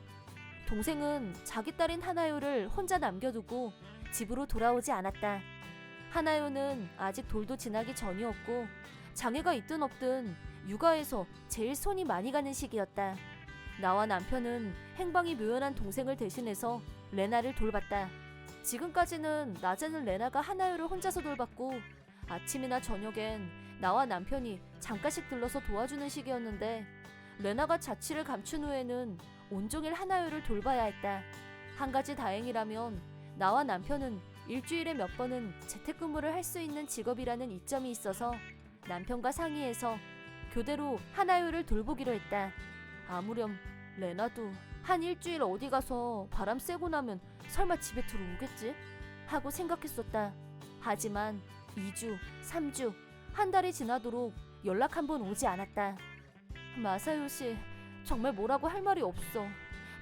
동생은 자기 딸인 하나요를 혼자 남겨두고 집으로 돌아오지 않았다. 하나요는 아직 돌도 지나기 전이었고 장애가 있든 없든 육아에서 제일 손이 많이 가는 시기였다. 나와 남편은 행방이 묘연한 동생을 대신해서 레나를 돌봤다. 지금까지는 낮에는 레나가 하나요를 혼자서 돌봤고 아침이나 저녁엔 나와 남편이 잠깐씩 들러서 도와주는 시기였는데 레나가 자취를 감춘 후에는 온종일 하나요를 돌봐야 했다. 한 가지 다행이라면 나와 남편은 일주일에 몇 번은 재택근무를 할 수 있는 직업이라는 이점이 있어서 남편과 상의해서 교대로 하나요를 돌보기로 했다. 아무렴 레나도 한 일주일 어디 가서 바람 쐬고 나면 설마 집에 들어오겠지? 하고 생각했었다. 하지만 2주, 3주, 한 달이 지나도록 연락 한 번 오지 않았다. 마사요 씨, 정말 뭐라고 할 말이 없어.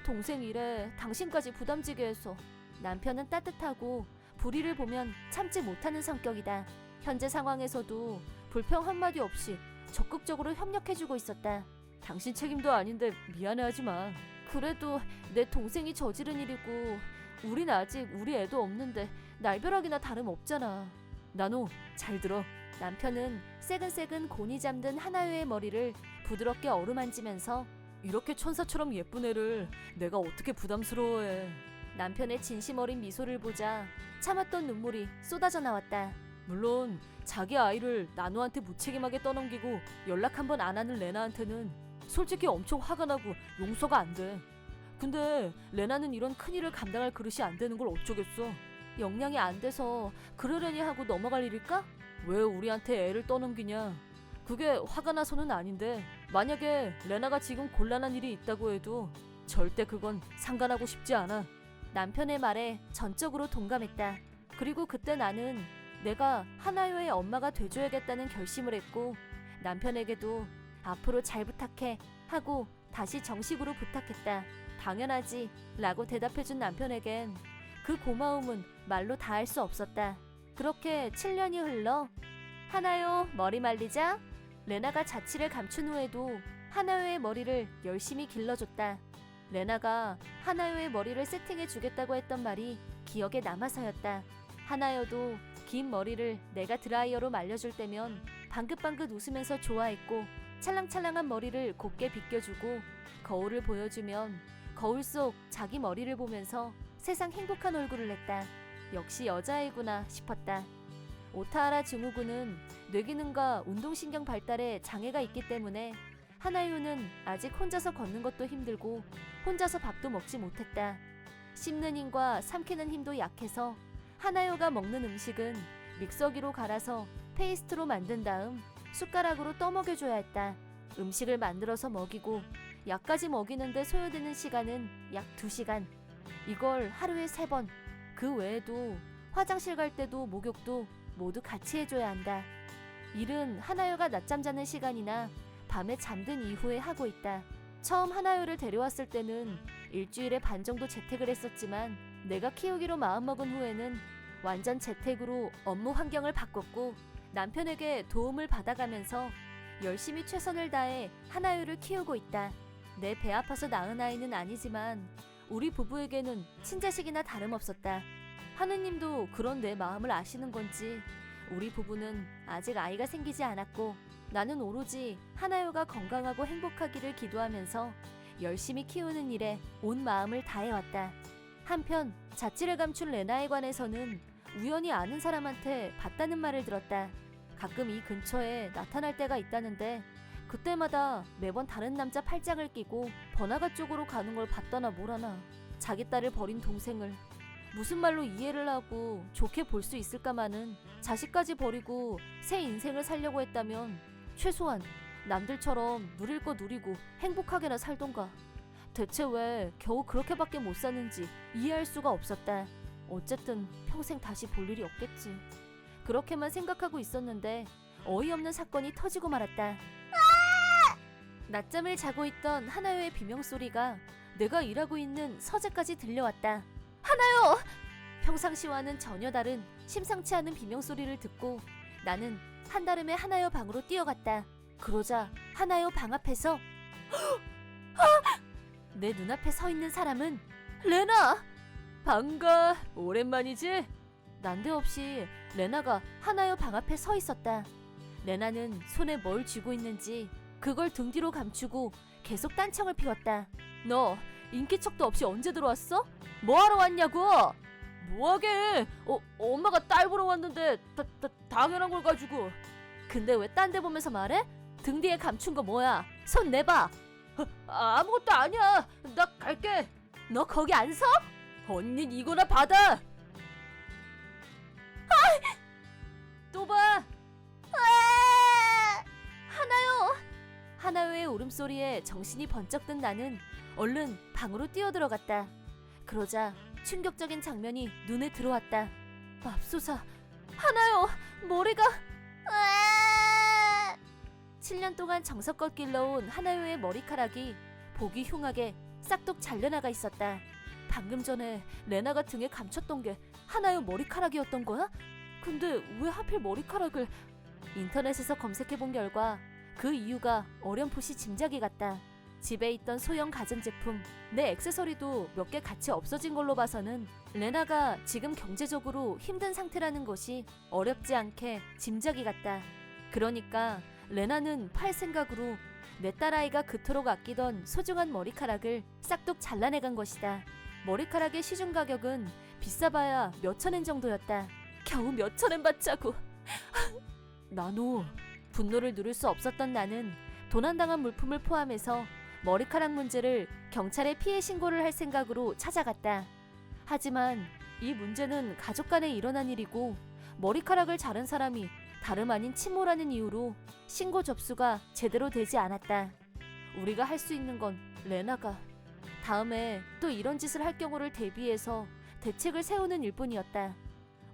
동생 일에 당신까지 부담지게 해서. 남편은 따뜻하고 불의를 보면 참지 못하는 성격이다. 현재 상황에서도 불평 한마디 없이 적극적으로 협력해주고 있었다. 당신 책임도 아닌데 미안해하지 마. 그래도 내 동생이 저지른 일이고 우린 아직 우리 애도 없는데 날벼락이나 다름없잖아. 나노, 잘 들어. 남편은 새근새근 곤히 잠든 하나요의 머리를 부드럽게 어루만지면서 이렇게 천사처럼 예쁜 애를 내가 어떻게 부담스러워해. 남편의 진심 어린 미소를 보자 참았던 눈물이 쏟아져 나왔다. 물론 자기 아이를 나노한테 무책임하게 떠넘기고 연락 한 번 안 하는 레나한테는 솔직히 엄청 화가 나고 용서가 안 돼. 근데 레나는 이런 큰일을 감당할 그릇이 안 되는 걸 어쩌겠어. 역량이 안 돼서 그러려니 하고 넘어갈 일일까? 왜 우리한테 애를 떠넘기냐. 그게 화가 나서는 아닌데 만약에 레나가 지금 곤란한 일이 있다고 해도 절대 그건 상관하고 싶지 않아. 남편의 말에 전적으로 동감했다. 그리고 그때 나는 내가 하나요의 엄마가 돼줘야겠다는 결심을 했고 남편에게도 앞으로 잘 부탁해 하고 다시 정식으로 부탁했다. 당연하지 라고 대답해준 남편에겐 그 고마움은 말로 다할 수 없었다. 그렇게 7년이 흘러 하나요 머리 말리자 레나가 자취를 감춘 후에도 하나요의 머리를 열심히 길러줬다. 레나가 하나요의 머리를 세팅해 주겠다고 했던 말이 기억에 남아서였다. 하나요도 긴 머리를 내가 드라이어로 말려줄 때면 방긋방긋 웃으면서 좋아했고 찰랑찰랑한 머리를 곱게 빗겨주고 거울을 보여주면 거울 속 자기 머리를 보면서 세상 행복한 얼굴을 냈다. 역시 여자애구나 싶었다. 오타하라 증후군은 뇌기능과 운동신경 발달에 장애가 있기 때문에 하나요는 아직 혼자서 걷는 것도 힘들고 혼자서 밥도 먹지 못했다. 씹는 힘과 삼키는 힘도 약해서 하나요가 먹는 음식은 믹서기로 갈아서 페이스트로 만든 다음 숟가락으로 떠먹여줘야 했다. 음식을 만들어서 먹이고 약까지 먹이는데 소요되는 시간은 약 2시간. 이걸 하루에 3번. 그 외에도 화장실 갈 때도 목욕도 모두 같이 해줘야 한다. 일은 하나요가 낮잠 자는 시간이나 밤에 잠든 이후에 하고 있다. 처음 하나요를 데려왔을 때는 일주일에 반 정도 재택을 했었지만 내가 키우기로 마음먹은 후에는 완전 재택으로 업무 환경을 바꿨고 남편에게 도움을 받아가면서 열심히 최선을 다해 하나요를 키우고 있다. 내 배 아파서 낳은 아이는 아니지만 우리 부부에게는 친자식이나 다름없었다. 하느님도 그런 내 마음을 아시는 건지 우리 부부는 아직 아이가 생기지 않았고 나는 오로지 하나요가 건강하고 행복하기를 기도하면서 열심히 키우는 일에 온 마음을 다해왔다. 한편 자취를 감춘 레나에 관해서는 우연히 아는 사람한테 봤다는 말을 들었다. 가끔 이 근처에 나타날 때가 있다는데 그때마다 매번 다른 남자 팔짱을 끼고 번화가 쪽으로 가는 걸 봤다나 뭐라나. 자기 딸을 버린 동생을 무슨 말로 이해를 하고 좋게 볼 수 있을까마는 자식까지 버리고 새 인생을 살려고 했다면 최소한 남들처럼 누릴 거 누리고 행복하게나 살던가. 대체 왜 겨우 그렇게밖에 못 사는지 이해할 수가 없었다. 어쨌든 평생 다시 볼 일이 없겠지. 그렇게만 생각하고 있었는데 어이없는 사건이 터지고 말았다. 낮잠을 자고 있던 하나요의 비명소리가 내가 일하고 있는 서재까지 들려왔다. 하나요! 평상시와는 전혀 다른 심상치 않은 비명소리를 듣고 나는 한달음에 하나요 방으로 뛰어갔다. 그러자 하나요 방 앞에서 내 눈앞에 서 있는 사람은 레나! 반가, 오랜만이지? 난데없이 레나가 하나요 방 앞에 서 있었다. 레나는 손에 뭘 쥐고 있는지 그걸 등 뒤로 감추고 계속 딴청을 피웠다. 너 인기척도 없이 언제 들어왔어? 뭐하러 왔냐고? 뭐하게? 엄마가 딸 보러 왔는데 당연한 걸 가지고. 근데 왜 딴 데 보면서 말해? 등 뒤에 감춘 거 뭐야? 손 내봐. 아무것도 아니야. 나 갈게. 너 거기 안 서? 언닌 이거나 받아. 또 봐. 하나요. 울음소리에 정신이 번쩍 든 나는 얼른 방으로 뛰어들어갔다. 그러자 충격적인 장면이 눈에 들어왔다. 맙소사, 하나요, 머리가... 으아! 7년 동안 정성껏 길러온 하나요의 머리카락이 보기 흉하게 싹둑 잘려나가 있었다. 방금 전에 레나가 등에 감췄던 게 하나요 머리카락이었던 거야? 근데 왜 하필 머리카락을... 인터넷에서 검색해본 결과 그 이유가 어렴풋이 짐작이 갔다. 집에 있던 소형 가전제품, 내 액세서리도 몇 개 같이 없어진 걸로 봐서는 레나가 지금 경제적으로 힘든 상태라는 것이 어렵지 않게 짐작이 갔다. 그러니까 레나는 팔 생각으로 내 딸아이가 그토록 아끼던 소중한 머리카락을 싹둑 잘라내간 것이다. 머리카락의 시중 가격은 비싸봐야 몇천엔 정도였다. 겨우 몇천엔 받자고. 나노, 분노를 누를 수 없었던 나는 도난당한 물품을 포함해서 머리카락 문제를 경찰에 피해 신고를 할 생각으로 찾아갔다. 하지만 이 문제는 가족 간에 일어난 일이고 머리카락을 자른 사람이 다름 아닌 친모라는 이유로 신고 접수가 제대로 되지 않았다. 우리가 할 수 있는 건 레나가 다음에 또 이런 짓을 할 경우를 대비해서 대책을 세우는 일뿐이었다.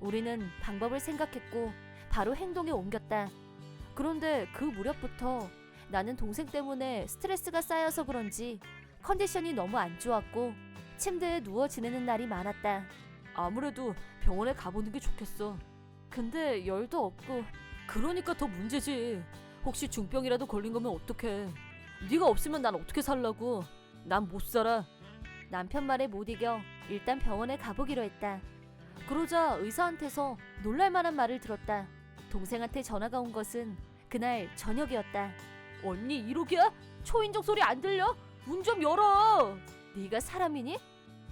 우리는 방법을 생각했고 바로 행동에 옮겼다. 그런데 그 무렵부터 나는 동생 때문에 스트레스가 쌓여서 그런지 컨디션이 너무 안 좋았고 침대에 누워 지내는 날이 많았다. 아무래도 병원에 가보는 게 좋겠어. 근데 열도 없고. 그러니까 더 문제지. 혹시 중병이라도 걸린 거면 어떡해. 네가 없으면 난 어떻게 살라고. 난 못 살아. 남편 말에 못 이겨 일단 병원에 가보기로 했다. 그러자 의사한테서 놀랄만한 말을 들었다. 동생한테 전화가 온 것은 그날 저녁이었다. 언니 1호기야? 초인종 소리 안 들려? 문 좀 열어. 네가 사람이니?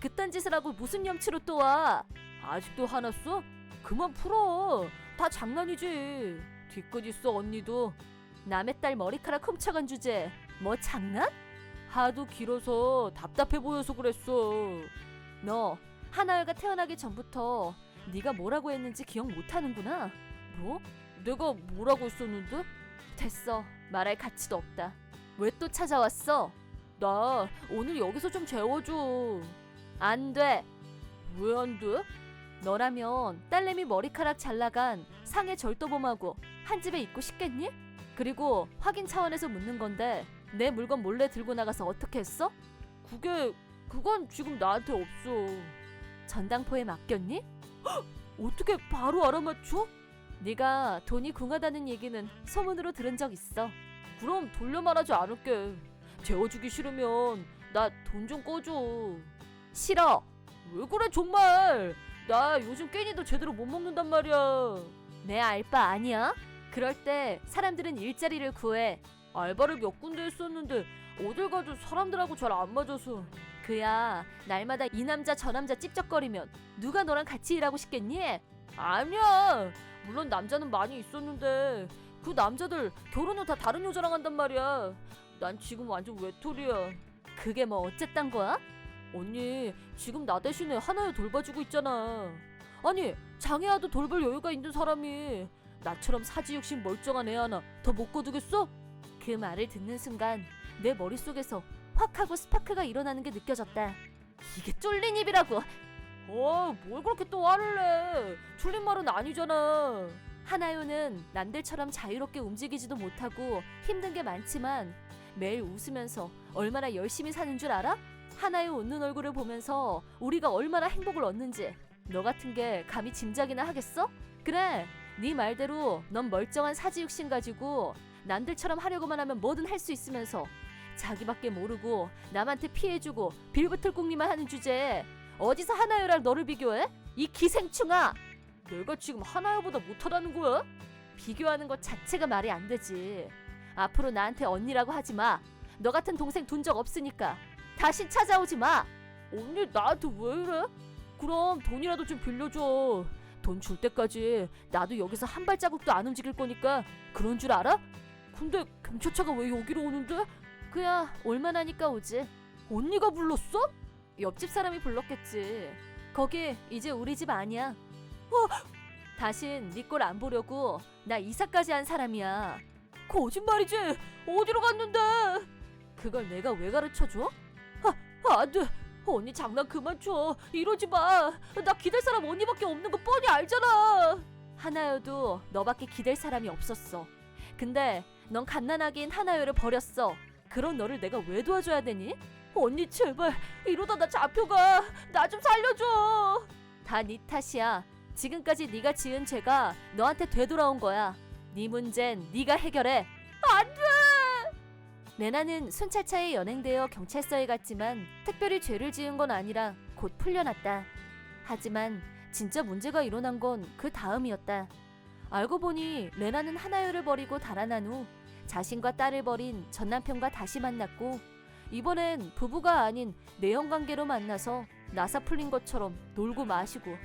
그딴 짓을 하고 무슨 염치로 또 와? 아직도 화났어? 그만 풀어. 다 장난이지. 뒤끝 있어 언니도. 남의 딸 머리카락 훔쳐간 주제 뭐 장난? 하도 길어서 답답해 보여서 그랬어. 너 하나열가 태어나기 전부터 네가 뭐라고 했는지 기억 못하는구나. 뭐? 내가 뭐라고 했었는데? 됐어. 말할 가치도 없다. 왜 또 찾아왔어? 나 오늘 여기서 좀 재워줘. 안 돼. 왜 안 돼? 너라면 딸내미 머리카락 잘 나간 상해 절도범하고 한 집에 있고 싶겠니? 그리고 확인 차원에서 묻는 건데 내 물건 몰래 들고 나가서 어떻게 했어? 그건 지금 나한테 없어. 전당포에 맡겼니? 헉! 어떻게 바로 알아맞혀? 네가 돈이 궁하다는 얘기는 소문으로 들은 적 있어. 그럼 돌려 말하지 않을게. 재워주기 싫으면 나 돈 좀 꺼줘. 싫어. 왜 그래 정말. 나 요즘 깻잎도 제대로 못 먹는단 말이야. 내 알바 아니야? 그럴 때 사람들은 일자리를 구해. 알바를 몇 군데 했었는데 어딜 가도 사람들하고 잘 안 맞아서. 그야 날마다 이 남자 저 남자 찝쩍거리면 누가 너랑 같이 일하고 싶겠니? 아니야. 물론 남자는 많이 있었는데 그 남자들 결혼 후 다 다른 여자랑 한단 말이야. 난 지금 완전 외톨이야. 그게 뭐 어쨌단 거야? 언니 지금 나 대신에 하나여 돌봐주고 있잖아. 아니 장애아도 돌볼 여유가 있는 사람이 나처럼 사지육신 멀쩡한 애 하나 더 못 거두겠어? 그 말을 듣는 순간 내 머릿속에서 확 하고 스파크가 일어나는 게 느껴졌다. 이게 쫄린 입이라고. 뭘 그렇게 또 화를 내. 틀린 말은 아니잖아. 하나요는 남들처럼 자유롭게 움직이지도 못하고 힘든 게 많지만 매일 웃으면서 얼마나 열심히 사는 줄 알아? 하나요 웃는 얼굴을 보면서 우리가 얼마나 행복을 얻는지 너 같은 게 감히 짐작이나 하겠어? 그래, 네 말대로 넌 멀쩡한 사지육신 가지고 남들처럼 하려고만 하면 뭐든 할 수 있으면서 자기밖에 모르고 남한테 피해주고 빌붙을 꿍리만 하는 주제에 어디서 하나요랑 너를 비교해? 이 기생충아! 내가 지금 하나요보다 못하다는 거야? 비교하는 것 자체가 말이 안 되지. 앞으로 나한테 언니라고 하지 마. 너 같은 동생 둔 적 없으니까 다시 찾아오지 마. 언니 나한테 왜 이래? 그럼 돈이라도 좀 빌려줘. 돈 줄 때까지 나도 여기서 한 발자국도 안 움직일 거니까. 그런 줄 알아? 근데 경찰차가 왜 여기로 오는데? 그야 올만하니까 오지. 언니가 불렀어? 옆집 사람이 불렀겠지. 거기 이제 우리 집 아니야. 다신 네 꼴 안 보려고 나 이사까지 한 사람이야. 거짓말이지. 어디로 갔는데? 그걸 내가 왜 가르쳐줘? 안 돼. 언니 장난 그만 쳐. 이러지 마. 나 기댈 사람 언니밖에 없는 거 뻔히 알잖아. 하나여도 너밖에 기댈 사람이 없었어. 근데 넌 갓난아기인 하나여를 버렸어. 그런 너를 내가 왜 도와줘야 되니? 언니 제발 이러다 나 잡혀가. 나 좀 살려줘. 다 네 탓이야. 지금까지 네가 지은 죄가 너한테 되돌아온 거야. 네 문젠 네가 해결해. 안 돼. 레나는 순찰차에 연행되어 경찰서에 갔지만 특별히 죄를 지은 건 아니라 곧 풀려났다. 하지만 진짜 문제가 일어난 건 그 다음이었다. 알고 보니 레나는 하나여를 버리고 달아난 후 자신과 딸을 버린 전 남편과 다시 만났고 이번엔 부부가 아닌 내연관계로 만나서 나사 풀린 것처럼 놀고 마시고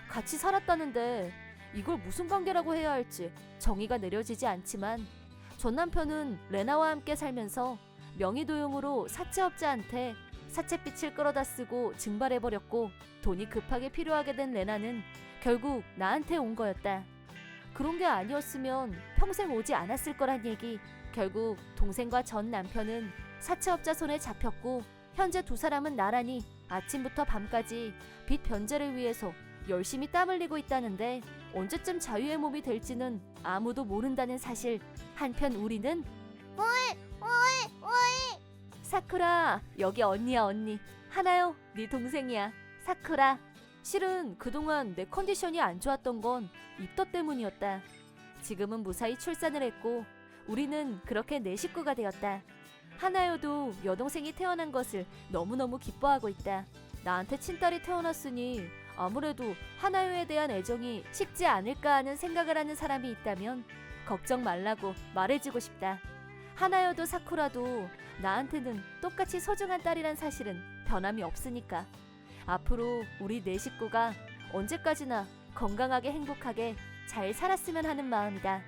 같이 살았다는데 이걸 무슨 관계라고 해야 할지 정의가 내려지지 않지만 전 남편은 레나와 함께 살면서 명의도용으로 사채업자한테 사채빚을 끌어다 쓰고 증발해버렸고 돈이 급하게 필요하게 된 레나는 결국 나한테 온 거였다. 그런 게 아니었으면 평생 오지 않았을 거란 얘기. 결국 동생과 전 남편은 사채업자 손에 잡혔고 현재 두 사람은 나란히 아침부터 밤까지 빚 변제를 위해서 열심히 땀 흘리고 있다는데 언제쯤 자유의 몸이 될지는 아무도 모른다는 사실. 한편 우리는 사쿠라, 여기 언니야 언니. 하나요, 네 동생이야. 사쿠라. 실은 그동안 내 컨디션이 안 좋았던 건 입덧 때문이었다. 지금은 무사히 출산을 했고 우리는 그렇게 내 식구가 되었다. 하나여도 여동생이 태어난 것을 너무너무 기뻐하고 있다. 나한테 친딸이 태어났으니 아무래도 하나여에 대한 애정이 식지 않을까 하는 생각을 하는 사람이 있다면 걱정 말라고 말해주고 싶다. 하나여도 사쿠라도 나한테는 똑같이 소중한 딸이란 사실은 변함이 없으니까. 앞으로 우리 네 식구가 언제까지나 건강하게 행복하게 잘 살았으면 하는 마음이다.